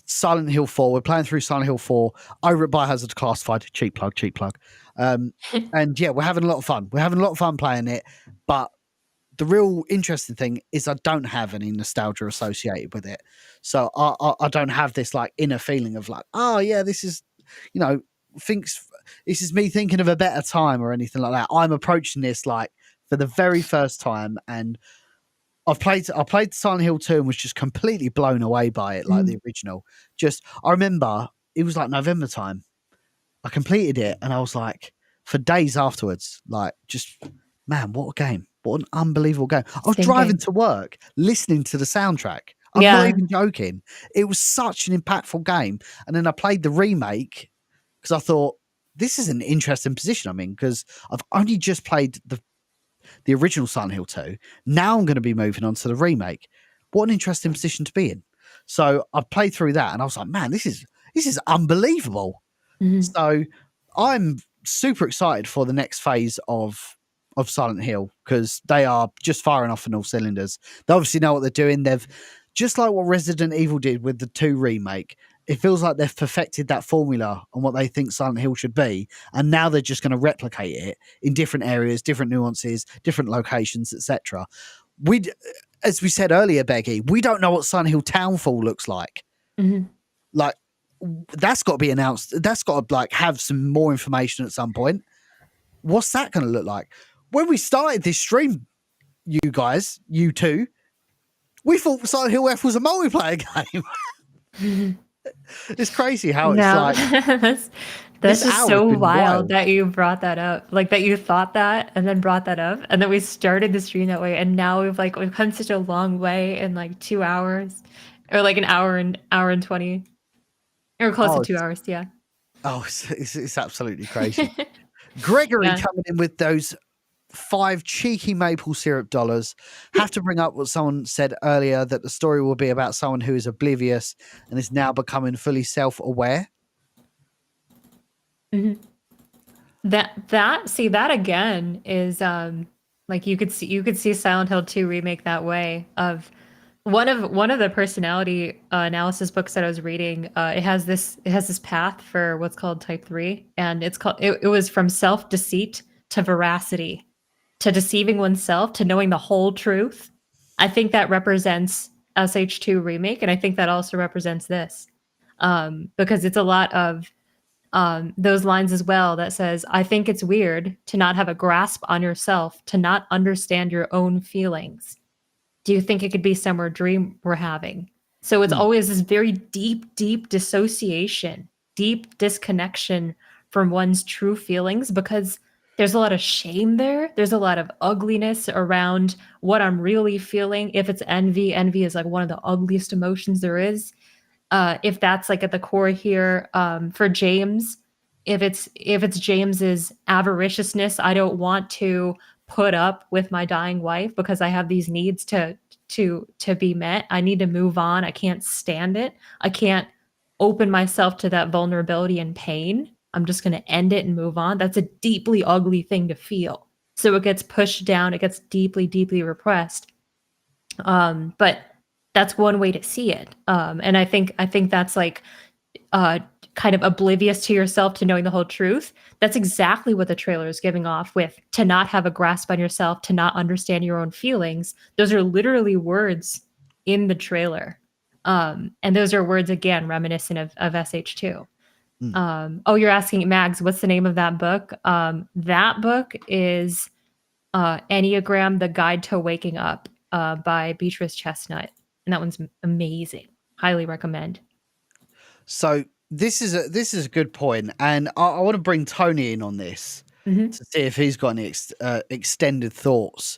Speaker 1: Silent Hill 4. We're playing through Silent Hill 4 over at Biohazard Classified. Cheap plug. And yeah, we're having a lot of fun. We're having a lot of fun playing it. But the real interesting thing is I don't have any nostalgia associated with it. So I don't have this like inner feeling of like, oh yeah, this is, you know, this is me thinking of a better time or anything like that. I'm approaching this like for the very first time, and I played Silent Hill 2 and was just completely blown away by it, like the original. I remember it was like November time. I completed it and I was like, for days afterwards, like, just, man, what a game. What an unbelievable game. I was driving to work, listening to the soundtrack. I'm not even joking. It was such an impactful game. And then I played the remake because I thought, this is an interesting position I'm in, because I've only just played the original Silent Hill 2. Now I'm going to be moving on to the remake. What an interesting position to be in. So I played through that and I was like, man, this is unbelievable. So I'm super excited for the next phase of Silent Hill, because they are just firing off on all cylinders. They obviously know what they're doing. They've, just like what Resident Evil did with the 2 remake, it feels like they've perfected that formula on what they think Silent Hill should be, and now they're just going to replicate it in different areas, different nuances, different locations, etc. As we said earlier, Becky, we don't know what Silent Hill Townfall looks like. Like, that's got to be announced. That's got to like have some more information at some point. What's that going to look like? When we started this stream, you two, we thought Silent Hill F was a multiplayer game. It's crazy how it's like.
Speaker 2: That's just so wild that you brought that up. Like, that you thought that and then brought that up, and then we started the stream that way, and now we've come such a long way in like 2 hours, or like an hour and 20, or close to 2 hours. Yeah.
Speaker 1: Oh, it's absolutely crazy. Gregory coming in with those 5 cheeky maple syrup dollars. Have to bring up what someone said earlier, that the story will be about someone who is oblivious and is now becoming fully self-aware.
Speaker 2: That again is like, you could see Silent Hill 2 remake that way. Of one of the personality analysis books that I was reading, it has this path for what's called type 3, and it was from self-deceit to veracity, to deceiving oneself, to knowing the whole truth. I think that represents SH2 remake, and I think that also represents this, because it's a lot of those lines as well that says, I think it's weird to not have a grasp on yourself, to not understand your own feelings. Do you think it could be some dream we're having? So it's always this very deep dissociation, deep disconnection from one's true feelings, because there's a lot of shame there. There's a lot of ugliness around what I'm really feeling. If it's envy is like one of the ugliest emotions there is. If that's like at the core here, for James, if it's James's avariciousness, I don't want to put up with my dying wife because I have these needs to be met. I need to move on. I can't stand it. I can't open myself to that vulnerability and pain. I'm just going to end it and move on. That's a deeply ugly thing to feel. So it gets pushed down. It gets deeply repressed. But that's one way to see it. And I think that's like kind of oblivious to yourself, to knowing the whole truth. That's exactly what the trailer is giving off, with to not have a grasp on yourself, to not understand your own feelings. Those are literally words in the trailer. And those are words, again, reminiscent of SH2. Oh, you're asking, Mags, what's the name of that book? That book is Enneagram, The Guide to Waking Up by Beatrice Chestnut. And that one's amazing. Highly recommend.
Speaker 1: So this is a good point, and I want to bring Tony in on this to see if he's got any extended thoughts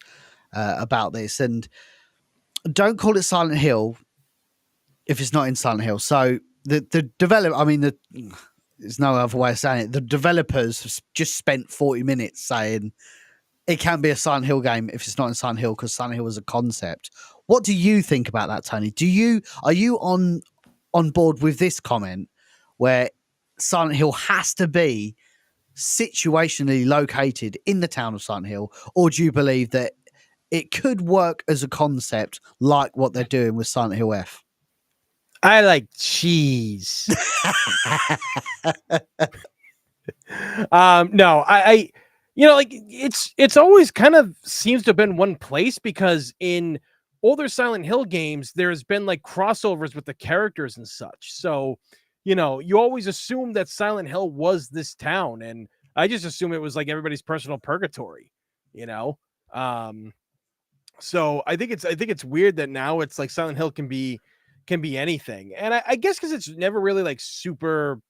Speaker 1: about this. And don't call it Silent Hill if it's not in Silent Hill. So the developer, I mean, there's no other way of saying it. The developers have just spent 40 minutes saying it can't be a Silent Hill game if it's not in Silent Hill, because Silent Hill was a concept. What do you think about that, Tony? Are you on board with this comment where Silent Hill has to be situationally located in the town of Silent Hill, or do you believe that it could work as a concept like what they're doing with Silent Hill F?
Speaker 3: I like cheese. No, I like it's always kind of seems to have been one place, because in older Silent Hill games, there's been like crossovers with the characters and such. So, you always assume that Silent Hill was this town, and I just assume it was like everybody's personal purgatory, So I think it's weird that now it's like Silent Hill can be anything. And I guess because it's never really like super,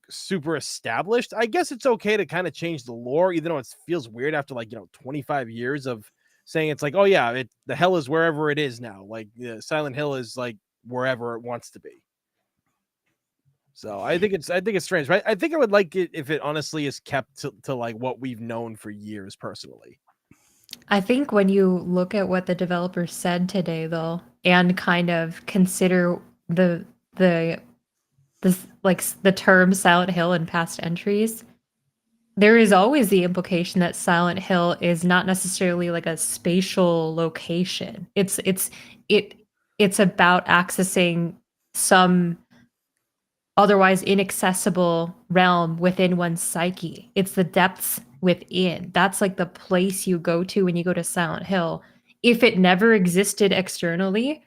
Speaker 3: super established, I guess it's okay to kind of change the lore, even though it feels weird after 25 years of saying it's like, oh yeah, the hell is wherever it is now. Like Silent Hill is like wherever it wants to be. So I think it's strange, right? I think I would like it if it honestly is kept to like what we've known for years personally.
Speaker 2: I think when you look at what the developers said today, though, and kind of consider the term Silent Hill in past entries, there is always the implication that Silent Hill is not necessarily like a spatial location. It's about accessing some otherwise inaccessible realm within one's psyche. It's the depths within. That's like the place you go to when you go to Silent Hill. If it never existed externally,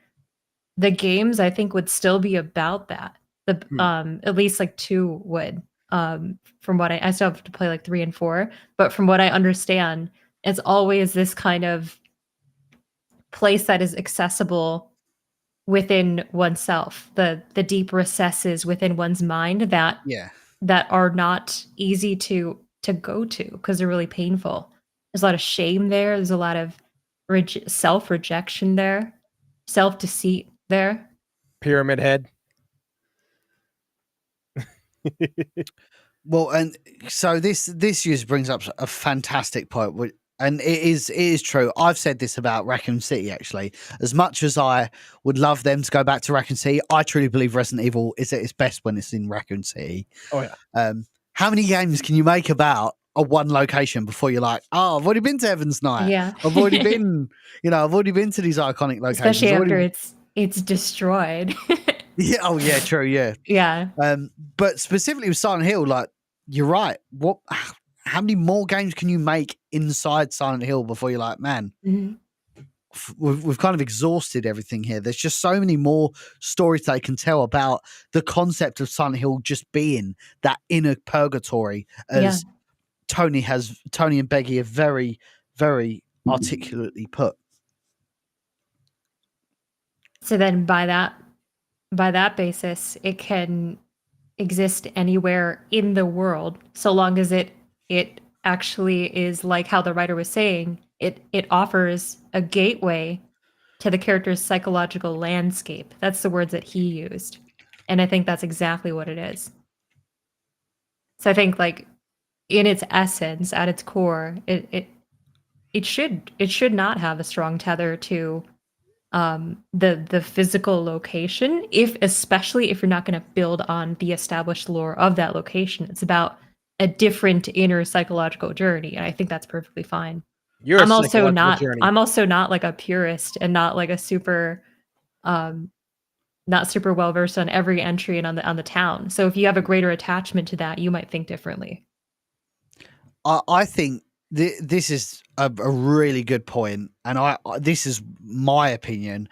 Speaker 2: the games I think would still be about that. At least like 2 would. From what I still have to play like 3 and 4, but from what I understand, it's always this kind of place that is accessible within oneself, the deep recesses within one's mind that are not easy to go to because they're really painful. There's a lot of shame there. There's a lot of self-rejection there, self-deceit there.
Speaker 3: Pyramid Head.
Speaker 1: Well, and so this just brings up a fantastic point, and it is true. I've said this about Raccoon City, actually. As much as I would love them to go back to Raccoon City, I truly believe Resident Evil is at its best when it's in Raccoon City.
Speaker 3: Oh yeah.
Speaker 1: How many games can you make about a one location before you're like, oh, I've already been to Heaven's Night.
Speaker 2: Yeah.
Speaker 1: I've already been, I've already been to these iconic locations.
Speaker 2: Especially after it's destroyed.
Speaker 1: Yeah. Oh, yeah. True. Yeah.
Speaker 2: Yeah.
Speaker 1: But specifically with Silent Hill, like, you're right. How many more games can you make inside Silent Hill before you're like, man, we've kind of exhausted everything here. There's just so many more stories they can tell about the concept of Silent Hill just being that inner purgatory, as Tony and Beggy have very, very articulately put.
Speaker 2: So then by that basis, it can exist anywhere in the world, so long as it actually is like how the writer was saying, it offers a gateway to the character's psychological landscape. That's the words that he used. And I think that's exactly what it is. So I think, like, in its essence, at its core, it should not have a strong tether to the physical location, especially if you're not going to build on the established lore of that location. It's about a different inner psychological journey, and I think that's perfectly fine. I'm also not like a purist and not like a super not super well versed on every entry and on the town. So if you have a greater attachment to that, you might think differently.
Speaker 1: I think this is a really good point, and this is my opinion.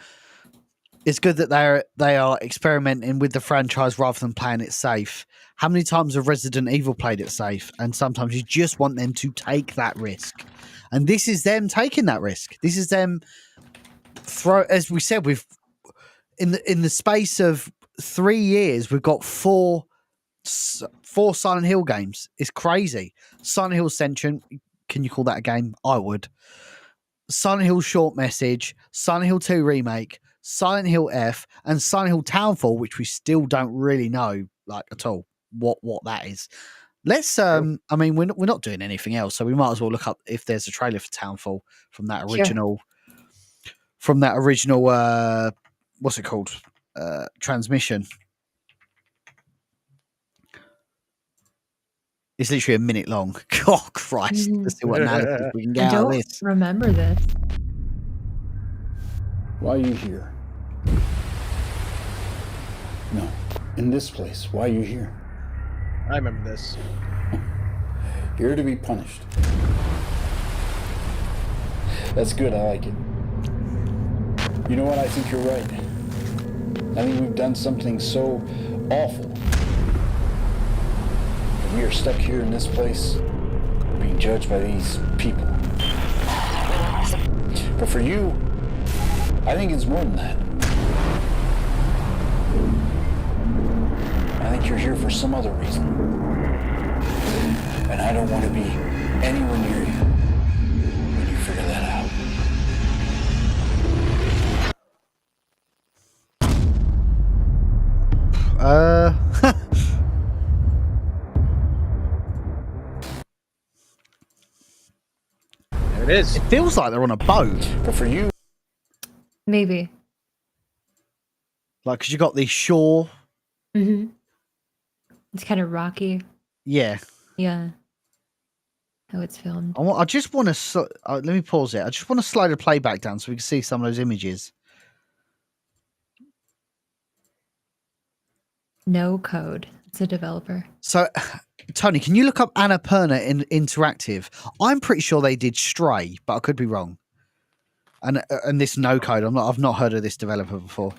Speaker 1: It's good that they are experimenting with the franchise rather than playing it safe. How many times have Resident Evil played it safe? And sometimes you just want them to take that risk, and this is them taking that risk. This is them as we said, we've in the space of 3 years, we've got four Silent Hill games. It's crazy. Silent Hill Ascension, can you call that a game? I would. Silent Hill Short Message, Silent Hill 2 Remake, Silent Hill F, and Silent Hill Townfall, which we still don't really know like at all what that is. Let's I mean, we're not doing anything else, so we might as well look up if there's a trailer for Townfall from that original what's it called? Transmission. It's literally a minute long. Oh Christ! Let's see what analysis we can get out of this.
Speaker 2: Remember this.
Speaker 10: Why are you here? No, in this place. Why are you here?
Speaker 3: I remember this.
Speaker 10: Here to be punished. That's good. I like it. You know what? I think you're right. I think we've done something so awful. We are stuck here in this place, being judged by these people. But for you, I think it's more than that. I think you're here for some other reason. And I don't want to be anywhere near you when you figure that out.
Speaker 3: There it is.
Speaker 1: It feels like they're on a boat.
Speaker 10: But for you,
Speaker 2: Maybe.
Speaker 1: Like, because you got the shore.
Speaker 2: Mm-hmm. It's kind of rocky.
Speaker 1: Yeah.
Speaker 2: Yeah. How it's filmed.
Speaker 1: I just want to. Let me pause it. I just want to slow the playback down so we can see some of those images.
Speaker 2: No Code. It's a developer.
Speaker 1: So, Tony, can you look up Annapurna Interactive? I'm pretty sure they did Stray, but I could be wrong. And this No Code, I've not heard of this developer before.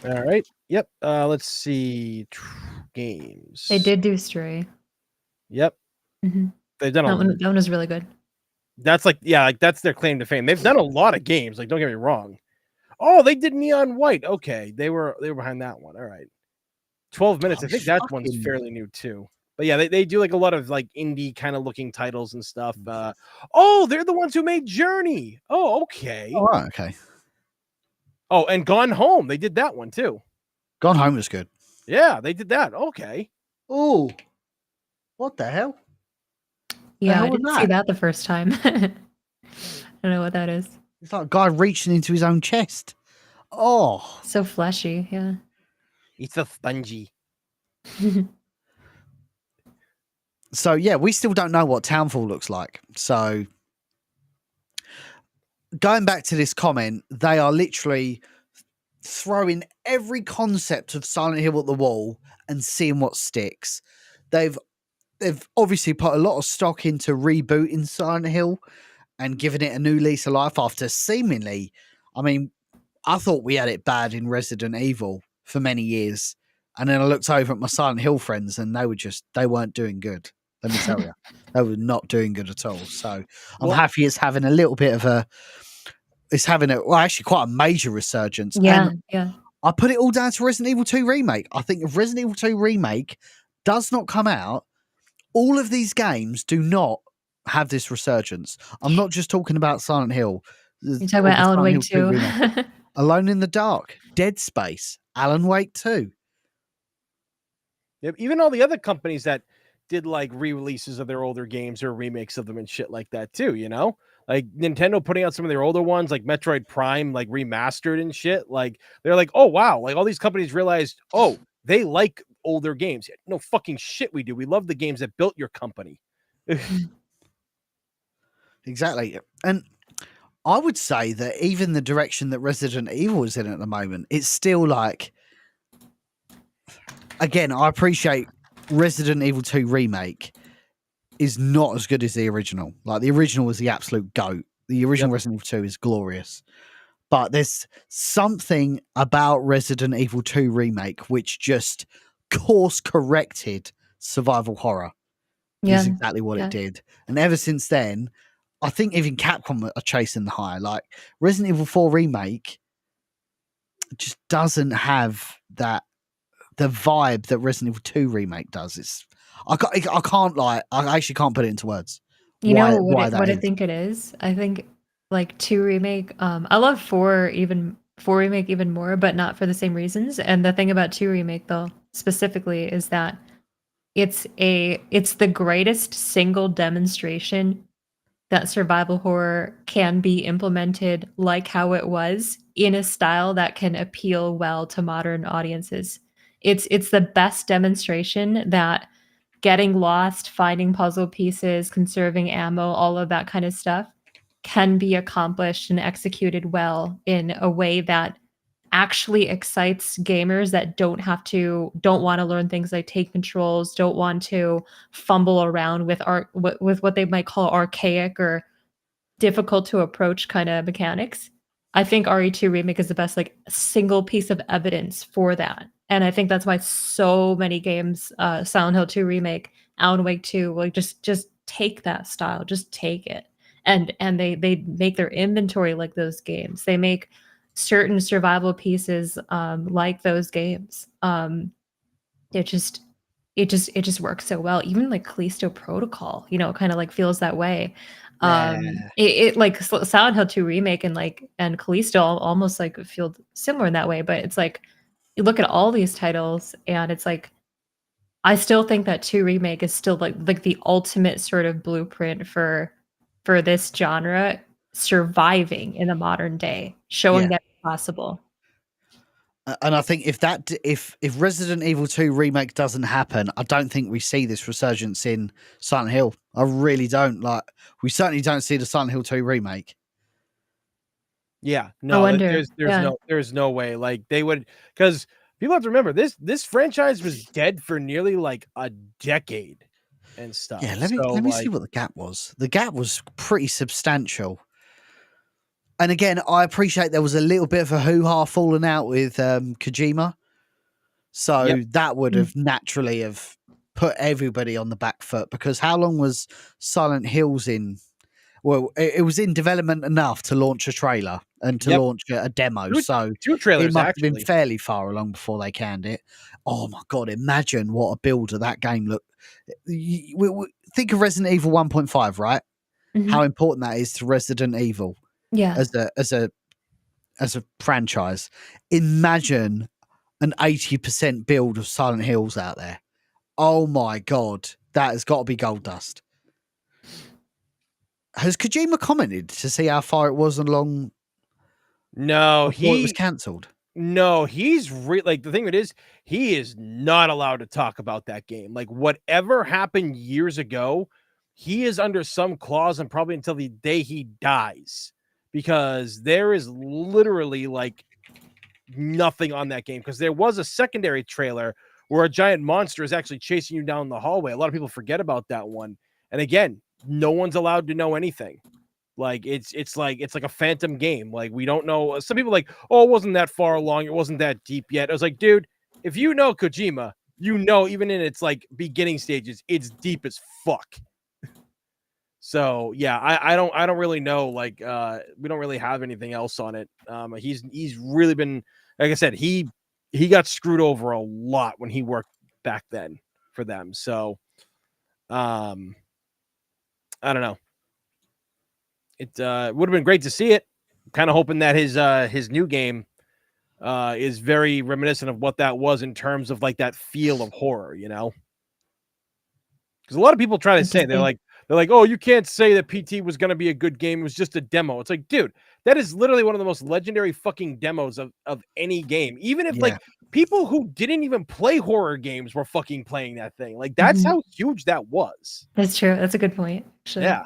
Speaker 3: All right. Yep. Let's see. Games.
Speaker 2: They did do Stray.
Speaker 3: Yep.
Speaker 2: Mm-hmm.
Speaker 3: They've done
Speaker 2: that one was really good.
Speaker 3: That's that's their claim to fame. They've done a lot of games. Like, don't get me wrong. Oh, they did Neon White. Okay, they were behind that one. All right. 12 minutes. I think that one's fairly new too. But yeah, they do like a lot of like indie kind of looking titles and stuff. Oh, they're the ones who made Journey. Oh, okay.
Speaker 1: Oh, right, okay.
Speaker 3: Oh, and Gone Home. They did that one too.
Speaker 1: Gone Home was good.
Speaker 3: Yeah, they did that. Okay.
Speaker 1: Oh, what the hell?
Speaker 2: Yeah, I didn't see that the first time. I don't know what that is.
Speaker 1: It's like a guy reaching into his own chest. Oh.
Speaker 2: So fleshy, yeah.
Speaker 3: It's a spongy.
Speaker 1: So, yeah, we still don't know what Townfall looks like. So, going back to this comment, they are literally throwing every concept of Silent Hill at the wall and seeing what sticks. They've obviously put a lot of stock into rebooting Silent Hill and giving it a new lease of life after seemingly, I mean, I thought we had it bad in Resident Evil for many years. And then I looked over at my Silent Hill friends and they weren't doing good. Let me tell you, they were not doing good at all. So I'm happy it's having a little bit of actually quite a major resurgence.
Speaker 2: Yeah,
Speaker 1: and
Speaker 2: yeah.
Speaker 1: I put it all down to Resident Evil 2 Remake. I think if Resident Evil 2 Remake does not come out, all of these games do not have this resurgence. I'm not just talking about Silent Hill.
Speaker 2: You're talking about Alan Wake 2.
Speaker 1: Alone in the Dark, Dead Space, Alan Wake 2.
Speaker 3: Yep, even all the other companies that did like re-releases of their older games or remakes of them and shit like that too, you know? Like Nintendo putting out some of their older ones, like Metroid Prime, like remastered and shit. Like they're like, oh wow, like all these companies realized, oh, they like older games. No fucking shit we do. We love the games that built your company.
Speaker 1: Exactly. And I would say that even the direction that Resident Evil is in at the moment, it's still like, again, I appreciate Resident Evil 2 Remake is not as good as the original. Like, the original was the absolute GOAT. The original Resident Evil 2 is glorious. But there's something about Resident Evil 2 Remake which just course corrected survival horror.
Speaker 2: Yeah.
Speaker 1: Is exactly what it did. And ever since then, I think even Capcom are chasing the high. Like, Resident Evil 4 Remake just doesn't have the vibe that Resident Evil 2 Remake does. I can't lie. I actually can't put it into words.
Speaker 2: You know what I think it is? I think like 2 Remake, I love 4 Remake even more, but not for the same reasons. And the thing about 2 Remake though, specifically, is that it's the greatest single demonstration that survival horror can be implemented like how it was, in a style that can appeal well to modern audiences. It's the best demonstration that getting lost, finding puzzle pieces, conserving ammo, all of that kind of stuff can be accomplished and executed well in a way that actually excites gamers that don't want to learn things like take controls, don't want to fumble around with what they might call archaic or difficult to approach kind of mechanics. I think RE2 Remake is the best like single piece of evidence for that. And I think that's why so many games, Silent Hill 2 Remake, Alan Wake 2, like just take that style, just take it. And they make their inventory like those games. They make certain survival pieces like those games. It just works so well. Even like Callisto Protocol, kind of like feels that way. It like Silent Hill 2 Remake and Callisto almost like feel similar in that way, but it's like you look at all these titles and it's like I still think that 2 Remake is still like the ultimate sort of blueprint for this genre surviving in the modern day, showing that it's possible.
Speaker 1: And I think if Resident Evil 2 Remake doesn't happen, I don't think we see this resurgence in Silent Hill. I really don't. Like, we certainly don't see the Silent Hill 2 Remake.
Speaker 3: Yeah, no, there's no way. Like, they would, because people have to remember this franchise was dead for nearly like a decade and stuff.
Speaker 1: Yeah, let me see what the gap was. The gap was pretty substantial. And again, I appreciate there was a little bit of a hoo-ha falling out with Kojima. So that would have naturally have put everybody on the back foot, because how long was Silent Hills in? Well, it was in development enough to launch a trailer and to launch a demo. So
Speaker 3: two trailers,
Speaker 1: it must have been fairly far along before they canned it. Oh my God, imagine what a build of that game looked. Think of Resident Evil 1.5, right? Mm-hmm. How important that is to Resident Evil.
Speaker 2: Yeah.
Speaker 1: As a franchise. Imagine an 80% build of Silent Hills out there. Oh my God, that has got to be gold dust. Has Kojima commented to see how far it was along?
Speaker 3: No,
Speaker 1: it was cancelled.
Speaker 3: No, he's like, the thing that is, he is not allowed to talk about that game. Like, whatever happened years ago, he is under some clause, and probably until the day he dies, because there is literally like nothing on that game. Because there was a secondary trailer where a giant monster is actually chasing you down the hallway. A lot of people forget about that one. And again, no one's allowed to know anything. Like, it's like a phantom game. Like, we don't know. Some people like, oh, it wasn't that far along, it wasn't that deep yet. I was like, dude, if you know Kojima, you know, even in its like beginning stages, it's deep as fuck. So yeah, I don't really know. Like, we don't really have anything else on it. He's really been, like I said, he got screwed over a lot when he worked back then for them. So I don't know. It would have been great to see it. Kind of hoping that his new game is very reminiscent of what that was in terms of like that feel of horror, you know? Because a lot of people try to say, they're like, oh, you can't say that PT was going to be a good game. It was just a demo. It's like, dude, that is literally one of the most legendary fucking demos of any game. Even if like people who didn't even play horror games were fucking playing that thing. Like, that's how huge that was.
Speaker 2: That's true. That's a good point. Actually.
Speaker 3: Yeah.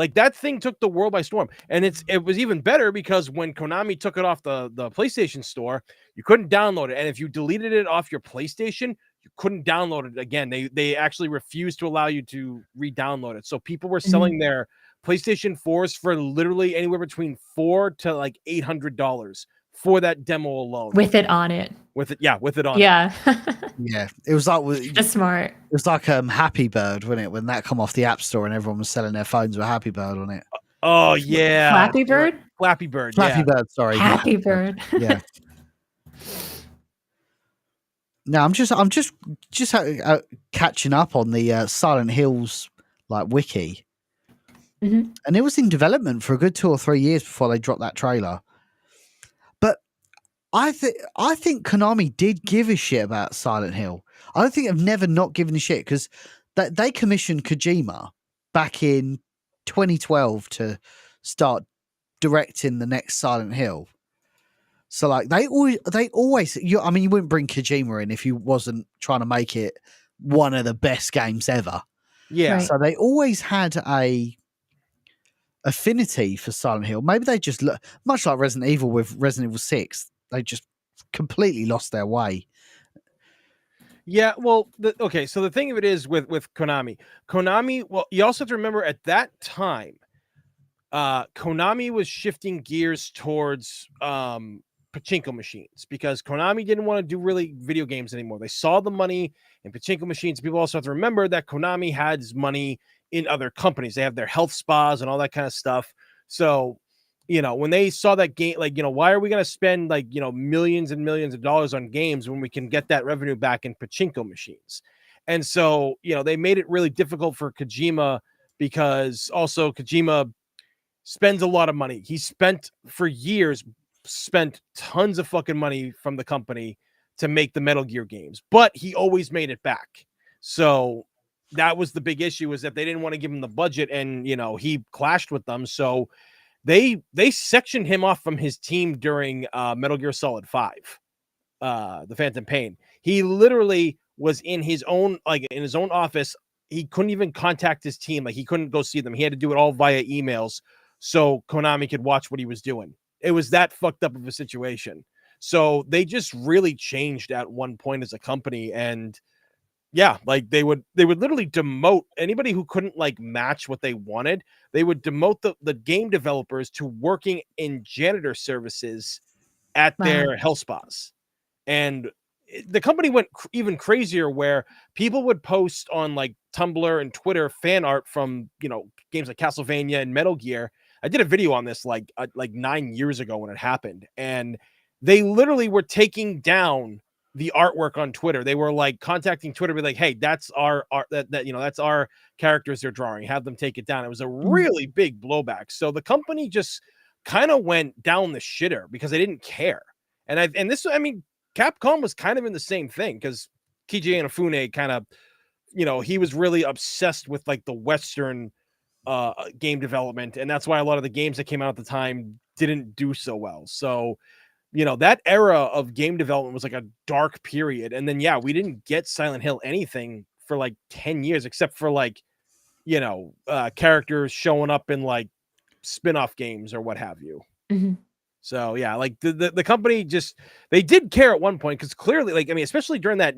Speaker 3: Like that thing took the world by storm, and it was even better because when Konami took it off the PlayStation Store, you couldn't download it, and if you deleted it off your PlayStation, you couldn't download it again. They actually refused to allow you to re-download it. So people were selling their PlayStation 4s for literally anywhere between $400 to like $800 for that demo alone.
Speaker 2: With it on it.
Speaker 3: With it on.
Speaker 2: Yeah.
Speaker 1: Yeah, it was like
Speaker 2: just smart.
Speaker 1: It was like Happy Bird, wasn't it? When that come off the App Store and everyone was selling their phones with Happy Bird on it.
Speaker 3: Oh yeah,
Speaker 2: Flappy Bird.
Speaker 3: Flappy Bird.
Speaker 1: Flappy Bird. Sorry,
Speaker 2: Happy Bird.
Speaker 1: Yeah. No, I'm just catching up on the Silent Hills like wiki, and it was in development for a good 2 or 3 years before they dropped that trailer. But I think Konami did give a shit about Silent Hill. I don't think they've never not given a shit because they commissioned Kojima back in 2012 to start directing the next Silent Hill. So like they always you wouldn't bring Kojima in if you wasn't trying to make it one of the best games ever.
Speaker 3: Yeah.
Speaker 2: Right.
Speaker 1: So they always had a affinity for Silent Hill. Maybe they just much like Resident Evil with Resident Evil 6, they just completely lost their way.
Speaker 3: Yeah, well, okay, so the thing of it is with Konami, well, you also have to remember at that time, Konami was shifting gears towards pachinko machines because Konami didn't want to do really video games anymore. They saw the money in pachinko machines. People also have to remember that Konami has money in other companies. They have their health spas and all that kind of stuff. So, when they saw that game, like, why are we going to spend like, millions and millions of dollars on games when we can get that revenue back in pachinko machines? And so, they made it really difficult for Kojima because also Kojima spends a lot of money. He spent tons of fucking money from the company to make the Metal Gear games, but he always made it back. So that was the big issue, is that they didn't want to give him the budget, and he clashed with them. So they sectioned him off from his team during Metal Gear Solid 5, The Phantom Pain. He literally was in his own office. He couldn't even contact his team. Like, he couldn't go see them. He had to do it all via emails so Konami could watch what he was doing. It was that fucked up of a situation. So they just really changed at one point as a company. And yeah, like they would literally demote anybody who couldn't like match what they wanted. They would demote the game developers to working in janitor services at their health spas. And the company went even crazier, where people would post on like Tumblr and Twitter fan art from, games like Castlevania and Metal Gear. I did a video on this like 9 years ago when it happened, and they literally were taking down the artwork on Twitter. They were like contacting Twitter, be like, "Hey, that's our art. That's our characters they're drawing. Have them take it down." It was a really big blowback. So the company just kind of went down the shitter because they didn't care. And Capcom was kind of in the same thing, because Keiji Inafune kind of, he was really obsessed with like the Western game development, and that's why a lot of the games that came out at the time didn't do so well. So that era of game development was like a dark period. And then we didn't get Silent Hill anything for like 10 years, except for like characters showing up in like spin-off games or what have you. So like the company they did care at one point, because clearly, like, especially during that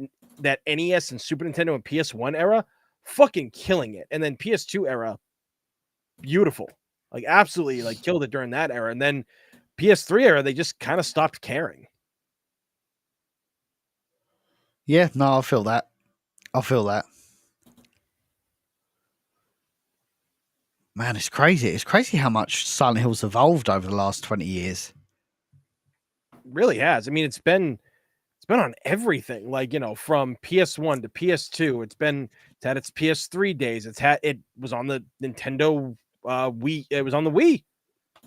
Speaker 3: NES and Super Nintendo and PS1 era, fucking killing it. And then PS2 era, beautiful, like absolutely like killed it during that era. And then PS3 era, they just kind of stopped caring.
Speaker 1: Yeah, no, I feel that. Man, it's crazy. It's crazy how much Silent Hill's evolved over the last 20 years.
Speaker 3: It really has. It's been on everything, like, from PS1 to PS2. It's had its PS3 days. It was on the Nintendo Wii. It was on the Wii.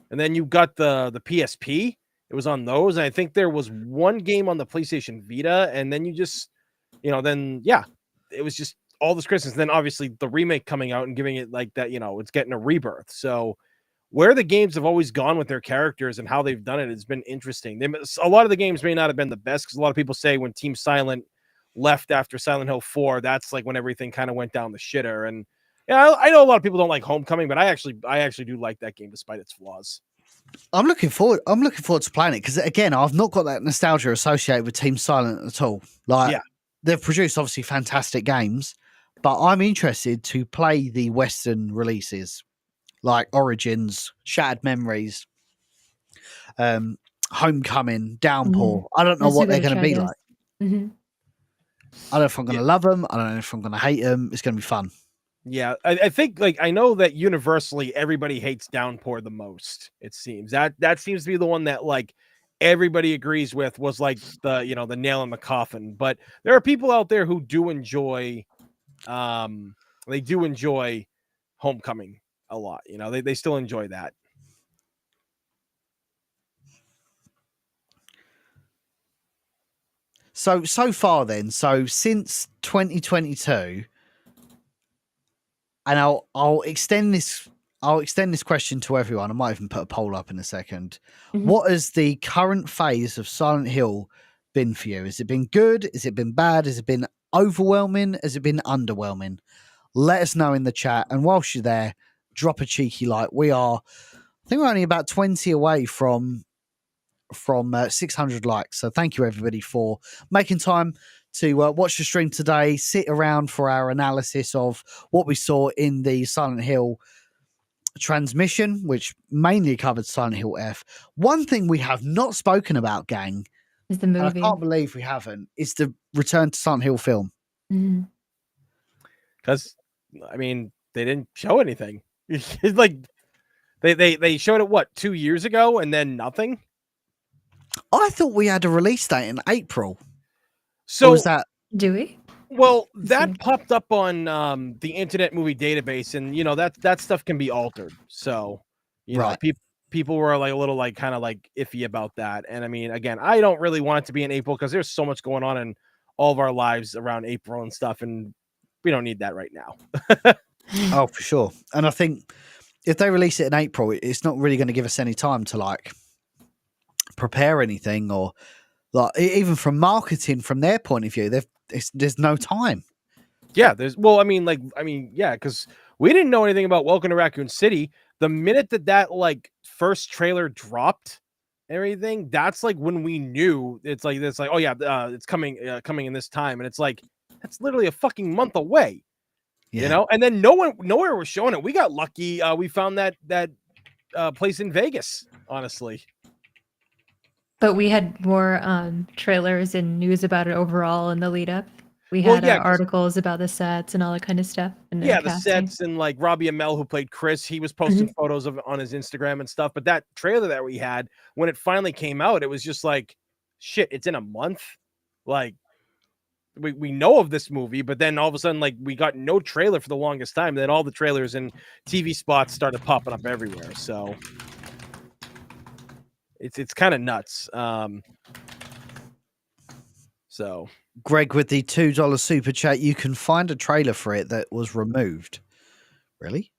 Speaker 3: And then you got the PSP. It was on those. And I think there was one game on the PlayStation Vita. And then it was just all this Christmas. And then obviously the remake coming out and giving it like that, it's getting a rebirth. So where the games have always gone with their characters and how they've done it has been interesting. A lot of the games may not have been the best, because a lot of people say when Team Silent left after Silent Hill 4, that's like when everything kind of went down the shitter. And Yeah, I know a lot of people don't like Homecoming, but I actually do like that game despite its flaws.
Speaker 1: I'm looking forward to playing it because again, I've not got that nostalgia associated with Team Silent at all. Like,
Speaker 3: Yeah.
Speaker 1: they've produced obviously fantastic games, but I'm interested to play the Western releases like Origins, Shattered Memories, Homecoming, Downpour. I don't know what they're going to be like.
Speaker 2: Mm-hmm.
Speaker 1: I don't know if I'm going to love them. I don't know if I'm going to hate them. It's going to be fun.
Speaker 3: Yeah, I think like I know that universally everybody hates Downpour the most. It seems that seems to be the one that like everybody agrees with was like the the nail in the coffin. But there are people out there who do enjoy, they do enjoy Homecoming a lot. They still enjoy that.
Speaker 1: So far then, since 2022. And I'll extend this question to everyone. I might even put a poll up in a second.
Speaker 2: Mm-hmm.
Speaker 1: What has the current phase of Silent Hill been for you? Has it been good? Has it been bad? Has it been overwhelming? Has it been underwhelming? Let us know in the chat. And whilst you're there, drop a cheeky like. I think we're only about 20 away from 600 likes. So thank you everybody for making time to watch the stream today, sit around for our analysis of what we saw in the Silent Hill transmission, which mainly covered Silent Hill F. One thing we have not spoken about, gang,
Speaker 2: is the movie.
Speaker 1: I can't believe we haven't, is the Return to Silent Hill film.
Speaker 3: Because, I mean, they didn't show anything. It's like, they showed it, what, 2 years ago, and then nothing?
Speaker 1: I thought we had a release date in April.
Speaker 3: So
Speaker 1: was that?
Speaker 2: Do we?
Speaker 3: Well, that popped up on the Internet Movie Database, and that stuff can be altered. So, people were like a little like kind of like iffy about that. And I mean, again, I don't really want it to be in April because there's so much going on in all of our lives around April and stuff, and we don't need that right now.
Speaker 1: Oh, for sure. And I think if they release it in April, it's not really going to give us any time to like prepare anything or. Like even from marketing, from their point of view, there's no time.
Speaker 3: Yeah, because we didn't know anything about Welcome to Raccoon City. The minute that like first trailer dropped, everything, that's like when we knew it's like oh yeah, it's coming in this time, and it's like that's literally a fucking month away.
Speaker 1: Yeah.
Speaker 3: And then nowhere was showing it. We got lucky. We found that place in Vegas, honestly.
Speaker 2: But we had more trailers and news about it overall in the lead up. We had articles about the sets and all that kind of stuff. And
Speaker 3: the sets and like Robbie Amell, who played Chris, he was posting photos of it on his Instagram and stuff. But that trailer that we had, when it finally came out, it was just like, shit, it's in a month. Like we know of this movie, but then all of a sudden, like we got no trailer for the longest time. And then all the trailers and TV spots started popping up everywhere. So it's kind of nuts. So
Speaker 1: Greg with the $2 super chat, you can find a trailer for it that was removed. Really?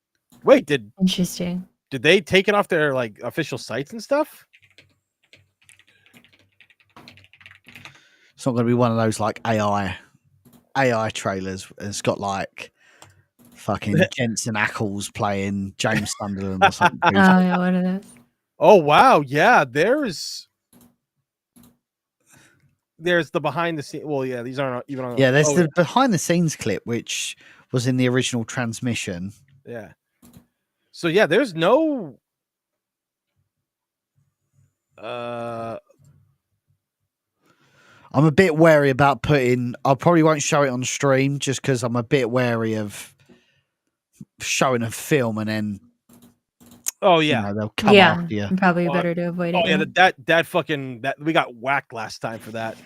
Speaker 3: Wait,
Speaker 2: interesting.
Speaker 3: Did they take it off their like official sites and stuff?
Speaker 1: It's not going to be one of those like AI trailers. It's got like fucking Jensen Ackles playing James Sunderland or something.
Speaker 2: Oh yeah, what are those?
Speaker 3: Oh wow, yeah. There's the behind the scenes. Well, yeah, these aren't even on.
Speaker 1: Yeah, there's the behind the scenes clip, which was in the original transmission.
Speaker 3: Yeah. So yeah, there's no.
Speaker 1: I'm a bit wary about putting. I probably won't show it on stream just because I'm a bit wary of showing a film and then.
Speaker 3: Oh yeah,
Speaker 1: they'll come after you.
Speaker 2: Probably better to avoid it.
Speaker 3: Oh yeah, that we got whacked last time for that.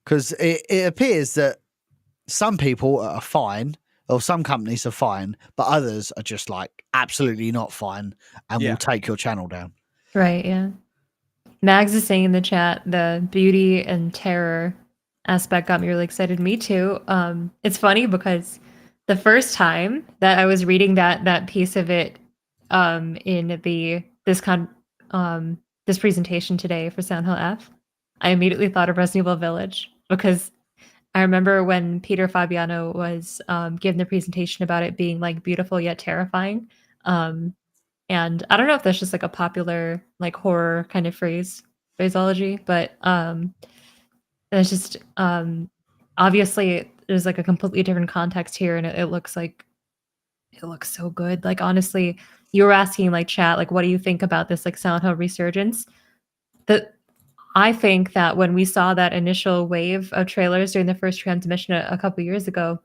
Speaker 1: Because it appears that some people are fine, or some companies are fine, but others are just like absolutely not fine and will take your channel down.
Speaker 2: Right. Yeah. Mags is saying in the chat, the beauty and terror aspect got me really excited. Me too. It's funny because the first time that I was reading that piece of it. In this presentation today for Silent Hill F, I immediately thought of Resident Evil Village because I remember when Peter Fabiano was giving the presentation about it being like beautiful yet terrifying. And I don't know if that's just like a popular like horror kind of phraseology, but it's just obviously there's like a completely different context here, and it looks so good. Like honestly, you were asking like chat, like what do you think about this like Silent Hill resurgence? I think that when we saw that initial wave of trailers during the first transmission a couple years ago,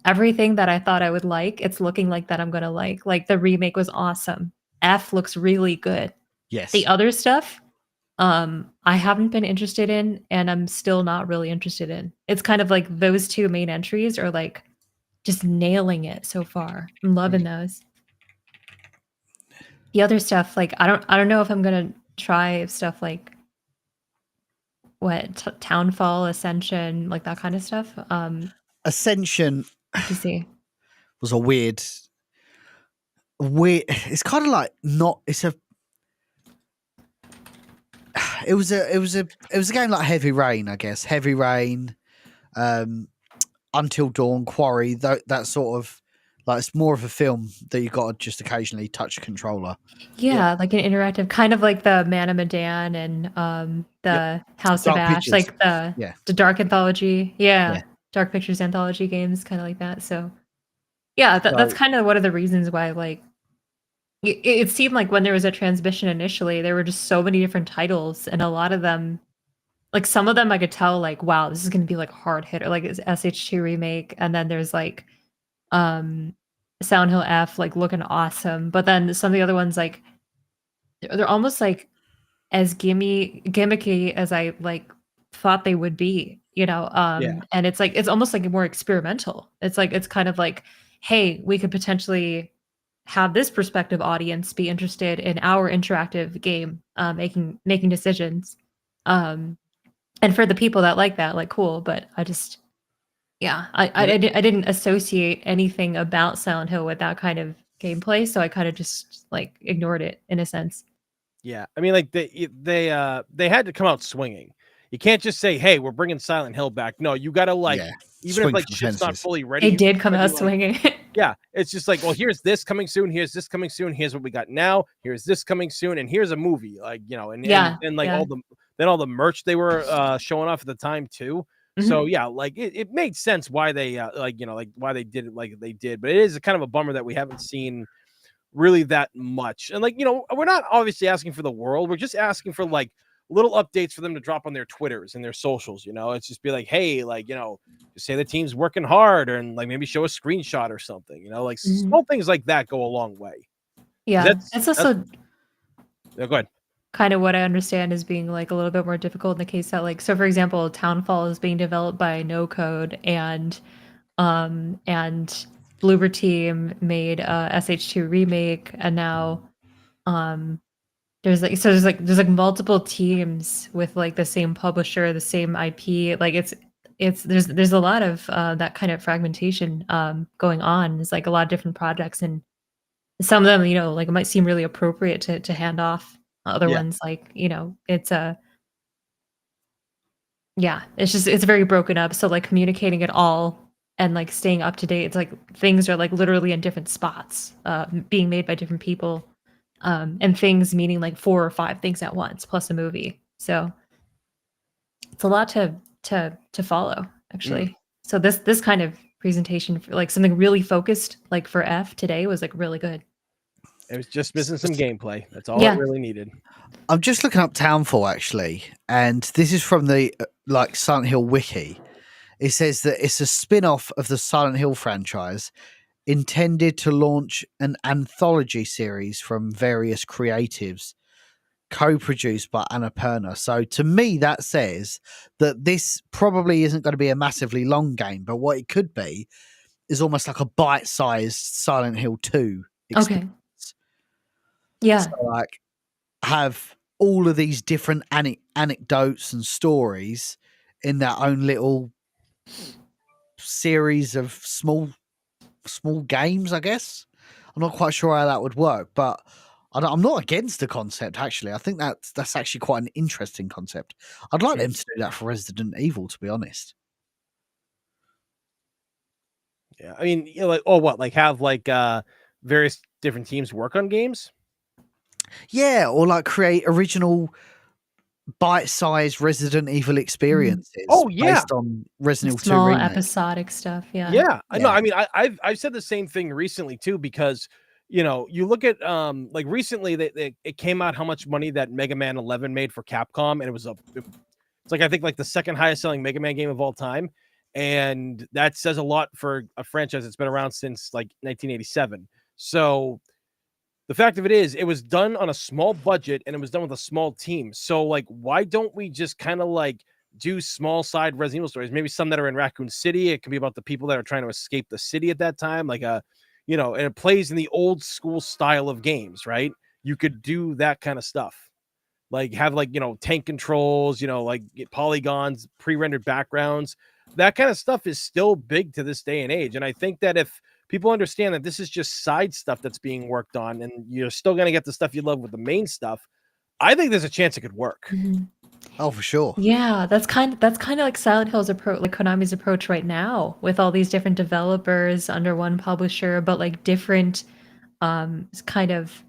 Speaker 2: everything that I thought I would like, it's looking like that I'm gonna like. Like the remake was awesome. F looks really good.
Speaker 1: Yes.
Speaker 2: The other stuff, I haven't been interested in, and I'm still not really interested in. It's kind of like those two main entries are like just nailing it so far. I'm loving those. The other stuff, like I don't know if I'm gonna try stuff like Townfall, Ascension, like that kind of stuff.
Speaker 1: Ascension
Speaker 2: to see
Speaker 1: was a weird. It's kind of like not. It was a game like Heavy Rain, I guess. Heavy Rain, Until Dawn, Quarry. That sort of like it's more of a film that you got to just occasionally touch a controller.
Speaker 2: Yeah, like an interactive, kind of like the Man of Medan and the House
Speaker 1: Dark
Speaker 2: of Ash,
Speaker 1: Pictures.
Speaker 2: like the Dark Anthology. Yeah, Dark Pictures anthology games, kind of like that. So yeah, that's kind of one of the reasons why like it seemed like when there was a transmission initially, there were just so many different titles, and a lot of them, like some of them I could tell like, wow, this is going to be like hard hitter, like it's SH2 remake, and then there's like Silent Hill F like looking awesome, but then some of the other ones like they're almost like as gimmicky as I like thought they would be, you know. And it's like it's almost like more experimental. It's like it's kind of like, hey, we could potentially have this perspective audience be interested in our interactive game, making decisions. And for the people that like that, like cool, but I just I didn't associate anything about Silent Hill with that kind of gameplay, so I kind of just like ignored it in a sense.
Speaker 3: Yeah, I mean, like they had to come out swinging. You can't just say, "Hey, we're bringing Silent Hill back." No, you got to like even if like shit's not fully ready.
Speaker 2: They did come out swinging.
Speaker 3: Yeah, it's just like, well, here's this coming soon. Here's this coming soon. Here's what we got now. Here's this coming soon, and here's a movie. Like and like all the merch they were showing off at the time too. So yeah, like it made sense why they why they did it like they did, but it is kind of a bummer that we haven't seen really that much. And like, we're not obviously asking for the world. We're just asking for like little updates for them to drop on their Twitters and their socials. It's just be like, hey, like, just say the team's working hard, and like maybe show a screenshot or something, like small things like that go a long way.
Speaker 2: Yeah, that's also
Speaker 3: go ahead.
Speaker 2: Kind of what I understand is being like a little bit more difficult in the case that like, so for example, Townfall is being developed by No Code, and Bloober Team made a SH2 remake, and now there's like multiple teams with like the same publisher, the same IP. Like there's a lot of that kind of fragmentation going on. There's like a lot of different projects, and some of them, like it might seem really appropriate to hand off. Other ones, like, it's it's very broken up. So like communicating it all and like staying up to date, it's like things are like literally in different spots, being made by different people, and things meaning like 4 or 5 things at once plus a movie. So it's a lot to follow, actually. So this kind of presentation for like something really focused like for F today was like really good.
Speaker 3: It was just missing some gameplay. That's all it really needed.
Speaker 1: I'm just looking up Townfall, actually, and this is from the like Silent Hill wiki. It says that it's a spin-off of the Silent Hill franchise intended to launch an anthology series from various creatives, co-produced by Annapurna. So to me, that says that this probably isn't going to be a massively long game, but what it could be is almost like a bite-sized Silent Hill 2 experience.
Speaker 2: Okay. Yeah.
Speaker 1: So, like, have all of these different anecdotes and stories in their own little series of small games, I guess. I'm not quite sure how that would work, but I'm not against the concept, actually. I think that's actually quite an interesting concept. I'd like them to do that for Resident Evil, to be honest.
Speaker 3: Yeah, I mean, like, oh, what, like have like various different teams work on games?
Speaker 1: Yeah, or like create original bite-sized Resident Evil experiences based on Resident Evil 2
Speaker 2: Small
Speaker 1: remake.
Speaker 2: episodic stuff. Yeah.
Speaker 3: Yeah, I know. I mean, I've said the same thing recently too, because you look at like recently it came out how much money that Mega Man 11 made for Capcom, and it's like I think like the second highest selling Mega Man game of all time, and that says a lot for a franchise that's been around since like 1987. So the fact of it is, it was done on a small budget and it was done with a small team. So, like, why don't we just kind of like do small side Resident Evil stories? Maybe some that are in Raccoon City. It could be about the people that are trying to escape the city at that time. Like, and it plays in the old school style of games, right? You could do that kind of stuff. Like, have like, tank controls, like polygons, pre-rendered backgrounds. That kind of stuff is still big to this day and age. And I think that if people understand that this is just side stuff that's being worked on, and you're still going to get the stuff you love with the main stuff, I think there's a chance it could work.
Speaker 2: Mm-hmm.
Speaker 1: Oh, for sure.
Speaker 2: Yeah, that's kind of like Silent Hill's approach, like Konami's approach right now, with all these different developers under one publisher, but like different kind of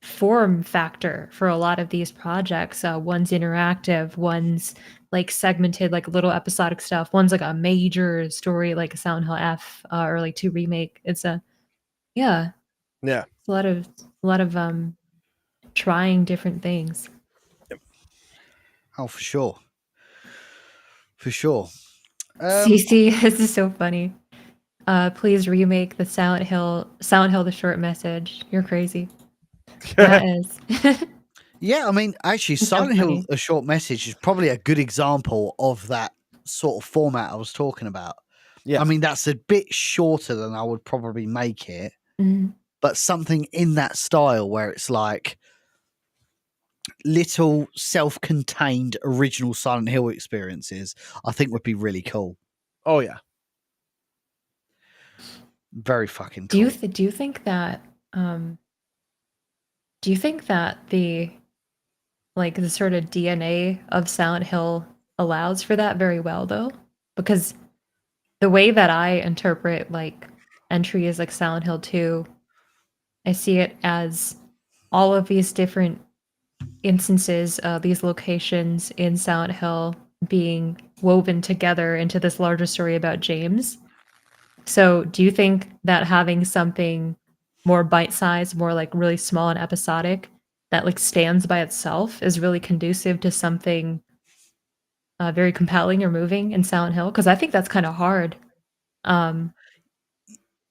Speaker 2: form factor for a lot of these projects. One's interactive, one's like segmented, like little episodic stuff. One's like a major story, like a Silent Hill F or like 2 remake. It's yeah. It's a lot of trying different things.
Speaker 1: Oh, for sure. For sure.
Speaker 2: CC, this is so funny. Please remake the Silent Hill the short message. You're crazy. That is.
Speaker 1: Yeah, I mean, actually, Silent Hill a short message is probably a good example of that sort of format I was talking about. Yeah, I mean, that's a bit shorter than I would probably make it, but something in that style where it's like little self-contained original Silent Hill experiences, I think would be really cool.
Speaker 3: Oh yeah,
Speaker 1: very fucking cool.
Speaker 2: Do you think that the sort of DNA of Silent Hill allows for that very well, though? Because the way that I interpret like entries like Silent Hill 2, I see it as all of these different instances of these locations in Silent Hill being woven together into this larger story about James. So do you think that having something more bite-sized, more like really small and episodic that like stands by itself is really conducive to something very compelling or moving in Silent Hill? Because I think that's kind of hard.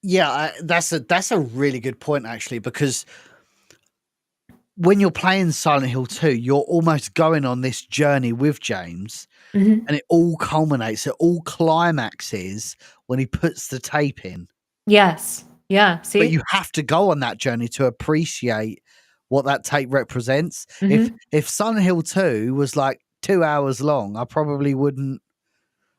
Speaker 1: Yeah, that's a really good point, actually, because when you're playing Silent Hill 2, you're almost going on this journey with James, and it all culminates, it all climaxes when he puts the tape in.
Speaker 2: Yes. Yeah. See?
Speaker 1: But you have to go on that journey to appreciate what that tape represents. If Silent Hill 2 was like 2 hours long, it probably wouldn't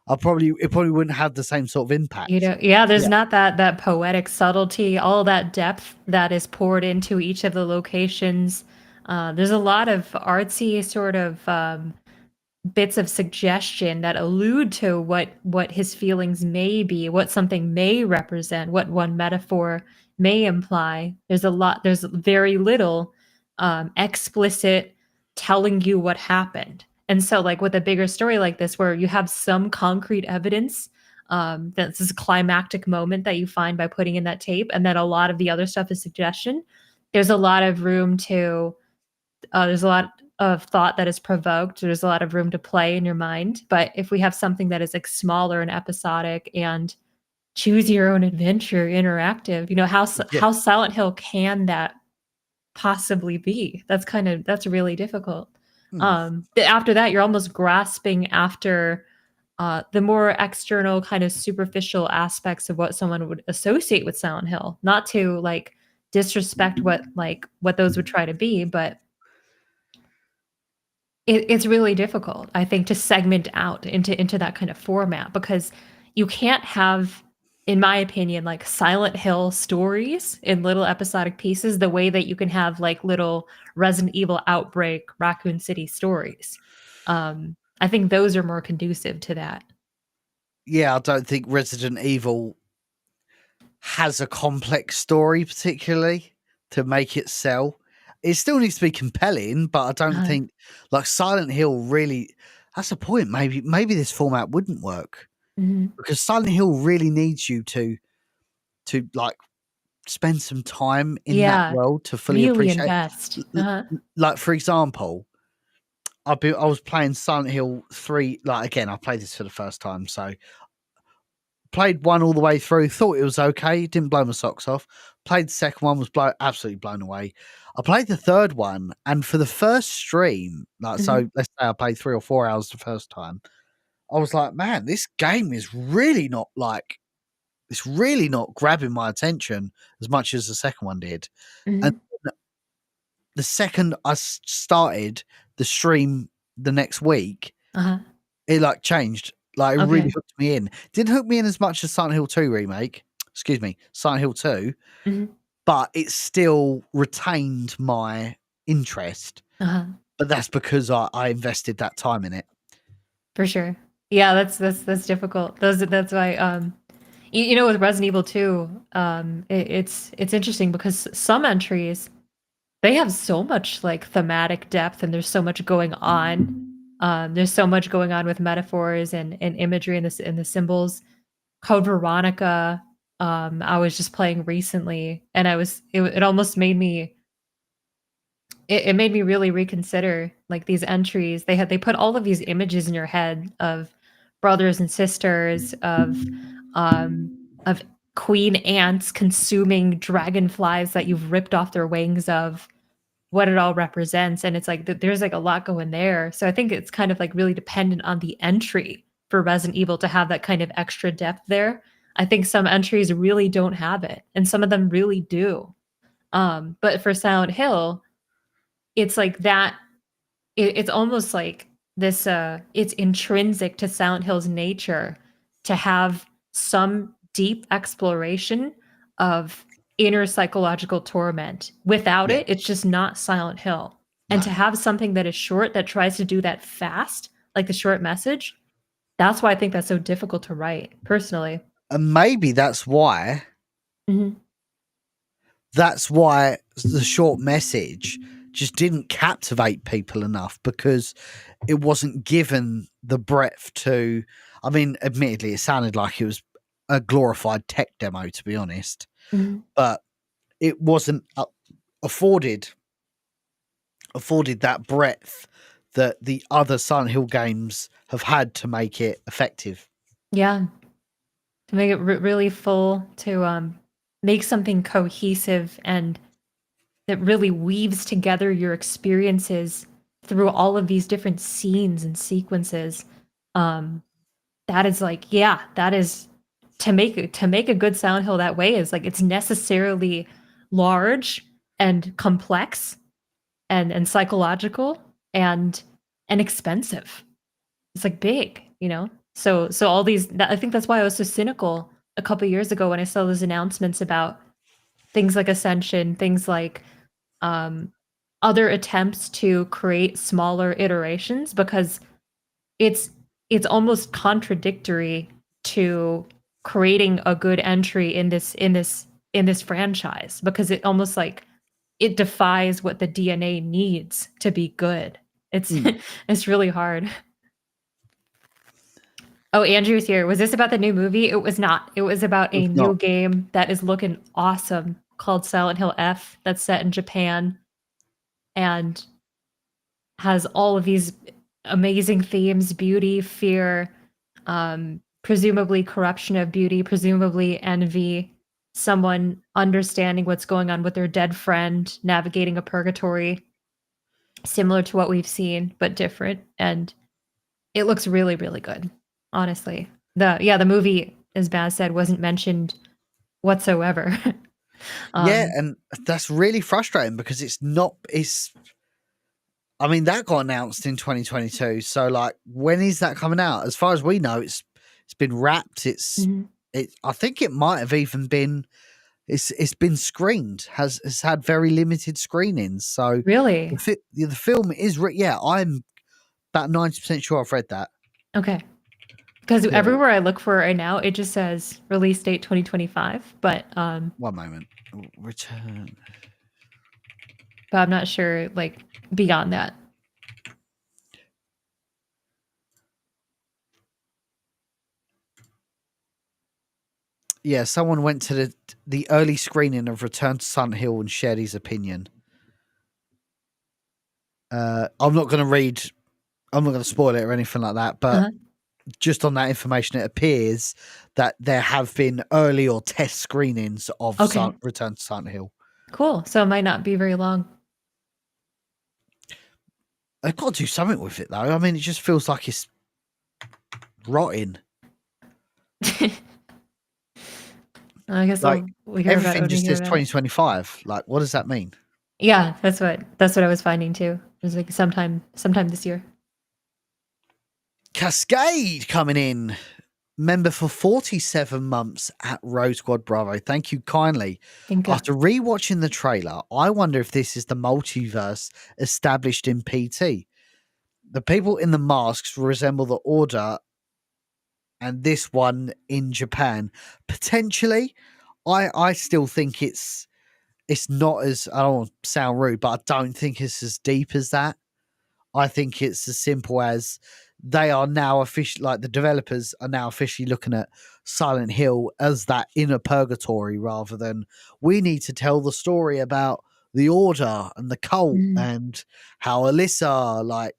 Speaker 1: have the same sort of impact.
Speaker 2: There's not that poetic subtlety, all that depth that is poured into each of the locations. There's a lot of artsy sort of bits of suggestion that allude to what his feelings may be, what something may represent, what one metaphor may imply. There's very little explicit telling you what happened. And so like with a bigger story like this, where you have some concrete evidence, that's this climactic moment that you find by putting in that tape, and then a lot of the other stuff is suggestion, there's a lot of room to, there's a lot of thought that is provoked. There's a lot of room to play in your mind. But if we have something that is like smaller and episodic and choose your own adventure, interactive, how Silent Hill can that possibly be? That's really difficult. After that, you're almost grasping after the more external kind of superficial aspects of what someone would associate with Silent Hill, not to like disrespect what those would try to be, but it's really difficult, I think, to segment out into that kind of format, because you can't have, in my opinion, like Silent Hill stories in little episodic pieces the way that you can have like little Resident Evil Outbreak, Raccoon City stories. I think those are more conducive to that.
Speaker 1: Yeah, I don't think Resident Evil has a complex story, particularly to make it sell. It still needs to be compelling, but I don't think like Silent Hill really. That's the point. Maybe this format wouldn't work because Silent Hill really needs you to like spend some time in that world to fully
Speaker 2: really
Speaker 1: appreciate.
Speaker 2: invest.
Speaker 1: Like for example, I was playing Silent Hill 3. Like again, I played this for the first time, so played one all the way through. Thought it was okay. Didn't blow my socks off. Played the second one, was absolutely blown away. I played the third one, and for the first stream, like so, let's say I played 3 or 4 hours the first time. I was like, man, this game is really not like. It's really not grabbing my attention as much as the second one did. And the second I started the stream the next week, it like changed. Like it really hooked me in. Didn't hook me in as much as Silent Hill 2 remake. Excuse me, Silent Hill 2. But it still retained my interest. But that's because I invested that time in it.
Speaker 2: For sure. Yeah, that's difficult. That's why you know, with Resident Evil 2, it's interesting because some entries, they have so much like thematic depth and there's so much going on. There's so much going on with metaphors and imagery and the symbols. Code Veronica, I was just playing recently, and it almost made me. It made me really reconsider like these entries. They put all of these images in your head of brothers and sisters, of queen ants consuming dragonflies that you've ripped off their wings, of what it all represents. And it's like there's like a lot going there. So I think it's kind of like really dependent on the entry for Resident Evil to have that kind of extra depth there. I think some entries really don't have it, and some of them really do. But for Silent Hill, it's like that. It's almost like this. It's intrinsic to Silent Hill's nature to have some deep exploration of inner psychological torment. Without it, it's just not Silent Hill. And to have something that is short that tries to do that fast, like the short message, that's why I think that's so difficult to write, personally.
Speaker 1: And maybe that's why. That's why the short message just didn't captivate people enough, because it wasn't given the breadth to. I mean, admittedly, it sounded like it was a glorified tech demo, to be honest, but it wasn't afforded that breadth that the other Silent Hill games have had to make it effective.
Speaker 2: Yeah, to make it really full, to make something cohesive and that really weaves together your experiences through all of these different scenes and sequences. That is like, yeah, that is to make a good Silent Hill that way is like it's necessarily large and complex and psychological and expensive. It's like big, you know? So all these, I think that's why I was so cynical a couple years ago when I saw those announcements about things like Ascension, things like other attempts to create smaller iterations, because it's almost contradictory to creating a good entry in this franchise, because it almost like it defies what the DNA needs to be good. It's it's really hard. Oh, Andrew's here. Was this about the new movie? It was not. It was about a new game that is looking awesome called Silent Hill F, that's set in Japan and has all of these amazing themes: beauty, fear, presumably corruption of beauty, presumably envy, someone understanding what's going on with their dead friend, navigating a purgatory, similar to what we've seen, but different. And it looks really, really good, honestly. The movie, as Baz said, wasn't mentioned whatsoever.
Speaker 1: Yeah, and that's really frustrating because I mean, that got announced in 2022. So like, when is that coming out? As far as we know, it's been wrapped. I think it might have even been it's been screened, has had very limited screenings. So
Speaker 2: really,
Speaker 1: the film is I'm about 90% sure I've read that.
Speaker 2: Okay. Because everywhere I look for it right now, it just says release date 2025. But
Speaker 1: 1 moment. Return.
Speaker 2: But I'm not sure, like, beyond that.
Speaker 1: Yeah, someone went to the early screening of Return to Silent Hill and shared his opinion. I'm not going to spoil it or anything like that, but just on that information, it appears that there have been early or test screenings of Return to Silent Hill.
Speaker 2: Cool. So it might not be very long.
Speaker 1: They've got to do something with it, though. I mean, it just feels like it's rotting.
Speaker 2: I guess
Speaker 1: like
Speaker 2: we hear about
Speaker 1: everything
Speaker 2: it
Speaker 1: just says 2025. Like, what does that mean?
Speaker 2: Yeah, that's what I was finding too. It was like sometime this year.
Speaker 1: Cascade coming in, member for 47 months at Rose Squad Bravo. Thank you kindly. After rewatching the trailer, I wonder if this is the multiverse established in PT. The people in the masks resemble the Order, and this one in Japan. Potentially, I still think it's not as, I don't want to sound rude, but I don't think it's as deep as that. I think it's as simple as they are now officially, like the developers are now officially looking at Silent Hill as that inner purgatory rather than we need to tell the story about the Order and the cult and how Alyssa like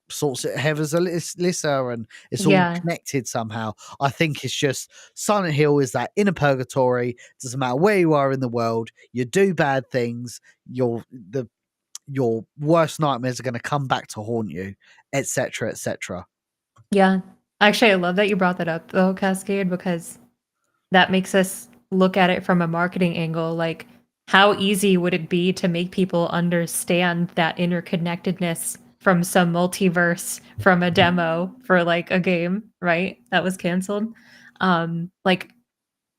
Speaker 1: sorts it Heather's Alyssa and it's all connected somehow. I think it's just Silent Hill is that inner purgatory. Doesn't matter where you are in the world, you do bad things, your worst nightmares are going to come back to haunt you, etc., etc.
Speaker 2: Yeah. Actually, I love that you brought that up, though, Cascade, because that makes us look at it from a marketing angle. Like, how easy would it be to make people understand that interconnectedness from some multiverse from a demo for, like, a game, right? That was canceled. Like,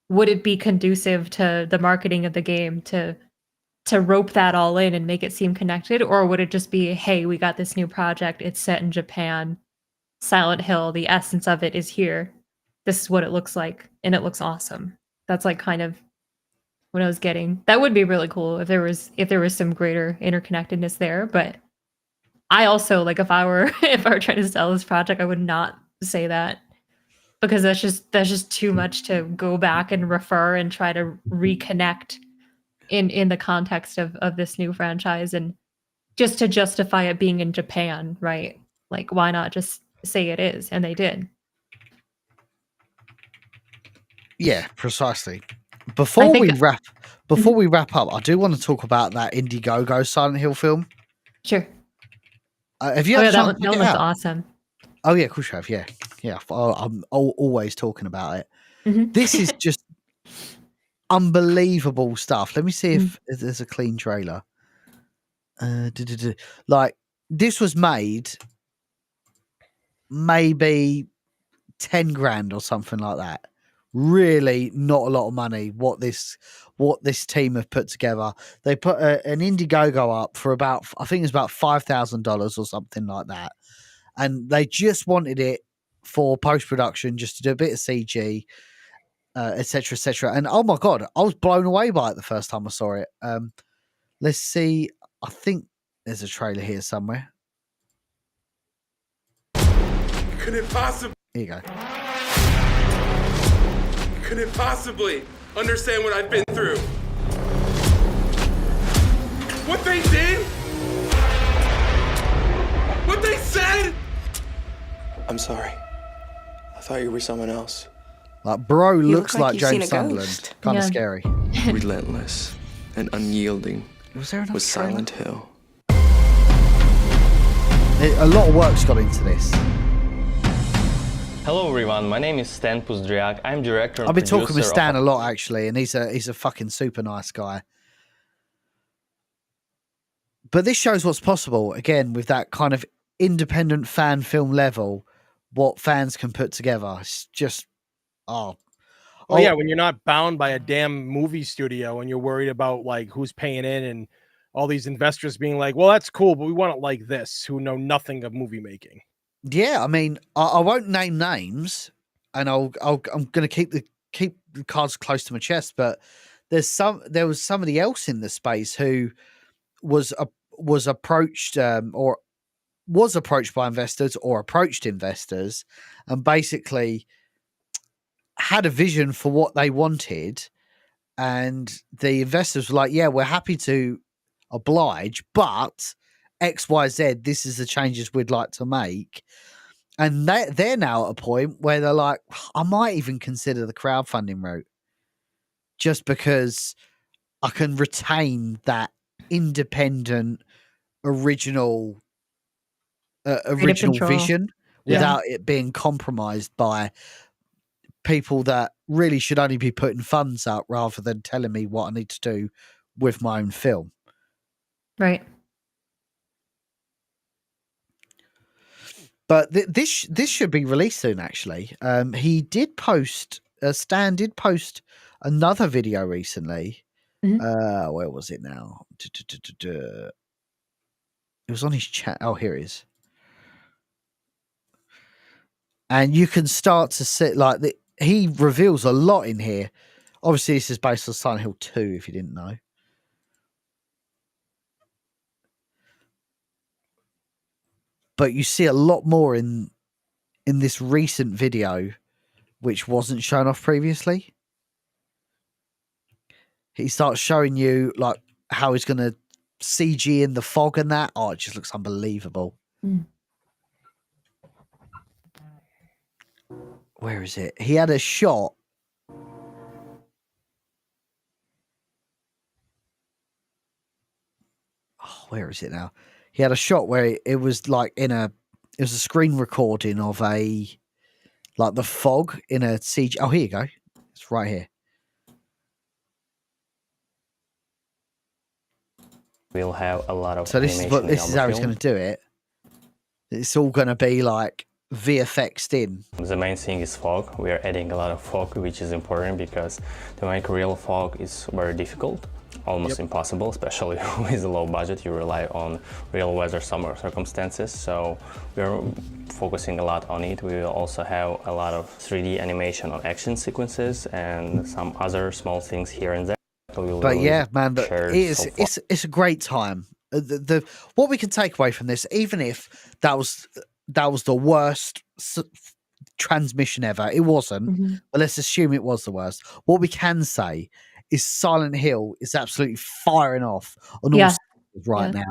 Speaker 2: would it be conducive to the marketing of the game to rope that all in and make it seem connected? Or would it just be, hey, we got this new project, it's set in Japan, Silent Hill, the essence of it is here, this is what it looks like, and it looks awesome. That's like kind of what I was getting. That would be really cool if there was some greater interconnectedness there. But I also, like, if I were trying to sell this project, I would not say that, because that's just too much to go back and refer and try to reconnect in the context of this new franchise, and just to justify it being in Japan, right? Like, why not just say it is? And they did.
Speaker 1: Yeah, precisely. Before we wrap up, I do want to talk about that Indiegogo Silent Hill film.
Speaker 2: Sure.
Speaker 1: Have you had
Speaker 2: that one looks awesome.
Speaker 1: Oh yeah, of course you have. Yeah. I'm always talking about it. This is just unbelievable stuff. Let me see if there's a clean trailer. Like, this was made maybe 10 grand or something like that. Really not a lot of money what this team have put together. They put an Indiegogo up for about, I think it's about $5,000 or something like that, and they just wanted it for post-production, just to do a bit of CG, etc. And oh my god, I was blown away by it the first time I saw it. Let's see, I think there's a trailer here somewhere.
Speaker 11: Could it possibly?
Speaker 1: Here you go.
Speaker 11: Could it possibly understand what I've been through? What they did? What they said?
Speaker 12: I'm sorry. I thought you were someone else.
Speaker 1: Like, bro looks like James Sunderland. Kind of scary.
Speaker 12: Relentless and unyielding was Silent Hill.
Speaker 1: A lot of work's gone into this.
Speaker 13: Hello everyone, my name is Stan Puzdriak. I'm director and
Speaker 1: I've been talking with
Speaker 13: producer
Speaker 1: Stan a lot, actually, and he's a fucking super nice guy. But this shows what's possible, again, with that kind of independent fan film level, what fans can put together. It's just,
Speaker 3: yeah, when you're not bound by a damn movie studio and you're worried about, like, who's paying in and all these investors being like, well, that's cool, but we want it like this, who know nothing of movie making.
Speaker 1: Yeah, I mean, I won't name names, and I'm going to keep the cards close to my chest, but there was somebody else in the space who was approached or was approached by investors or approached investors and basically had a vision for what they wanted, and the investors were like, yeah, we're happy to oblige, but XYZ, this is the changes we'd like to make. And they're now at a point where they're like, I might even consider the crowdfunding route just because I can retain that independent original vision without it being compromised by people that really should only be putting funds up rather than telling me what I need to do with my own film.
Speaker 2: Right.
Speaker 1: But this should be released soon, actually. He did post, Stan did post another video recently. Where was it now? It was on his chat. Oh, here it is. And you can start to see, like, he reveals a lot in here. Obviously, this is based on Silent Hill 2, if you didn't know. But you see a lot more in this recent video, which wasn't shown off previously. He starts showing you like how he's going to CG in the fog and that. Oh, it just looks unbelievable. Where is it? He had a shot. Oh, where is it now? He had a shot where it was like it was a screen recording of like the fog in a CG. Oh, here you go. It's right here.
Speaker 13: We'll have a lot of.
Speaker 1: So this is how he's going to do it. It's all going to be like VFX'd in.
Speaker 13: The main thing is fog. We are adding a lot of fog, which is important because to make real fog is very difficult, almost impossible, especially with a low budget. You rely on real weather summer circumstances. So we're focusing a lot on it. We will also have a lot of 3D animation on action sequences and some other small things here and there.
Speaker 1: But yeah, man, it's a great time. What we can take away from this, even if that was the worst transmission ever, it wasn't. But let's assume it was the worst. What we can say is Silent Hill is absolutely firing off on all cylinders right now,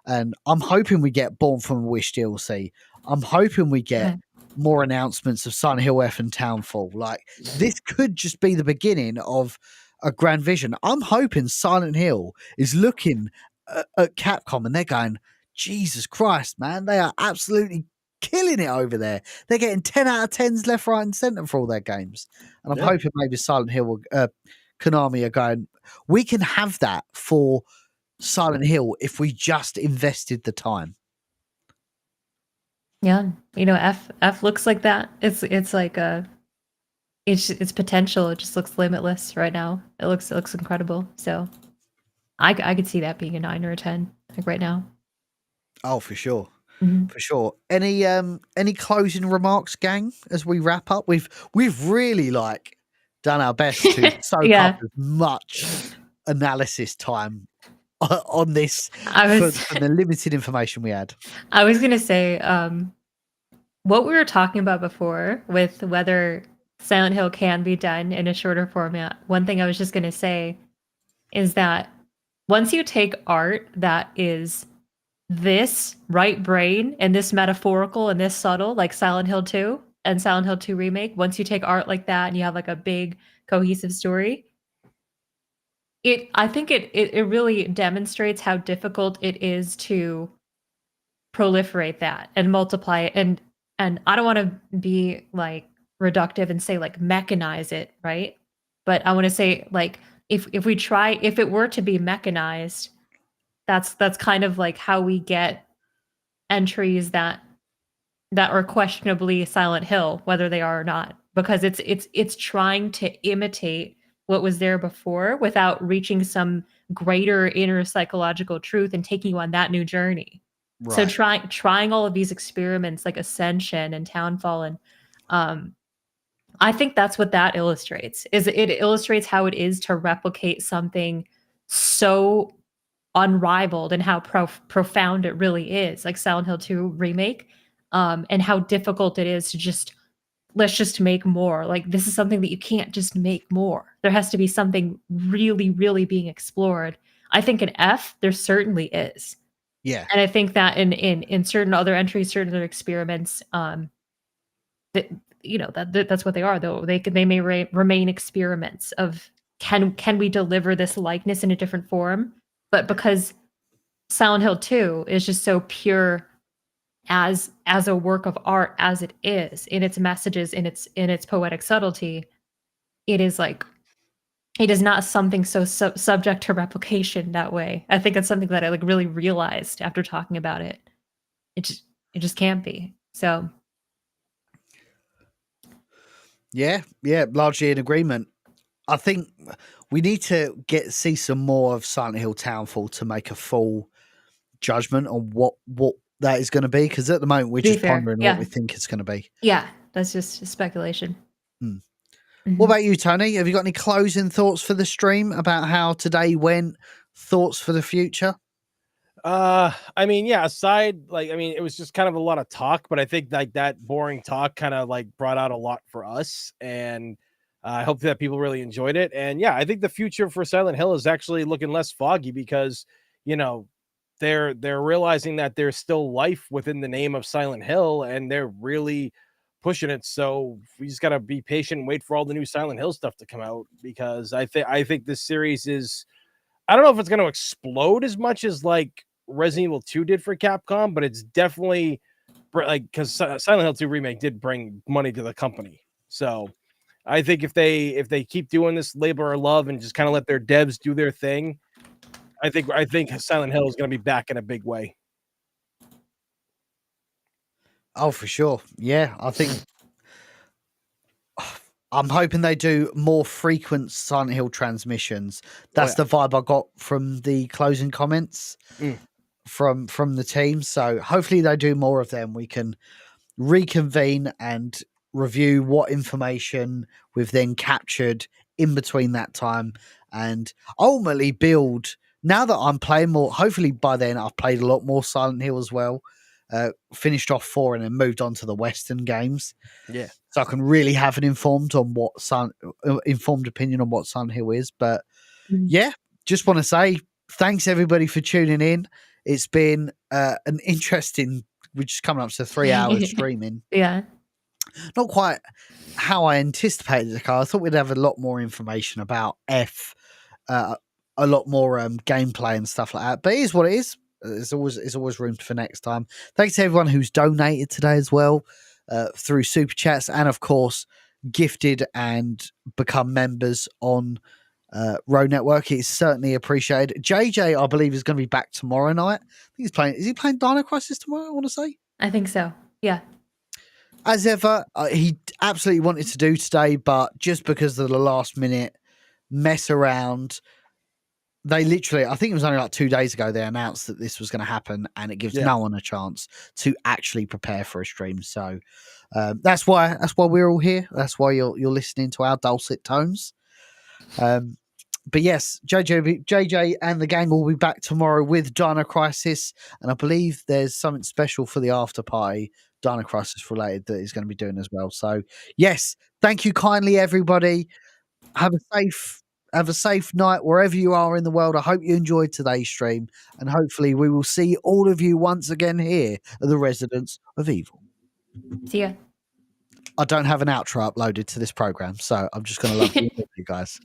Speaker 1: and I'm hoping we get Born from a Wish DLC. I'm hoping we get more announcements of Silent Hill F and Townfall. Like this could just be the beginning of a grand vision. I'm hoping Silent Hill is looking at Capcom and they're going, Jesus Christ, man, they are absolutely killing it over there. They're getting 10 out of 10s left, right, and centre for all their games. And I'm hoping maybe Silent Hill, Konami are going, we can have that for Silent Hill if we just invested the time.
Speaker 2: Yeah, you know, F looks like that. It's like its potential. It just looks limitless right now. It looks incredible. So I could see that being a 9 or a 10 like right now.
Speaker 1: Oh, for sure. For sure. Any closing remarks, gang, as we wrap up? We've really like done our best to soak up as much analysis time on this for the limited information we had.
Speaker 2: I was gonna say what we were talking about before with whether Silent Hill can be done in a shorter format. One thing I was just gonna say is that once you take art that is this right brain and this metaphorical and this subtle, like Silent Hill 2 and Silent Hill 2 Remake, once you take art like that and you have like a big cohesive story, I think it really demonstrates how difficult it is to proliferate that and multiply it. And I don't want to be like reductive and say like mechanize it, right? But I want to say like if it were to be mechanized, that's kind of like how we get entries that are questionably Silent Hill, whether they are or not, because it's trying to imitate what was there before without reaching some greater inner psychological truth and taking you on that new journey. Right. So trying all of these experiments like Ascension and Townfall and I think that's what that illustrates. Is it illustrates how it is to replicate something so unrivaled and how profound it really is, like Silent Hill 2 remake, and how difficult it is to let's just make more. Like, this is something that you can't just make more. There has to be something really, really being explored. I think in F, there certainly is.
Speaker 1: Yeah.
Speaker 2: And I think that in certain other entries, certain other experiments, that, you know, that's what they are, though. They may remain experiments of can we deliver this likeness in a different form? But because Silent Hill 2 is just so pure as a work of art as it is, in its messages, in its poetic subtlety, it is not something so subject to replication that way. I think it's something that I like really realized after talking about it. It just can't be. So
Speaker 1: yeah, largely in agreement. I think we need to see some more of Silent Hill Townfall to make a full judgment on what that is going to be, because at the moment we're just pondering what we think it's going to be.
Speaker 2: Yeah, that's just speculation.
Speaker 1: Mm-hmm. What about you, Tony? Have you got any closing thoughts for the stream about how today went? Thoughts for the future?
Speaker 3: I mean, yeah, it was just kind of a lot of talk, but I think like that boring talk kind of like brought out a lot for us, and I hope that people really enjoyed it. And yeah, I think the future for Silent Hill is actually looking less foggy because, you know, they're realizing that there's still life within the name of Silent Hill, and they're really pushing it. So we just got to be patient and wait for all the new Silent Hill stuff to come out, because I think this series is, I don't know if it's going to explode as much as like Resident Evil 2 did for Capcom, but it's definitely like, because Silent Hill 2 remake did bring money to the company. So I think if they keep doing this labor of love and just kind of let their devs do their thing, I think Silent Hill is going to be back in a big way.
Speaker 1: Oh, for sure. Yeah, I think I'm hoping they do more frequent Silent Hill transmissions. That's the vibe I got from the closing comments from the team. So hopefully they do more of them. We can reconvene and review what information we've then captured in between that time, and ultimately build. Now that I'm playing more, hopefully by then I've played a lot more Silent Hill as well. Finished off 4 and then moved on to the Western games.
Speaker 3: Yeah.
Speaker 1: So I can really have an informed opinion on what Silent Hill is. But yeah, just want to say thanks everybody for tuning in. It's been an interesting, we're just coming up to 3 hours streaming.
Speaker 2: Yeah.
Speaker 1: Not quite how I anticipated it. I thought we'd have a lot more information about F, a lot more gameplay and stuff like that. But it is what it is. There's always room for next time. Thanks to everyone who's donated today as well, through super chats, and of course gifted and become members on Road Network. It's certainly appreciated. JJ, I believe, is going to be back tomorrow night. I think he's playing. Is he playing Dino Crisis tomorrow? I want to say.
Speaker 2: I think so. Yeah.
Speaker 1: As ever, he absolutely wanted to do today, but just because of the last minute mess around, they literally, I think it was only like 2 days ago, they announced that this was going to happen, and it gives no one a chance to actually prepare for a stream. So that's why we're all here. That's why you're listening to our dulcet tones. But yes, JJ and the gang will be back tomorrow with Dino Crisis, and I believe there's something special for the after party, Dino Crisis related, that he's going to be doing as well. So yes, thank you kindly, everybody. Have a safe night wherever you are in the world. I hope you enjoyed today's stream, and hopefully we will see all of you once again here at the Residents of Evil.
Speaker 2: See ya.
Speaker 1: I don't have an outro uploaded to this program, so I'm just going to love you guys.